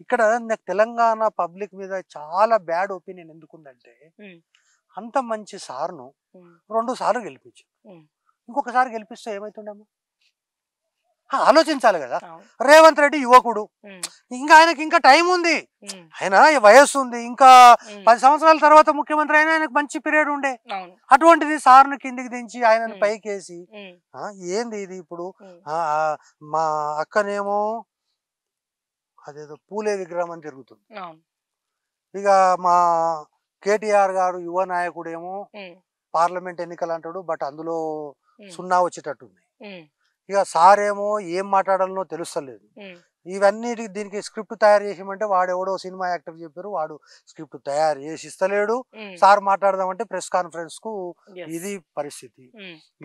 ఇక్కడ నాకు తెలంగాణ పబ్లిక్ మీద చాలా బ్యాడ్ ఒపీనియన్ ఎందుకుందంటే, అంత మంచి సార్ను 2 సార్లు గెలిపించు, ఇంకొకసారి గెలిపిస్తే ఏమైతుండమ్మా? ఆలోచించాలి కదా. రేవంత్ రెడ్డి యువకుడు, ఇంకా ఆయనకి ఇంకా టైం ఉంది, ఆయన వయస్సు ఉంది, ఇంకా 10 సంవత్సరాల తర్వాత ముఖ్యమంత్రి అయినా ఆయనకు మంచి పీరియడ్ ఉండే. అటువంటిది సార్ను కిందికి దించి ఆయనను పైకేసి ఏంది ఇది? ఇప్పుడు మా అక్కనేమో అదేదో పూలే విగ్రహం అని తిరుగుతుంది, ఇక మా కేటీఆర్ గారు యువ నాయకుడేమో పార్లమెంట్ ఎన్నికలు అంటాడు, బట్ అందులో 0 వచ్చేటట్టుంది. ఇక సార్ ఏమో ఏం మాట్లాడాలనో తెలుస్తలేదు. ఇవన్నీ దీనికి స్క్రిప్ట్ తయారు చేసామంటే వాడెవడో సినిమా యాక్టర్ చెప్పారు, వాడు స్క్రిప్ట్ తయారు చేసి ఇస్తలేడు. సార్ మాట్లాడదామంటే ప్రెస్ కాన్ఫరెన్స్ కు ఇది పరిస్థితి.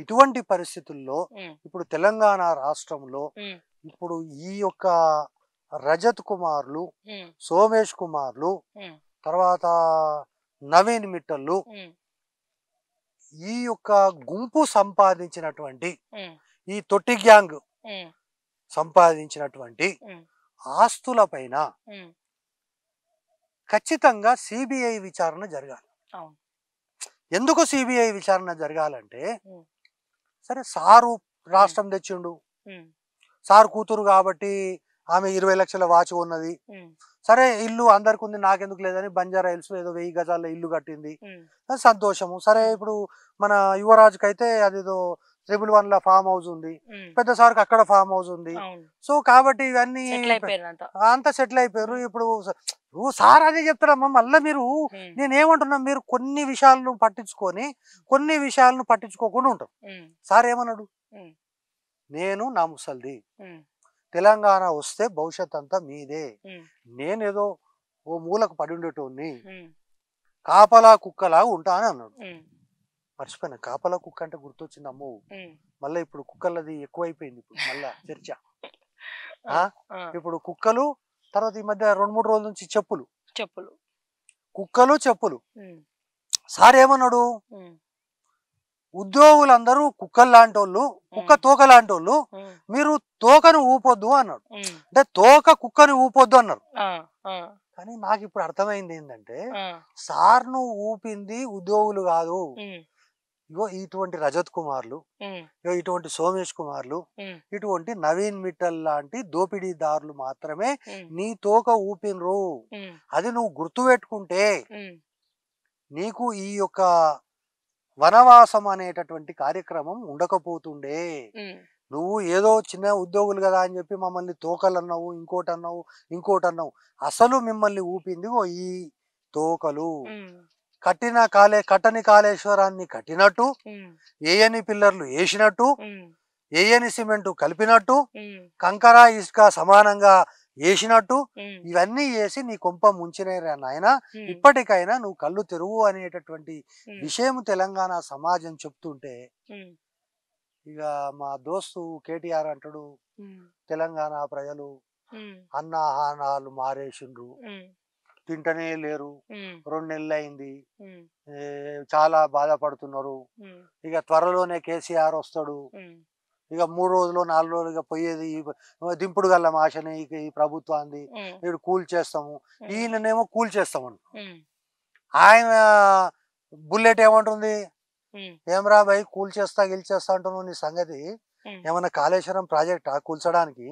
ఇటువంటి పరిస్థితుల్లో ఇప్పుడు తెలంగాణ రాష్ట్రంలో ఇప్పుడు ఈ యొక్క రజత్ కుమార్లు, సోమేష్ కుమార్లు, తర్వాత నవీన్ మిట్టల్లు, ఈ యొక్క గుంపు సంపాదించినటువంటి, ఈ తొట్టి గ్యాంగ్ సంపాదించినటువంటి ఆస్తుల పైన ఖచ్చితంగా సిబిఐ విచారణ జరగాలి. ఎందుకు సిబిఐ విచారణ జరగాలంటే, సరే సారు రాష్ట్రం తెచ్చిండు, సార్ కూతురు కాబట్టి ఆమె 20 లక్షల వాచ్ ఉన్నది, సరే ఇల్లు అందరికి ఉంది నాకెందుకు లేదని బంజారా హిల్స్ ఏదో 1000 గజాల ఇల్లు కట్టింది, సంతోషము. సరే ఇప్పుడు మన యువరాజుకి అయితే అదేదో 111 ఫామ్ హౌస్ ఉంది, పెద్ద సార్కి అక్కడ ఫామ్ హౌస్ ఉంది. సో కాబట్టి ఇవన్నీ అంతా సెటిల్ అయిపోయారు. ఇప్పుడు సార్ అదే చెప్తారమ్మా. మళ్ళీ మీరు నేనేమంటున్నా, మీరు కొన్ని విషయాలను పట్టించుకొని కొన్ని విషయాలను పట్టించుకోకుండా ఉంటారు. సార్ ఏమన్నాడు, నేను నా ముసల్ది, తెలంగాణ వస్తే భవిష్యత్ అంతా మీదే, నేనేదో ఓ మూలకు పడి ఉండేటోని కాపలా కుక్కలా ఉంటా అని అన్నాడు. మర్చిపోయినా, కాపలా కుక్క అంటే గుర్తొచ్చింది అమ్మో. మళ్ళీ ఇప్పుడు కుక్కలది ఎక్కువైపోయింది ఇప్పుడు మళ్ళా చర్చ. ఇప్పుడు కుక్కలు, తర్వాత ఈ మధ్య 2-3 రోజుల నుంచి చెప్పులు, కుక్కలు చెప్పులు. సార్ ఏమన్నాడు, ఉద్యోగులందరూ కుక్కలు లాంటి వాళ్ళు, కుక్క తోక లాంటి వాళ్ళు, మీరు తోకను ఊపొద్దు అన్నాడు. అంటే తోక కుక్కని ఊపొద్దు అన్నారు. కానీ నాకు ఇప్పుడు అర్థమైంది ఏంటంటే, సార్ను ఊపింది ఉద్యోగులు కాదు, ఇగో ఇటువంటి రజత్ కుమార్లు, ఇగో ఇటువంటి సోమేష్ కుమార్లు, ఇటువంటి నవీన్ మిట్టల్ లాంటి దోపిడీదారులు మాత్రమే నీ తోక ఊపినరు. అది నువ్వు గుర్తు పెట్టుకుంటే నీకు ఈ యొక్క వనవాసం అనేటటువంటి కార్యక్రమం ఉండకపోతుండే. నువ్వు ఏదో చిన్న ఉద్యోగులు కదా అని చెప్పి మమ్మల్ని తోకలు అన్నావు, ఇంకోటి అన్నావు. అసలు మిమ్మల్ని ఊపింది ఈ తోకలు. కట్టని కాళేశ్వరాన్ని కట్టినట్టు, ఏయని పిల్లర్లు వేసినట్టు, ఏయని సిమెంట్ కలిపినట్టు, కంకర ఇసుక సమానంగా వేసినట్టు, ఇవన్నీ వేసి నీ కొంప ముంచినారా నాయన, ఇప్పటికైనా నువ్వు కళ్ళు తెరువు అనేటటువంటి విషయం తెలంగాణ సమాజం చెప్తుంటే, ఇక మా దోస్తు కేటీఆర్ అంటాడు, తెలంగాణ ప్రజలు అన్నాహానాలు మారేసిండ్రు, తింటనే లేరు, 2 నెలలు అయింది, చాలా బాధపడుతున్నారు, ఇక త్వరలోనే కేసీఆర్ వస్తాడు, ఇక 3 రోజులు 4 రోజులుగా పోయేది దింపుడు గల్ల మాషని ఇక ఈ ప్రభుత్వాన్ని వీడు కూల్ చేస్తాము, ఈయననేమో కూల్ చేస్తామంట. ఆయన బుల్లెట్ ఏమంటుంది, ఏమరా భయ్ కూల్ చేస్తా గెలిచేస్తా అంటున్నావు, నీ సంగతి ఏమన్నా కాళేశ్వరం ప్రాజెక్టా కూల్చడానికి?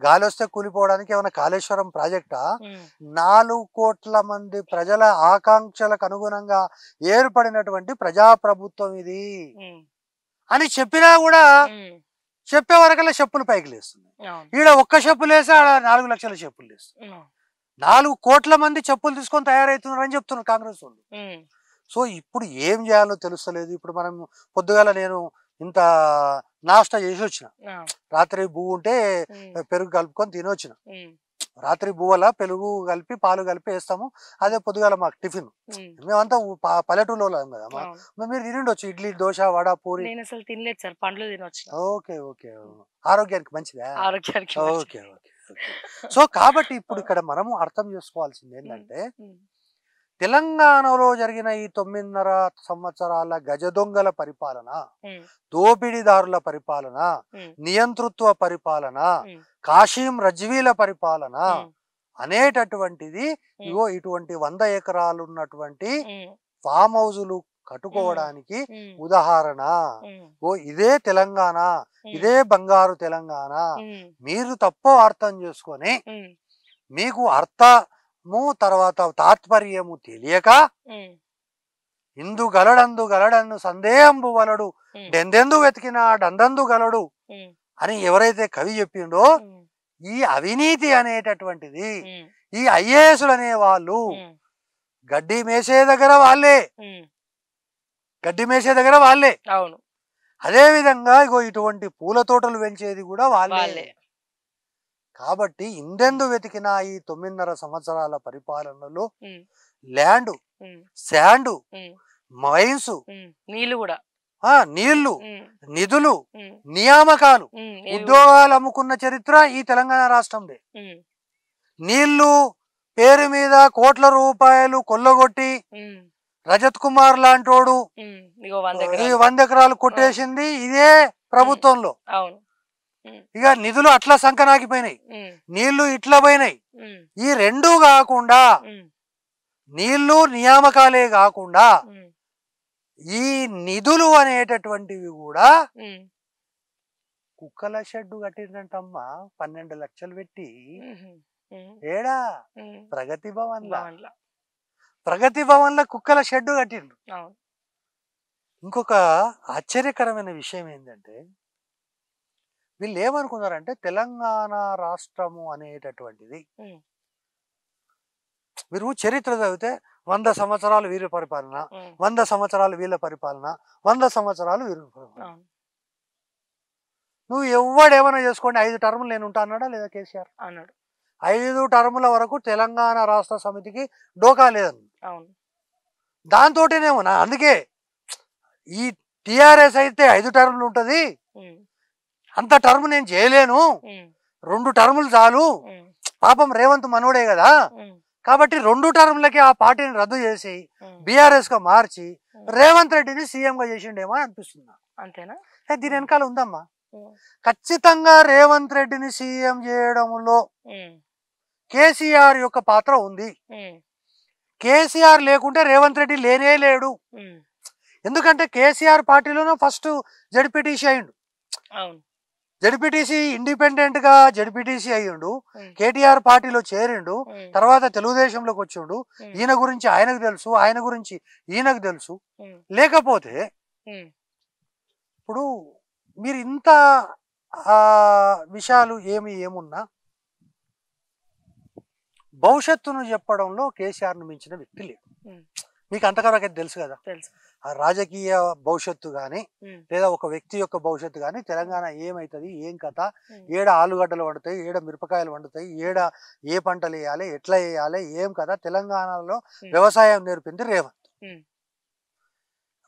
గాలి వస్తే కూలిపోవడానికి ఏమన్నా కాళేశ్వరం ప్రాజెక్టా? 4 కోట్ల మంది ప్రజల ఆకాంక్షలకు అనుగుణంగా ఏర్పడినటువంటి ప్రజాప్రభుత్వం ఇది అని చెప్పినా కూడా చెప్పే వరకల్లా చెప్పులు పైకి లేస్తున్నాయి. ఈడ ఒక్క చెప్పులు వేసి ఆడ 4 లక్షల చెప్పులు లేస్తున్నాయి. 4 కోట్ల మంది చెప్పులు తీసుకొని తయారవుతున్నారు అని చెప్తున్నారు కాంగ్రెస్ వాళ్ళు. సో ఇప్పుడు ఏం చేయాలో తెలుస్తలేదు. ఇప్పుడు మనం పొద్దుగాల నేను ఇంత నాష్టా చేసి వచ్చిన, రాత్రి బువ్వు ఉంటే పెరుగు కలుపుకొని తినొచ్చిన, రాత్రి బువ్వల పెరుగు కలిపి పాలు కలిపి వేస్తాము. అదే పొద్దుగాల మాకు టిఫిన్. మేమంతా పల్లెటూరులో కదా. మీరు తినండొచ్చు ఇడ్లీ, దోశ, వడ, పూరి. నేను అసలు తినలేదు సార్, పండ్లు తినొచ్చు. ఓకే ఓకే, ఆరోగ్యానికి మంచిదా? ఆరోగ్యానికి ఓకే ఓకే. సో కాబట్టి ఇప్పుడు ఇక్కడ మనము అర్థం చేసుకోవాల్సింది ఏంటంటే, తెలంగాణలో జరిగిన ఈ 9.5 సంవత్సరాల గజ దొంగల పరిపాలన, దోపిడీదారుల పరిపాలన, నియంతృత్వ పరిపాలన, కాశీం రజ్వీల పరిపాలన అనేటటువంటిది ఇగో ఇటువంటి 100 ఎకరాలు ఉన్నటువంటి ఫామ్ హౌజులు కట్టుకోవడానికి ఉదాహరణ. ఓ ఇదే తెలంగాణ, ఇదే బంగారు తెలంగాణ. మీరు తప్పు అర్థం చేసుకొని మీకు అర్థము తర్వాత తాత్పర్యము తెలియక ఇందు గలడందు గలడన్ను సందేహంబు వలడు డెందెందు వెతికినా డందందు గలడు అని ఎవరైతే కవి చెప్పిండో, ఈ అవినీతి అనేటటువంటిది ఈ ఐఏఎస్లు అనే వాళ్ళు గడ్డి మేసే దగ్గర వాళ్ళే, గడ్డి మేసే దగ్గర వాళ్ళే. అవును. అదే విధంగా ఇగో ఇటువంటి పూల తోటలు పెంచేది కూడా వాళ్ళే. కాబట్టి ఇందెందు వెతికినా ఈ 9.5 సంవత్సరాల పరిపాలనలో ల్యాండ్, శాండ్, మైన్స్, నీళ్లు కూడా, నీళ్లు, నిధులు, నియామకాలు, ఉద్యోగాలు అమ్ముకున్న చరిత్ర ఈ తెలంగాణ రాష్ట్రంలో. నీళ్లు పేరు మీద కోట్ల రూపాయలు కొల్లగొట్టి రజత్ కుమార్ లాంటోడు 100 ఎకరాలు కొట్టేసింది ఇదే ప్రభుత్వంలో. ఇక నిధులు అట్లా సంకనాగిపోయినాయి, నీళ్లు ఇట్లా పోయినాయి. ఈ రెండూ కాకుండా, నీళ్లు నియామకాలే కాకుండా ఈ నిధులు అనేటటువంటివి కూడా కుక్కల షెడ్డు కట్టిందంటమ్మా 12 లక్షలు పెట్టి. ఏడా? ప్రగతి భవన్ లా. ప్రగతి భవన్ లో కుక్కల షెడ్డు కట్టిండ్రు. ఇంకొక ఆశ్చర్యకరమైన విషయం ఏంటంటే, వీళ్ళు ఏమనుకున్నారంటే తెలంగాణ రాష్ట్రము అనేటటువంటిది, మీరు చరిత్ర చదివితే 100 సంవత్సరాలు వీరి పరిపాలన, 100 సంవత్సరాలు వీళ్ళ పరిపాలన, 100 సంవత్సరాలు వీరి పరిపాలన. నువ్వు ఎవడేమైనా చేసుకోండి 5 టర్ములు నేను ఉంటా అన్నాడా లేదా కేసీఆర్? అన్నాడు. 5 టర్ముల వరకు తెలంగాణ రాష్ట్ర సమితికి డోకా లేదని. దాంతోటేనేమో అందుకే ఈ టిఆర్ఎస్ అయితే 5 టర్ములు ఉంటది, అంత టర్మ్ నేను చేయలేను, 2 టర్ములు చాలు, పాపం రేవంత్ మనోడే కదా, కాబట్టి 2 టర్ములకి ఆ పార్టీని రద్దు చేసి బీఆర్ఎస్ గా మార్చి రేవంత్ రెడ్డిని సీఎం గా చేసిండేమో అనిపిస్తుంది. అంతేనా? దీని వెనకాల ఉందమ్మా. ఖచ్చితంగా రేవంత్ రెడ్డిని సీఎం చేయడంలో కేసీఆర్ యొక్క పాత్ర ఉంది. కేసీఆర్ లేకుంటే రేవంత్ రెడ్డి లేనే లేడు. ఎందుకంటే కేసీఆర్ పార్టీలోనే ఫస్ట్ జడ్పీటీసీ అయ్యిండు, జడ్పీటీసీ ఇండిపెండెంట్ గా జడ్పీటీసీ అయ్యిండు, కేటీఆర్ పార్టీలో చేరిండు, తర్వాత తెలుగుదేశంలోకి వచ్చిండు. ఈయన గురించి ఆయనకు తెలుసు, ఆయన గురించి ఈయనకు తెలుసు. లేకపోతే ఇప్పుడు మీరు ఇంత విషయాలు ఏమున్నా భవిష్యత్తును చెప్పడంలో కేసీఆర్ను మించిన వ్యక్తి లేడు. మీకు అంతకరకు తెలుసు కదా. ఆ రాజకీయ భవిష్యత్తు కానీ లేదా ఒక వ్యక్తి యొక్క భవిష్యత్తు కానీ, తెలంగాణ ఏమవుతుంది, ఏం కథ, ఏడ ఆలుగడ్డలు వండుతాయి, ఏడ మిరపకాయలు వండుతాయి, ఏడ ఏ పంటలు వేయాలి, ఎట్లా వేయాలి, ఏం కదా, తెలంగాణలో వ్యవసాయం నేర్పింది రేవంత్.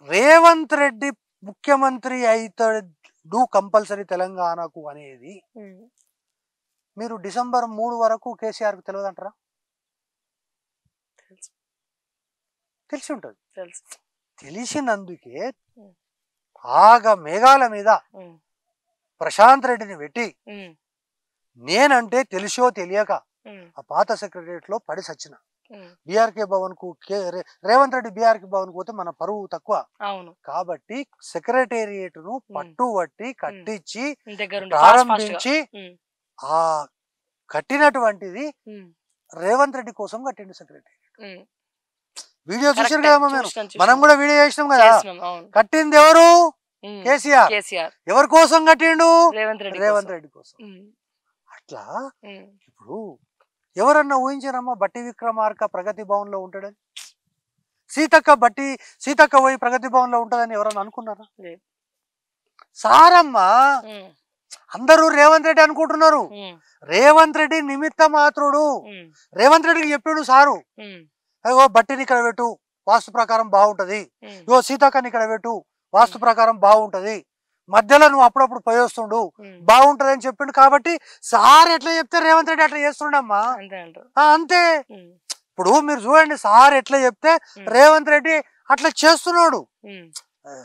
రేవంత్ రెడ్డి ముఖ్యమంత్రి అవుతాడు కంపల్సరీ తెలంగాణకు అనేది మీరు డిసెంబర్ 3 వరకు కేసీఆర్కు తెలియదంటారా? తెలిసి ఉంటుంది. తెలిసినందుకే ఆగ మేఘాల మీద ప్రశాంత్ రెడ్డిని పెట్టి నేనంటే తెలిసో తెలియక ఆ పాత సెక్రటరియట్ లో పడి సచ్చిన. బీఆర్కే భవన్ కు రేవంత్ రెడ్డి బీఆర్కే భవన్ కు పోతే మన పరువు తక్కువ కాబట్టి సెక్రటేరియట్ ను పట్టుబట్టి కట్టించి ప్రారంభించి ఆ కట్టినటువంటిది రేవంత్ రెడ్డి కోసం కట్టిండు సెక్రటేరియట్. వీడియో చూసారు కదా, మనం కూడా వీడియో చేసినాం కదా. కట్టింది ఎవరు? కేసీఆర్. ఎవరి కోసం కట్టిండు? రేవంత్ రెడ్డి కోసం. అట్లా ఇప్పుడు ఎవరన్నా ఊహించారమ్మా బట్టి విక్రమార్క ప్రగతి భవన్ లో ఉంటాడని? సీతక్క పోయి ప్రగతి భవన్ లో ఉంటదని ఎవరన్నా అనుకున్నారా? సారమ్మ అందరూ రేవంత్ రెడ్డి అనుకుంటున్నారు. రేవంత్ రెడ్డి నిమిత్త మాత్రుడు. రేవంత్ రెడ్డికి చెప్పాడు సారు, అయ్యో బట్టిని ఇక్కడ పెట్టు వాస్తు ప్రకారం బాగుంటది, ఇగో సీతాకాన్ని ఇక్కడ పెట్టు వాస్తు ప్రకారం బాగుంటది, మధ్యలో నువ్వు అప్పుడప్పుడు పోయేస్తుండు బాగుంటది అని చెప్పిండు. కాబట్టి సార్ ఎట్లా చెప్తే రేవంత్ రెడ్డి అట్లా చేస్తుండమ్మా. అంతే. ఇప్పుడు మీరు చూడండి, సార్ ఎట్లా చెప్తే రేవంత్ రెడ్డి అట్లా చేస్తున్నాడు.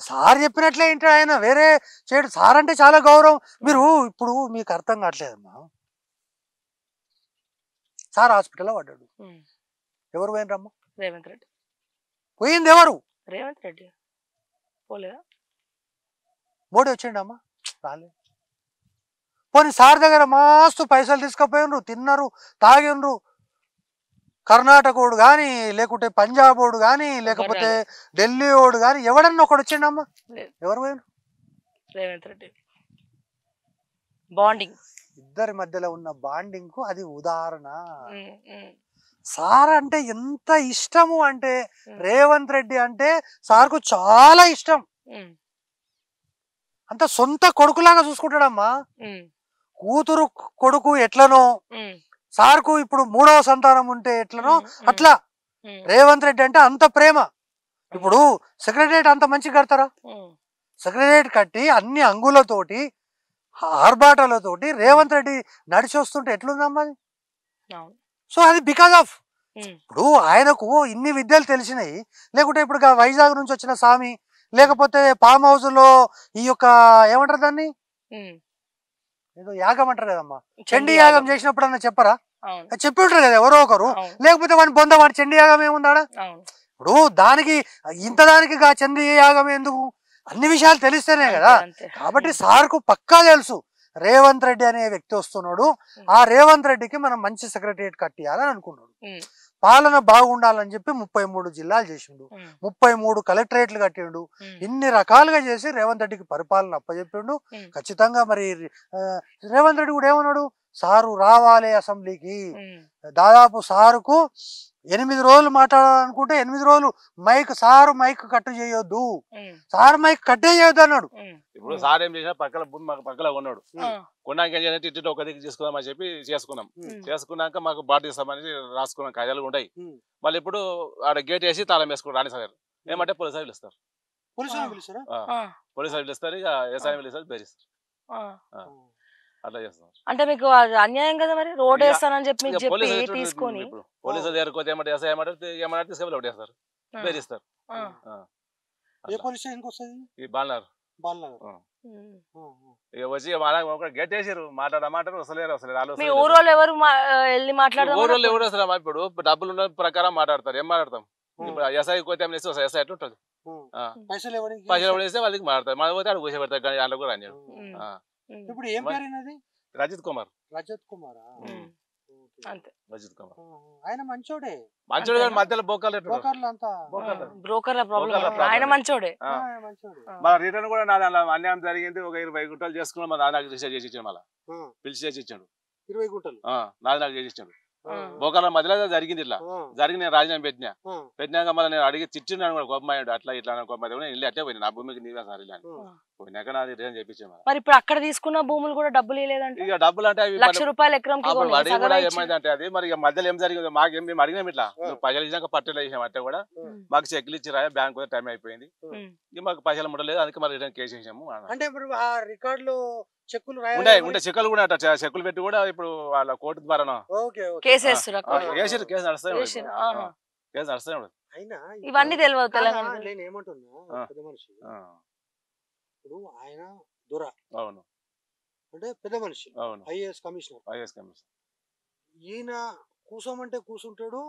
సార్ చెప్పినట్లే ఏంటి ఆయన వేరే చేయడు. సార్ అంటే చాలా గౌరవం. మీరు ఇప్పుడు మీకు అర్థం కావట్లేదమ్మా. సార్ హాస్పిటల్లో పడ్డాడు, ఎవరు పోయినరమ్మా? రేవంత్ రెడ్డి. పోయింది ఎవరు? రేవంత్ రెడ్డి. పోలేదా? మోడీ వచ్చిండమ్మా, రాలేదు. పోనీ సార్ దగ్గర మస్తు పైసలు తీసుకుపోయినరు, తిన్నారు, తాగినరు. కర్ణాటక వాడు కానీ, లేకుంటే పంజాబ్ వాడు కానీ, లేకపోతే ఢిల్లీ వాడు కానీ, ఎవడన్నా ఒకడు వచ్చిండమ్మా? ఎవరు పోయినరు? రేవంత్ రెడ్డి. బాండింగ్, ఇద్దరి మధ్యలో ఉన్న బాండింగ్ కు అది ఉదాహరణ. సార్ అంటే ఎంత ఇష్టము అంటే, రేవంత్ రెడ్డి అంటే సార్కు చాలా ఇష్టం. అంత సొంత కొడుకులాగా చూసుకుంటాడమ్మా. కూతురు కొడుకు ఎట్లనో సార్కు ఇప్పుడు 3వ సంతానం ఉంటే ఎట్లనో అట్లా రేవంత్ రెడ్డి అంటే అంత ప్రేమ. ఇప్పుడు సెక్రటరియట్ అంత మంచిగా కడతారా? సెక్రటరియట్ కట్టి అన్ని అంగులతోటి ఆర్భాటాలతోటి రేవంత్ రెడ్డి నడిచి వస్తుంటే ఎట్లుందమ్మా అది? సో అది బికాజ్ ఆఫ్ ఇప్పుడు ఆయనకు ఇన్ని విద్యలు తెలిసినాయి. లేకుంటే ఇప్పుడు వైజాగ్ నుంచి వచ్చిన స్వామి, లేకపోతే ఫామ్ హౌస్ లో ఈ యొక్క ఏమంటారు దాన్ని, ఏదో యాగం అంటారు కదమ్మా, చండీ యాగం చేసినప్పుడు అన్న చెప్పరా? చెప్పి ఉంటారు కదా ఎవరో ఒకరు. లేకపోతే వాడిని బొంద వాడి చండీ యాగం ఏముందాడా? ఇప్పుడు దానికి ఇంత దానికి చండీ యాగం ఎందుకు? అన్ని విషయాలు తెలిస్తేనే కదా. కాబట్టి సార్కు పక్కా తెలుసు రేవంత్ రెడ్డి అనే వ్యక్తి వస్తున్నాడు, ఆ రేవంత్ రెడ్డికి మనం మంచి సెక్రటరియట్ కట్టియాలని అనుకున్నాడు. పాలన బాగుండాలని చెప్పి 33 జిల్లాలు చేసిండు, 33 కలెక్టరేట్లు కట్టిండు. ఇన్ని రకాలుగా చేసి రేవంత్ రెడ్డికి పరిపాలన అప్పచెప్పిండు. ఖచ్చితంగా మరి రేవంత్ రెడ్డి కూడా ఏమన్నాడు, సారు రావాలి అసెంబ్లీకి. దాదాపు సారుకు 8 రోజులు మాట్లాడాలనుకుంటే 8 రోజులు సారు మైక్ కట్టు చేయొద్దు, సారు మైక్ కట్టే చేయొద్దు అన్నాడు. ఇప్పుడు సార్ ఏం చేసినా పక్కల భూమి మాకు పక్కల కొన్నాడు. కొన్నాక ఏం చేయాలంటే ఇటు ఒక దగ్గర చేసుకుందామని చెప్పి చేసుకున్నాం. చేసుకున్నాక మాకు బాట ఇస్తామని రాసుకున్నాం, కాజాలు ఉంటాయి. మళ్ళీ ఇప్పుడు ఆడ గేట్ వేసి తాళం వేసుకుంటారు. రాణి సార్ ఏమంటే పోలీసు పిలుస్తారు, పోలీసు పిలుస్తారు, ఇక వ్యవసాయం పిలుస్తారు, బేరిస్తారు. అట్లా చేస్తాం. అంటే మీకు అన్యాయం కదా మరి, రోడ్ వేస్తానని చెప్పి తీసుకొని పోలీసులు దగ్గరకోతే ఏమంటే వ్యవసాయం ఏమంటే తీసుకెళ్ళి ఒకటి వేస్తారు, బేరిస్తారు. ఈ బాలనారు వచ్చి గేట్ వేసారు, మాట్లాడారు, వస్తలేరు. ఊరోళ్ళు ఎవరు వెళ్ళి మాట్లాడారు? ఊరోళ్ళు ఎవరు వస్తారు? ఇప్పుడు డబ్బులు ఉన్న ప్రకారం మాట్లాడతారు. ఏం మాట్లాడతాం? ఇప్పుడు ఎస్ఐ కోతే ఎస్ఐ ఎట్లుంటది, పైసలు ఎవడేస్తే వాళ్ళకి మాట్లాడతారు. మన పోతే అక్కడ కూర్చో పెడతారు, కానీ వాళ్ళు కూడా అన్నాడు. ఇప్పుడు ఏం పేరు? రజిత్ కుమార్. రజత్ కుమార్ అంతే. రజిత్ కుమార్ ఆయన మంచోడే, మంచోడు కానీ మధ్యలో బోకర్లు బ్రోకర్ల ప్రాబ్లం. ఆయన మంచోడే. మన రిటర్న్ కూడా నా అన్యాయం జరిగింది. ఒక 20 గుంటలు చేసుకున్నాం. మా నాన్నకి రిజిస్టర్ చేసి ఇచ్చాడు, మళ్ళీ పిలిచి చేసి ఇచ్చాడు. 20 గుంటలు నాకు చేసి ఇచ్చాడు. బోకర్ల మధ్యలో జరిగింది. ఇట్లా జరిగి నేను రాజీనామా పెట్టినాక మళ్ళీ నేను అడిగి తిట్టినాను కూడా, గొప్పమాడు అట్లా ఇట్లా ఇల్లు అట్టే పోయింది, నా భూమికి నీవే సార్ ఇలా పోయినాక నాది రిటర్న్ చేయించాను. మరి ఇప్పుడు అక్కడ తీసుకున్న భూములు కూడా డబ్బులు ఇవ్వలేదంటే? ఇక డబ్బులు అంటే అవి ₹1,00,000 ఎకరం ఏమైంది అంటే అది మరి మధ్యలో ఏం జరిగింది మాకేం మేము అడిగినాం. ఇట్లా పైసలు ఇచ్చినాక పట్టెలు వేసాం అంటే కూడా మాకు చెక్లు ఇచ్చిరా, బ్యాంక్ టైం అయిపోయింది, మాకు పైసలు ముట్టలేదు, అందుకే మరి రిటర్న్ కేసు వేసాము. అంటే ఇప్పుడు ఆ రికార్డులో చెక్కులు ఉండే చెక్కులు కూడా చెక్కులు పెట్టి కూడా ఇప్పుడు వాళ్ళ కోర్టు ద్వారా కేసు నడుస్తాయి. ఇవన్నీ తెలియదు తెలంగాణ. నేను ఏమంటున్నా, పెద్ద మనిషి ఇప్పుడు ఆయన దొర, అవును అంటే పెద్ద మనిషి, అవును, ఐఏఎస్ కమిషనర్. ఈయన కూసోమంటే కూసుంటాడు,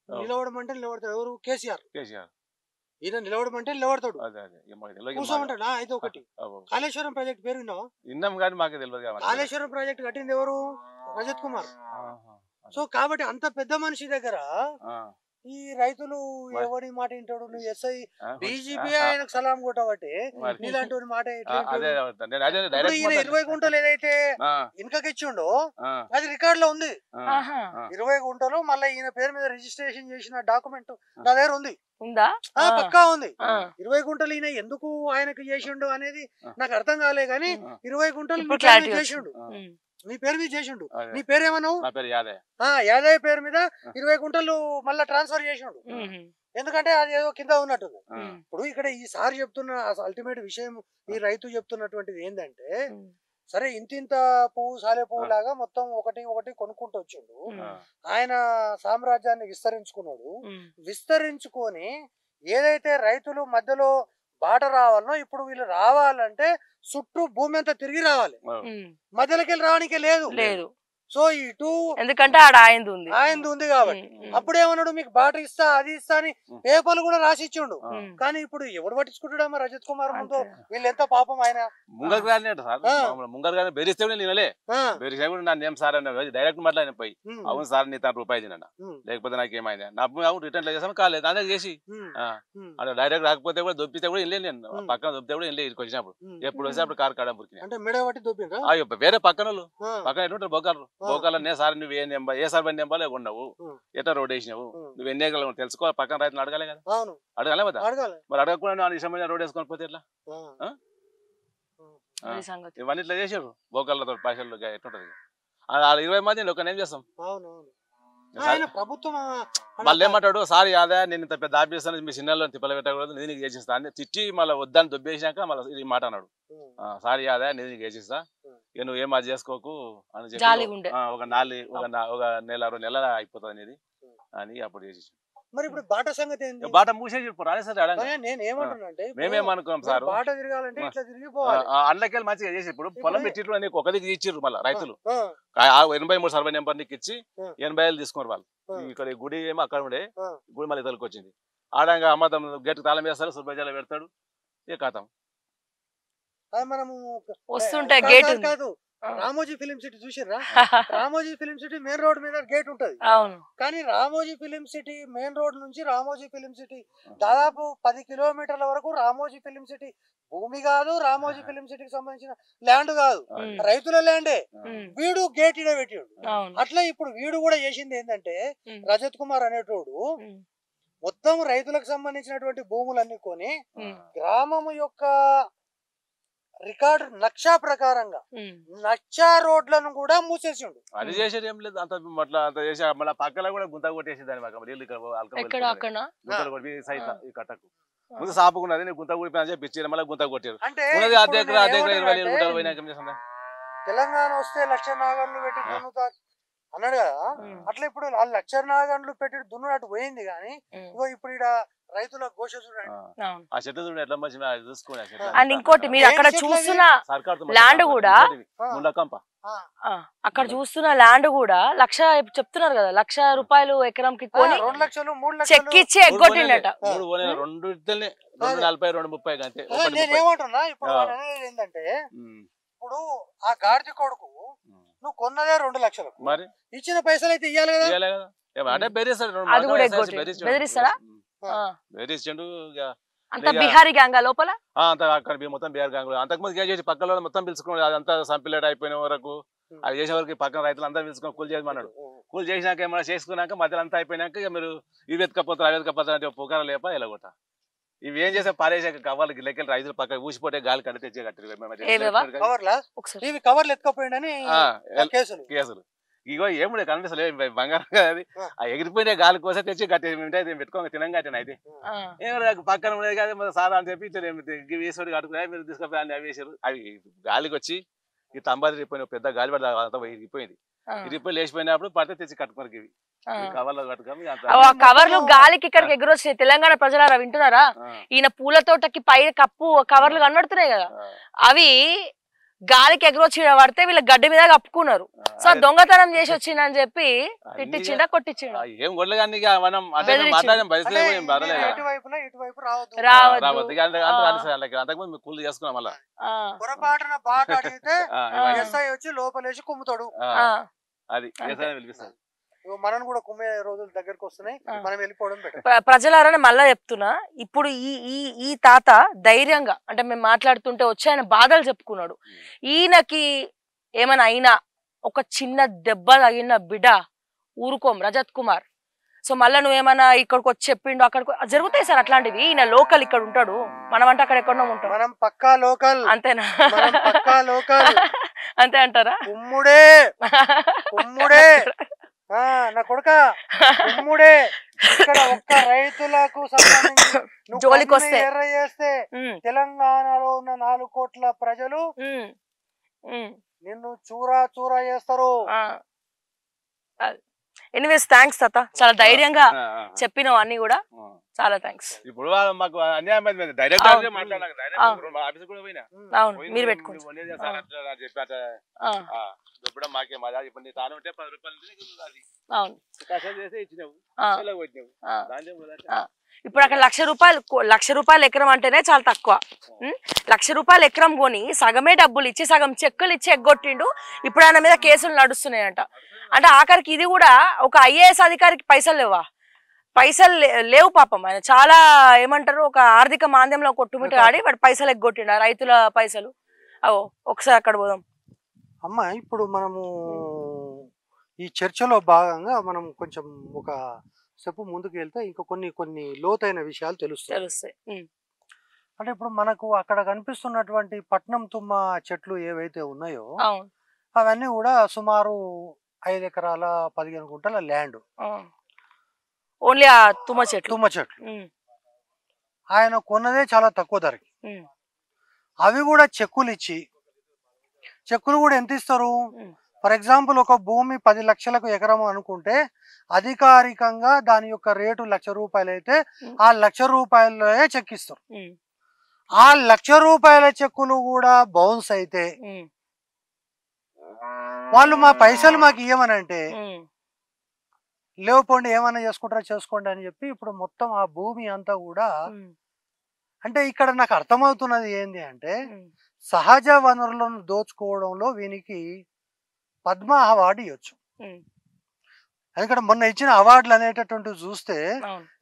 నిలవడమంటే నిలబడతాడు. ఎవరు? కేసీఆర్. ఈయన నిలవడమంటే నిలబడతాడు, కూసోమంటాడు. అయితే ఒకటి కాళేశ్వరం ప్రాజెక్ట్ పేరు విన్నావా? విన్నాం కానీ మాకు తెలియదు. కాళేశ్వరం ప్రాజెక్ట్ కట్టింది ఎవరు? రజత్ కుమార్. సో కాబట్టి అంత పెద్ద మనిషి దగ్గర ఈ రైతులు ఎవడి మాట వింటాడు? నువ్వు ఎస్ఐ డీజీపీ ఆయనకు సలాం కొట్టబట్టి నీలాంటి మాట 20 గుంటలు ఏదైతే ఇన్కకి ఇచ్చిండో అది రికార్డ్ లో ఉంది. 20 గుంటలు మళ్ళీ ఈయన పేరు మీద రిజిస్ట్రేషన్ చేసిన డాక్యుమెంట్ నా దగ్గర ఉంది. పక్కా ఉంది. 20 గుంటలు ఈయన ఎందుకు ఆయనకు చేసిండు అనేది నాకు అర్థం కాలే, గానీ 20 గుంటలు చేసిండు, నీ పేరు మీద చేసిండు. నీ పేరు ఏమన్నావు? యాదయ్య పేరు మీద 20 గుంటలు మళ్ళా ట్రాన్స్ఫర్ చేసిండు. ఎందుకంటే అది ఏదో కింద ఉన్నట్టుంది. ఇప్పుడు ఇక్కడ ఈ సార్ చెప్తున్న అల్టిమేట్ విషయం, ఈ రైతు చెప్తున్నటువంటిది ఏంటంటే, సరే ఇంతింత పువ్వు సాలే పువ్వు లాగా మొత్తం ఒకటి ఒకటి కొనుక్కుంటూ వచ్చిండు. ఆయన సామ్రాజ్యాన్ని విస్తరించుకున్నాడు. విస్తరించుకొని ఏదైతే రైతులు మధ్యలో బాట రావాలనో, ఇప్పుడు వీళ్ళు రావాలంటే చుట్టూ భూమి అంతా తిరిగి రావాలి, మధ్యలోకి వెళ్ళి రావడానికి లేదు. సో ఇటు ఎందుకంటే ఆడ ఆయనది ఉంది కాబట్టి అప్పుడేమన్నాడు, మీకు బాట ఇస్తా అది ఇస్తా అని పేపర్లు కూడా రాసి ఇచ్చిండు. కానీ ఇప్పుడు ఎవడు పట్టించుకుంటాడమ్మా రజత్ కుమార్ ముందు? వీళ్ళు ఎంత పాపం. ఆయన డైరెక్ట్ మాట్లాడిన పోయి, అవును సార్ నీ తన రూపాయి తిన్నా, లేకపోతే నాకేమైంది నా రిటర్న్ చేసాము కాలేదు అందరికి చేసి అంటే డైరెక్ట్ రాకపోతే కూడా దొప్పితే కూడా వెళ్ళలేదు. నేను పక్కన దొప్పితే కూడా వెళ్ళి వచ్చినప్పుడు ఎప్పుడు వస్తే అప్పుడు కారు కాడ పురికి వేరే పక్కన వాళ్ళు పక్కన ఎటువంటి బొక్కలు బోకాలనే సార్ నువ్వు ఏ సార్ బండి నెంబాలే ఉండవు, ఎట్లా రోడ్ వేసినావు, నువ్వు ఎన్ని ఎగలవు తెలుసుకోవాలి, పక్కన రైతులు అడగాలి కదా, అడగాలి కదా. మరి అడగకుండా ఇష్టమైన రోడ్ వేసుకొని పోతే ఎట్లా? ఇవన్నీ ఇట్లా చేసారు బోకాలతో పైసలు ఎట్లుంటది. 20 మంది ఒక ఏం చేస్తాం? మళ్ళీ ఏమంటాడు, సార్ యాదా నేను ఇంత పెద్ద ఆఫీసర్ మీ సినిమాలో తిప్పలు పెట్టకూడదు, నేను చేసిస్తా అని తిట్టి మళ్ళీ వద్దని దొబ్బేసినాక మళ్ళీ ఇది మాట అన్నాడు. సార్ యాదా నేను చేసిస్తా, ఇక నువ్వు ఏం అది చేసుకోకు అని చెప్పి ఒక నెల 2 నెలలు అయిపోతుంది అనేది అని అప్పుడు చేసి. మరి ఇప్పుడు బాట సంగతి ఏంది? బాట మూసేసి రాలేదు సార్. మేమేమనుకున్నాం సార్, బాట తిరగాలంటే ఇట్లా తిరిగిపోవాలి. అండ్లకెళ్ళి మంచిగా చేసి ఇప్పుడు పొలం పెట్టిట్లు అని ఒక దిక్కు ఇచ్చిర్రు. మళ్ళీ రైతులు 83 సర్వే నెంబర్ నీకు ఇచ్చి 80,000 తీసుకున్నారు వాళ్ళు. ఇక్కడ గుడి ఏమో అక్కడ ఉండే, గుడి మళ్ళీ ఇతరులకు వచ్చింది. ఆడంగా అమ్మతం గేట్ తాళం వేస్తారు, సుబ్బజాలు పెడతాడు, ఇక కథం. మనము వస్తుంటే గేట్ కాదు, రామోజీ ఫిలిం సిటీ చూసిర్రా? Ramoji film city main road మీద గేట్ ఉంటది. కానీ Ramoji film city main road నుంచి రామోజీ ఫిలిం సిటీ దాదాపు 10 కిలోమీటర్ల వరకు రామోజీ ఫిలిం సిటీ భూమి కాదు, రామోజీ ఫిలిం సిటీకి సంబంధించిన ల్యాండ్ కాదు, రైతుల ల్యాండే. వీడు గేట్ ఇడ పెట్టాడు. అట్లా ఇప్పుడు వీడు కూడా చేసింది ఏంటంటే, రజత్ కుమార్ అనేటోడు మొత్తం రైతులకు సంబంధించినటువంటి భూములన్నీ కొని గ్రామం యొక్క రికార్డు నక్షా ప్రకారంగా నక్షా రోడ్లను కూడా మూసేసిండు. అది చేసేది ఏం లేదు, అంత అంత చేసి మళ్ళీ పక్కన కూడా గుంత కొట్టేసి దాని కట్టకు ముందు సాపుకున్నది గుంత కూడిపోయినా చెప్పి మళ్ళీ గుంత కొట్టారు. తెలంగాణ వస్తే 1,00,000 నాగన్లు పెట్టి దున్నుతా అన్నాడు కదా, అట్లా ఇప్పుడు 1,00,000 నాగన్లు పెట్టి దున్నునట్టు పోయింది. కానీ ఇగో ఇప్పుడు ఇక్కడ రైతుల ఘోష చూడండి, ఆ చెట్టు చూడండి ఎట్లా మంచిగా చూసుకునే. అండ్ ఇంకోటి మీరు అక్కడ చూస్తున్న ల్యాండ్ కూడా, అక్కడ చూస్తున్న ల్యాండ్ కూడా 1,00,000 చెప్తున్నారు కదా, 1,00,000 రూపాయలు ఎకరంకి కొని 2 లక్షలు 3 లక్షలు చెక్కిచ్చి ఎగ్గొట్టిండట. 240-230 అంతే. నేనేమంటున్నా ఇప్పుడు ఏంటంటే, ఇప్పుడు ఆ గాడిద కొడుకు నువ్వు కొన్నదే 2 లక్షలు, మరి ఇచ్చిన పైసలు అయితే ఇయ్యాలి కదా. అంత బిహారీ గ్యాంగ్ లోపల అక్కడ మొత్తం బిహార్ గ్యాంగ్ అంతకుముందు చేసి పక్కన మొత్తం పిలుచుకుని అదంతా సంపిలేట్ అయిపోయిన వరకు అది చేసే వరకు పక్కన రైతులు అంతా పిలుచుకొని కూలి చేయమన్నాడు. కూలి చేసినాక ఏమైనా చేసుకున్నాక మధ్యలో అంతా అయిపోయినాక ఇక మీరు ఇవి వెతకపోతారు అవి వెతకపోతారు అంటే పుకార లేప ఎలాగొట్ట ఇవి ఏం చేసే పారేసాక కవర్లకి లెక్కలు రైతులు పక్క ఊసిపోతే గాలి కంటే తెచ్చే కట్టారు కవర్లు ఎత్తుకపోయిందని కేసులు. ఇగో ఏముండే కనిపిస్తలే బంగారం కదా అది, ఆ ఎగిరిపోయిన గాలి కోసం తెచ్చి కట్టి పెట్టుకోక తినంగా అయితే ఏమో పక్కన ఉండేది కదా సారా అని చెప్పి వేసుకొని కట్టుకున్నా మీరు తీసుకుపోయి అవి వేసారు. అవి గాలికి వచ్చి ఈ తంబాది ఇరిపోయిన పెద్ద గాలి పడి అంతా ఇరిపోయింది. ఇరిపోయి లేచిపోయినప్పుడు పడితే తెచ్చి కట్టుకున్నారు. ఇవి కవర్లో కట్టుకొని కవర్లు గాలికి ఇక్కడికి ఎగురొచ్చినాయి. తెలంగాణ ప్రజలారా వింటున్నారా? ఈయన పూల తోటకి పై కప్పు కవర్లు కనబడుతున్నాయి కదా, అవి గాలికి ఎగురొచ్చి పడితే వీళ్ళ గడ్డి మీద కప్పుకున్నారు. సో దొంగతనం చేసి వచ్చిందని చెప్పి తిట్టించిండా కొట్టించిండా ఏం కొడలే కానీ మనం అంతకుముందు కూలి చేసుకున్నాం. మళ్ళీ పొరపాటున బాగా అడిగితే ఎస్ఐ వచ్చి లోపలేసి కుమ్ముతాడు. అది పిలిపిస్తాడు. మనం కూడా కుమ్మే రోజులు దగ్గరకు వస్తున్నాయి, మనం వెళ్ళిపోవడం బెటర్. ప్రజలారని మళ్ళా చెప్తున్నా, ఇప్పుడు ఈ ఈ ఈ తాత ధైర్యంగా అంటే మేము మాట్లాడుతుంటే వచ్చి ఆయన బాధలు చెప్పుకున్నాడు. ఈయనకి ఏమైనా అయినా ఒక చిన్న దెబ్బ తగిన బిడ్డ ఊరుకోం రజత్ కుమార్. సో మళ్ళీ నువ్వేమన్నా ఇక్కడికి వచ్చి చెప్పిండు అక్కడికి జరుగుతాయి సార్ అట్లాంటివి. ఈయన లోకల్ ఇక్కడ ఉంటాడు, మనం అంటే అక్కడ ఎక్కడో ఉంటాం. మనం పక్కా లోకల్. అంతేనా? పక్కా లోకల్. అంతే అంటారా? కుమ్ముడే కుమ్ముడే నా కొడుక కుమ్ముడే. ఇక్కడ ఒక్క రైతులకు సంబంధించి జోలికి వస్తే ఎర్ర చేస్తే తెలంగాణలో ఉన్న 4 కోట్ల ప్రజలు నిన్ను చూరా చూరా చేస్తారు. ఎనీవేస్ థ్యాంక్స్ తాత, చాలా ధైర్యంగా చెప్పినావు అన్ని కూడా, చాలా థ్యాంక్స్. ఇప్పుడు మాకు అన్యాయం అయింది, డైరెక్ట్ మాట్లాడాలి. ఆఫీస్ కూడా పోయినా. అవును, మీరు పెట్టుకోండి. ఇప్పుడు మాకే మాది ఇప్పుడు నీ తాను ఉంటే 10 రూపాయలు అవును కష్టం చేసి ఇచ్చినావు. ఇప్పుడు అక్కడ ₹1,00,000 ఎకరం అంటేనే చాలా తక్కువ. ₹1,00,000 ఎకరం కొని సగమే డబ్బులు ఇచ్చి సగం చెక్కులు ఇచ్చి ఎగ్గొట్టిండు. ఇప్పుడు ఆయన మీద కేసులు నడుస్తున్నాయంట. అంటే ఆఖరికి ఇది కూడా ఒక IAS అధికారికి పైసలు లేవా? పైసలు లేవు పాపం. ఆయన చాలా ఏమంటారు, ఒక ఆర్థిక మాంద్యంలో కొట్టుమిట్టు ఆడి వాడు పైసలు ఎగ్గొట్టిండు, రైతుల పైసలు. ఒకసారి అక్కడ పోదాం. అమ్మ, ఇప్పుడు మనము ఈ చర్చలో భాగంగా మనం కొంచెం ఒక స్టెప్ ముందుకు వెళ్తే ఇంకా కొన్ని లోతైన విషయాలు తెలుస్తాయి. అంటే ఇప్పుడు మనకు అక్కడ కనిపిస్తున్నటువంటి పట్నం తుమ్మ చెట్లు ఏవైతే ఉన్నాయో అవన్నీ కూడా సుమారు 5 ఎకరాల 15 గుంటల ల్యాండ్. ఓన్లీ ఆ తుమ్మ చెట్లు. ఆయన కొన్నదే చాలా తక్కువ ధరకి. అవి కూడా చెక్కులు కూడా ఎంత ఇస్తారు? ఫర్ ఎగ్జాంపుల్ ఒక భూమి 10 లక్షలకు ఎకరం అనుకుంటే అధికారికంగా దాని యొక్క రేటు ₹1,00,000 అయితే ఆ ₹1,00,000 చెక్ ఇస్తారు. ఆ ₹1,00,000 చెక్కులు కూడా బౌన్స్ అయితే వాళ్ళు మా పైసలు మాకు ఇవ్వమని అంటే లేకపోండి ఏమన్నా చేసుకుంటారా చేసుకోండి అని చెప్పి ఇప్పుడు మొత్తం ఆ భూమి అంతా కూడా అంటే ఇక్కడ నాకు అర్థమవుతున్నది ఏంది అంటే సహజ వనరులను దోచుకోవడంలో వీనికి పద్మ అవార్డు ఇవ్వచ్చు. ఎందుకంటే మొన్న ఇచ్చిన అవార్డులు అనేటటువంటివి చూస్తే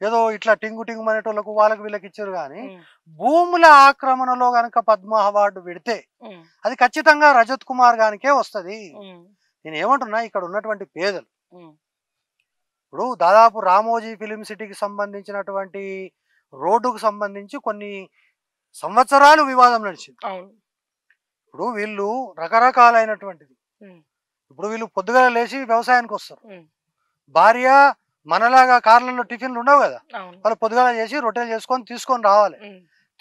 ఏదో ఇట్లా టింగు అనేటోళ్ళకు వాళ్ళకి వీళ్ళకి ఇచ్చారు. కానీ భూముల ఆక్రమణలో గనక పద్మ అవార్డు పెడితే అది ఖచ్చితంగా రజత్ కుమార్ గానికే వస్తుంది. నేను ఏమంటున్నా, ఇక్కడ ఉన్నటువంటి పేదలు ఇప్పుడు దాదాపు రామోజీ ఫిలిం సిటీకి సంబంధించినటువంటి రోడ్డుకు సంబంధించి కొన్ని సంవత్సరాలు వివాదం నడిచింది. ఇప్పుడు వీళ్ళు రకరకాలైనటువంటిది, ఇప్పుడు వీళ్ళు పొద్దుగా లేచి వ్యవసాయానికి వస్తారు. భార్య మనలాగా కార్లలో టిఫిన్లు ఉండవు కదా, వాళ్ళు పొద్దుగాల చేసి రొట్టెలు చేసుకొని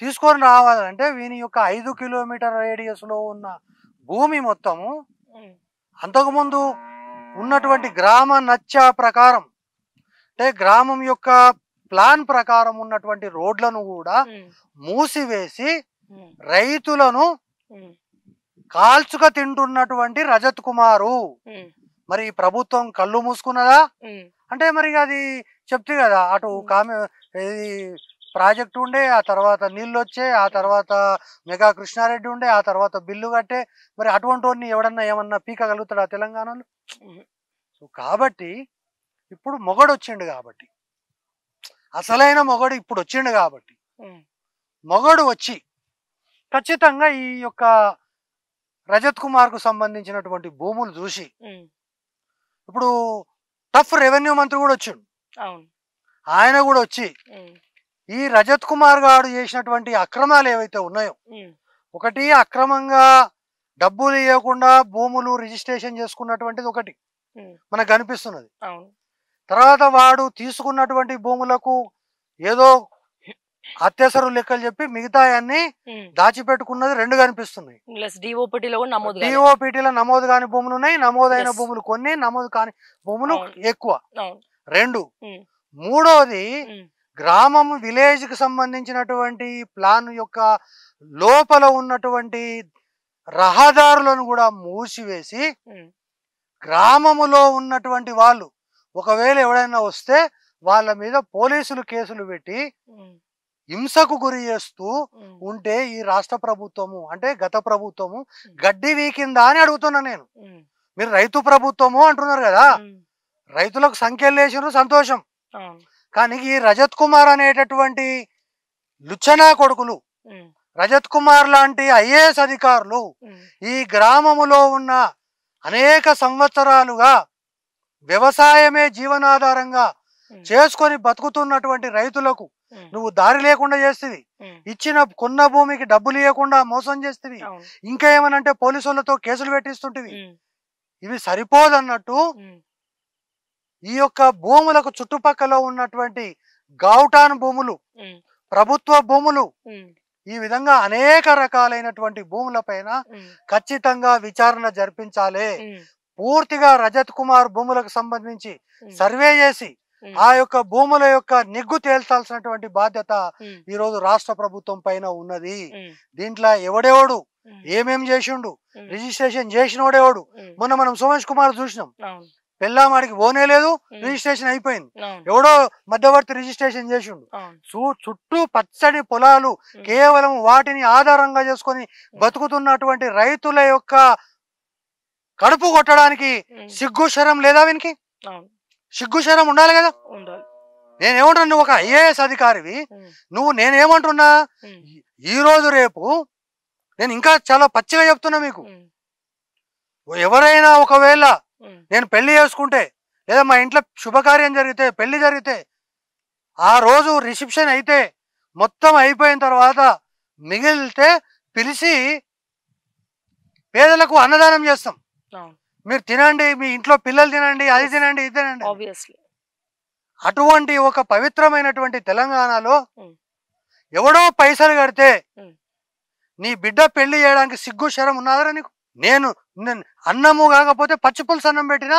తీసుకొని రావాలంటే వీని యొక్క 5 కిలోమీటర్ రేడియస్ లో ఉన్న భూమి మొత్తము అంతకుముందు ఉన్నటువంటి గ్రామ నచ్చా ప్రకారం అంటే గ్రామం యొక్క ప్లాన్ ప్రకారం ఉన్నటువంటి రోడ్లను కూడా మూసివేసి రైతులను కాల్చుక తింటున్నటువంటి రజత్ కుమారు. మరి ప్రభుత్వం కళ్ళు మూసుకున్నదా అంటే మరి అది చెప్తే కదా, అటు ప్రాజెక్ట్ ఉండే, ఆ తర్వాత నీళ్ళు వచ్చే, ఆ తర్వాత మెగా కృష్ణారెడ్డి ఉండే, ఆ తర్వాత బిల్లు కట్టే. మరి అటువంటి వాడిని ఎవడన్నా ఏమన్నా పీకగలుగుతాడా తెలంగాణలో? సో కాబట్టి ఇప్పుడు మొగడు వచ్చిండు కాబట్టి, అసలైన మొగడు ఇప్పుడు వచ్చిండు కాబట్టి మొగడు వచ్చి ఖచ్చితంగా ఈ యొక్క రజత్ కుమార్ కు సంబంధించినటువంటి భూములు చూసి ఇప్పుడు టఫ్ రెవెన్యూ మంత్రి కూడా వచ్చిండు. ఆయన కూడా వచ్చి ఈ రజత్ కుమార్ గారు చేసినటువంటి అక్రమాలు ఏవైతే ఉన్నాయో, ఒకటి అక్రమంగా డబ్బులు ఇవ్వకుండా భూములు రిజిస్ట్రేషన్ చేసుకున్నటువంటిది ఒకటి మనకు కనిపిస్తున్నది. తర్వాత వాడు తీసుకున్నటువంటి భూములకు ఏదో అత్యవసర లెక్కలు చెప్పి మిగతా అన్ని దాచిపెట్టుకున్నది 2 కనిపిస్తున్నాయి. డిఓపిటీలో నమోదు కాని భూములు ఉన్నాయి, నమోదైన భూములు కొన్ని, నమోదు కాని భూములు ఎక్కువ 2. మూడోది గ్రామం విలేజ్ కి సంబంధించినటువంటి ప్లాన్ యొక్క లోపల ఉన్నటువంటి రహదారులను కూడా మూసివేసి గ్రామములో ఉన్నటువంటి వాళ్ళు ఒకవేళ ఎవడైనా వస్తే వాళ్ళ మీద పోలీసులు కేసులు పెట్టి హింసకు గురి చేస్తూ ఉంటే ఈ రాష్ట్ర ప్రభుత్వము అంటే గత ప్రభుత్వము గడ్డి వీకిందా అని అడుగుతున్నా నేను. మీరు రైతు ప్రభుత్వము అంటున్నారు కదా, రైతులకు సంఖ్యలు వేసినారు, సంతోషం. కానీ ఈ రజత్ కుమార్ అనేటటువంటి లుచ్చనా కొడుకులు, రజత్ కుమార్ లాంటి ఐఏఎస్ అధికారులు ఈ గ్రామములో ఉన్న అనేక సంవత్సరాలుగా వ్యవసాయమే జీవనాధారంగా చేసుకొని బతుకుతున్నటువంటి రైతులకు నువ్వు దారి లేకుండా చేస్తుంది, ఇచ్చిన కొన్న భూమికి డబ్బులు ఇవ్వకుండా మోసం చేస్తుంది, ఇంకా ఏమనంటే పోలీసులతో కేసులు పెట్టిస్తుంటివి. ఇవి సరిపోదన్నట్టు ఈ యొక్క భూములకు చుట్టుపక్కల ఉన్నటువంటి గౌటాన్ భూములు, ప్రభుత్వ భూములు, ఈ విధంగా అనేక రకాలైనటువంటి భూములపైన ఖచ్చితంగా విచారణ జరిపించాలి. పూర్తిగా రజత్ కుమార్ భూములకు సంబంధించి సర్వే చేసి ఆ యొక్క భూముల యొక్క నిగ్గు తేల్చాల్సినటువంటి బాధ్యత ఈ రోజు రాష్ట్ర ప్రభుత్వం పైన ఉన్నది. దీంట్లో ఎవడెవడు ఏమేం చేసిండు, రిజిస్ట్రేషన్ చేసినోడెవడు, మొన్న మనం సోమేష్ కుమార్ చూసినాం, పెళ్ళామాడికి ఓనే లేదు, రిజిస్ట్రేషన్ అయిపోయింది, ఎవడో మధ్యవర్తి రిజిస్ట్రేషన్ చేసిండు. చుట్టూ పచ్చడి పొలాలు, కేవలం వాటిని ఆధారంగా చేసుకొని బతుకుతున్నటువంటి రైతుల యొక్క కడుపు కొట్టడానికి సిగ్గు శరం లేదా? వీనికి సిగ్గు శరం ఉండాలి కదా. నేనేమంటున్నా, నువ్వు ఒక ఐఏఎస్ అధికారివి, నేనేమంటున్నా, ఈ రోజు రేపు నేను ఇంకా చాలా పచ్చిగా చెప్తున్నా మీకు, ఎవరైనా ఒకవేళ నేను పెళ్లి చేసుకుంటే లేదా మా ఇంట్లో శుభకార్యం జరిగితే, పెళ్లి జరిగితే, ఆ రోజు రిసెప్షన్ అయితే మొత్తం అయిపోయిన తర్వాత మిగిలితే పిలిచి పేదలకు అన్నదానం చేస్తాం. మీరు తినండి, మీ ఇంట్లో పిల్లలు తినండి, అది తినండి, ఇది తినండి. అటువంటి ఒక పవిత్రమైనటువంటి తెలంగాణలో ఎవడో పైసలు కడితే నీ బిడ్డ పెళ్లి చేయడానికి సిగ్గు శరం ఉన్నారా నీకు? నేను అన్నము కాకపోతే పచ్చి పులుసు అన్నం పెట్టినా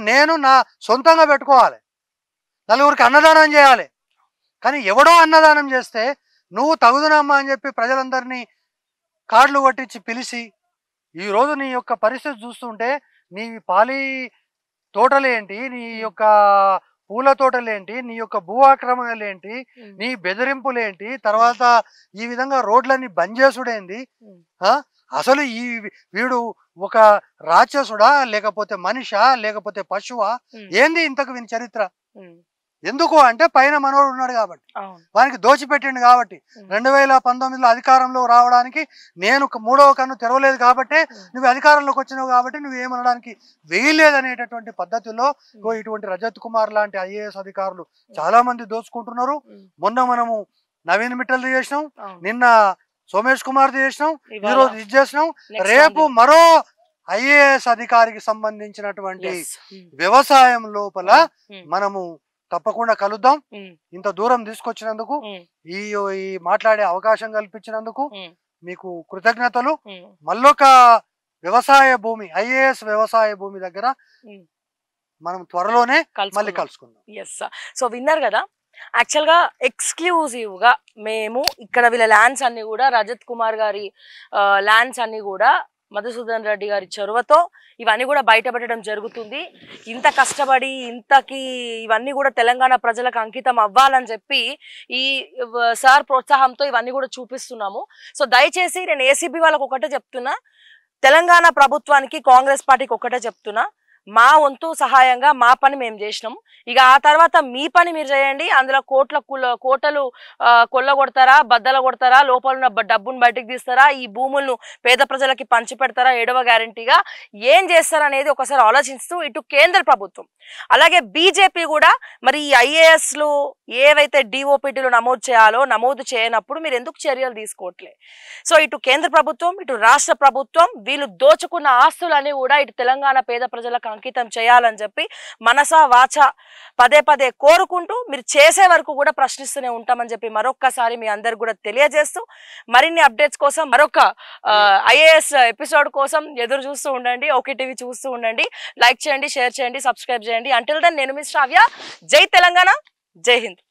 నేను నా సొంతంగా పెట్టుకోవాలి, నలుగురికి అన్నదానం చేయాలి. కానీ ఎవడో అన్నదానం చేస్తే నువ్వు తగుదునమ్మా అని చెప్పి ప్రజలందరినీ కార్డులు కొట్టించి పిలిచి, ఈరోజు నీ యొక్క పరిస్థితి చూస్తుంటే నీ పాలి తోటలేంటి, నీ యొక్క పూల తోటలేంటి, నీ యొక్క భూ ఆక్రమణలేంటి, నీ బెదిరింపులేంటి, తర్వాత ఈ విధంగా రోడ్లన్నీ బంద్ చేసుడేంది? అసలు వీడు ఒక రాక్షసుడా, లేకపోతే మనిషా, లేకపోతే పశువా, ఏంది ఇంతకు వీని చరిత్ర? ఎందుకు అంటే పైన మనోడు ఉన్నాడు కాబట్టి, వానికి దోచిపెట్టిండు కాబట్టి, 2019లో అధికారంలో రావడానికి నేను మూడవ కన్ను తెరవలేదు కాబట్టి, నువ్వు అధికారంలోకి వచ్చినావు కాబట్టి నువ్వు ఏమనడానికి వేయలేదనేటటువంటి పద్ధతిలో ఇటువంటి రజత్ కుమార్ లాంటి ఐఏఎస్ అధికారులు చాలా మంది దోచుకుంటున్నారు. మొన్న మనము నవీన్ మిట్టల్ చేసినాం, నిన్న సోమేష్ కుమార్ చేసినాం, ఈ రోజు ఇది చేసినాం. రేపు మరో ఐఏఎస్ అధికారికి సంబంధించినటువంటి వ్యవసాయం లోపల మనము తప్పకుండా కలుద్దాం. ఇంత దూరం తీసుకొచ్చినందుకు, ఈ మాట్లాడే అవకాశం కల్పించినందుకు మీకు కృతజ్ఞతలు. మళ్ళొక వ్యవసాయ భూమి, ఐఏఎస్ వ్యవసాయ భూమి దగ్గర మనం త్వరలోనే మళ్ళీ కలుసుకుందాం. సో విన్నారు కదా, యాక్చువల్ గా ఎక్స్క్లూజివ్ గా మేము ఇక్కడ వీళ్ళ ల్యాండ్స్ అన్ని కూడా రజత్ కుమార్ గారి ల్యాండ్స్ అన్ని కూడా మధుసూదన్ రెడ్డి గారి చొరవతో ఇవన్నీ కూడా బయటపెట్టడం జరుగుతుంది. ఇంత కష్టపడి ఇంతకి ఇవన్నీ కూడా తెలంగాణ ప్రజలకు అంకితం అవ్వాలని చెప్పి ఈ సార్ ప్రోత్సాహంతో ఇవన్నీ కూడా చూపిస్తున్నాము. సో దయచేసి నేను ఏసీబీ వాళ్ళకి ఒకటే చెప్తున్నా, తెలంగాణ ప్రభుత్వానికి కాంగ్రెస్ పార్టీకి ఒకటే చెప్తున్నా, మా వంతు సహాయంగా మా పని మేము చేసినాం. ఇక ఆ తర్వాత మీ పని మీరు చేయండి. అందులో కోటలు కొల్లగొడతారా, బద్దలు కొడతారా, లోపల ఉన్న డబ్బును బయటకు తీస్తారా, ఈ భూములను పేద ప్రజలకి పంచి పెడతారా, 7వ గ్యారంటీగా ఏం చేస్తారనేది ఒకసారి ఆలోచిస్తూ ఇటు కేంద్ర ప్రభుత్వం అలాగే బీజేపీ కూడా మరి ఈ ఐఏఎస్లు ఏవైతే డిఓపిటీలు నమోదు చేయాలో నమోదు చేయనప్పుడు మీరు ఎందుకు చర్యలు తీసుకోవట్లే? సో ఇటు కేంద్ర ప్రభుత్వం, ఇటు రాష్ట్ర ప్రభుత్వం వీళ్ళు దోచుకున్న ఆస్తులన్నీ కూడా ఇటు తెలంగాణ పేద ప్రజలకు అంకితం చేయాలని చెప్పి మనసా వాచ పదే పదే కోరుకుంటూ మీరు చేసే వరకు కూడా ప్రశ్నిస్తూనే ఉంటామని చెప్పి మరొక్కసారి మీ అందరికి కూడా తెలియజేస్తూ, మరిన్ని అప్డేట్స్ కోసం మరొక ఐఏఎస్ ఎపిసోడ్ కోసం ఎదురు చూస్తూ ఉండండి. ఓకే టీవీ చూస్తూ ఉండండి. లైక్ చేయండి, షేర్ చేయండి, సబ్స్క్రైబ్ చేయండి. అంటిల్ దెన్ నేను మీ శ్రావ్య. జై తెలంగాణ, జై హింద్.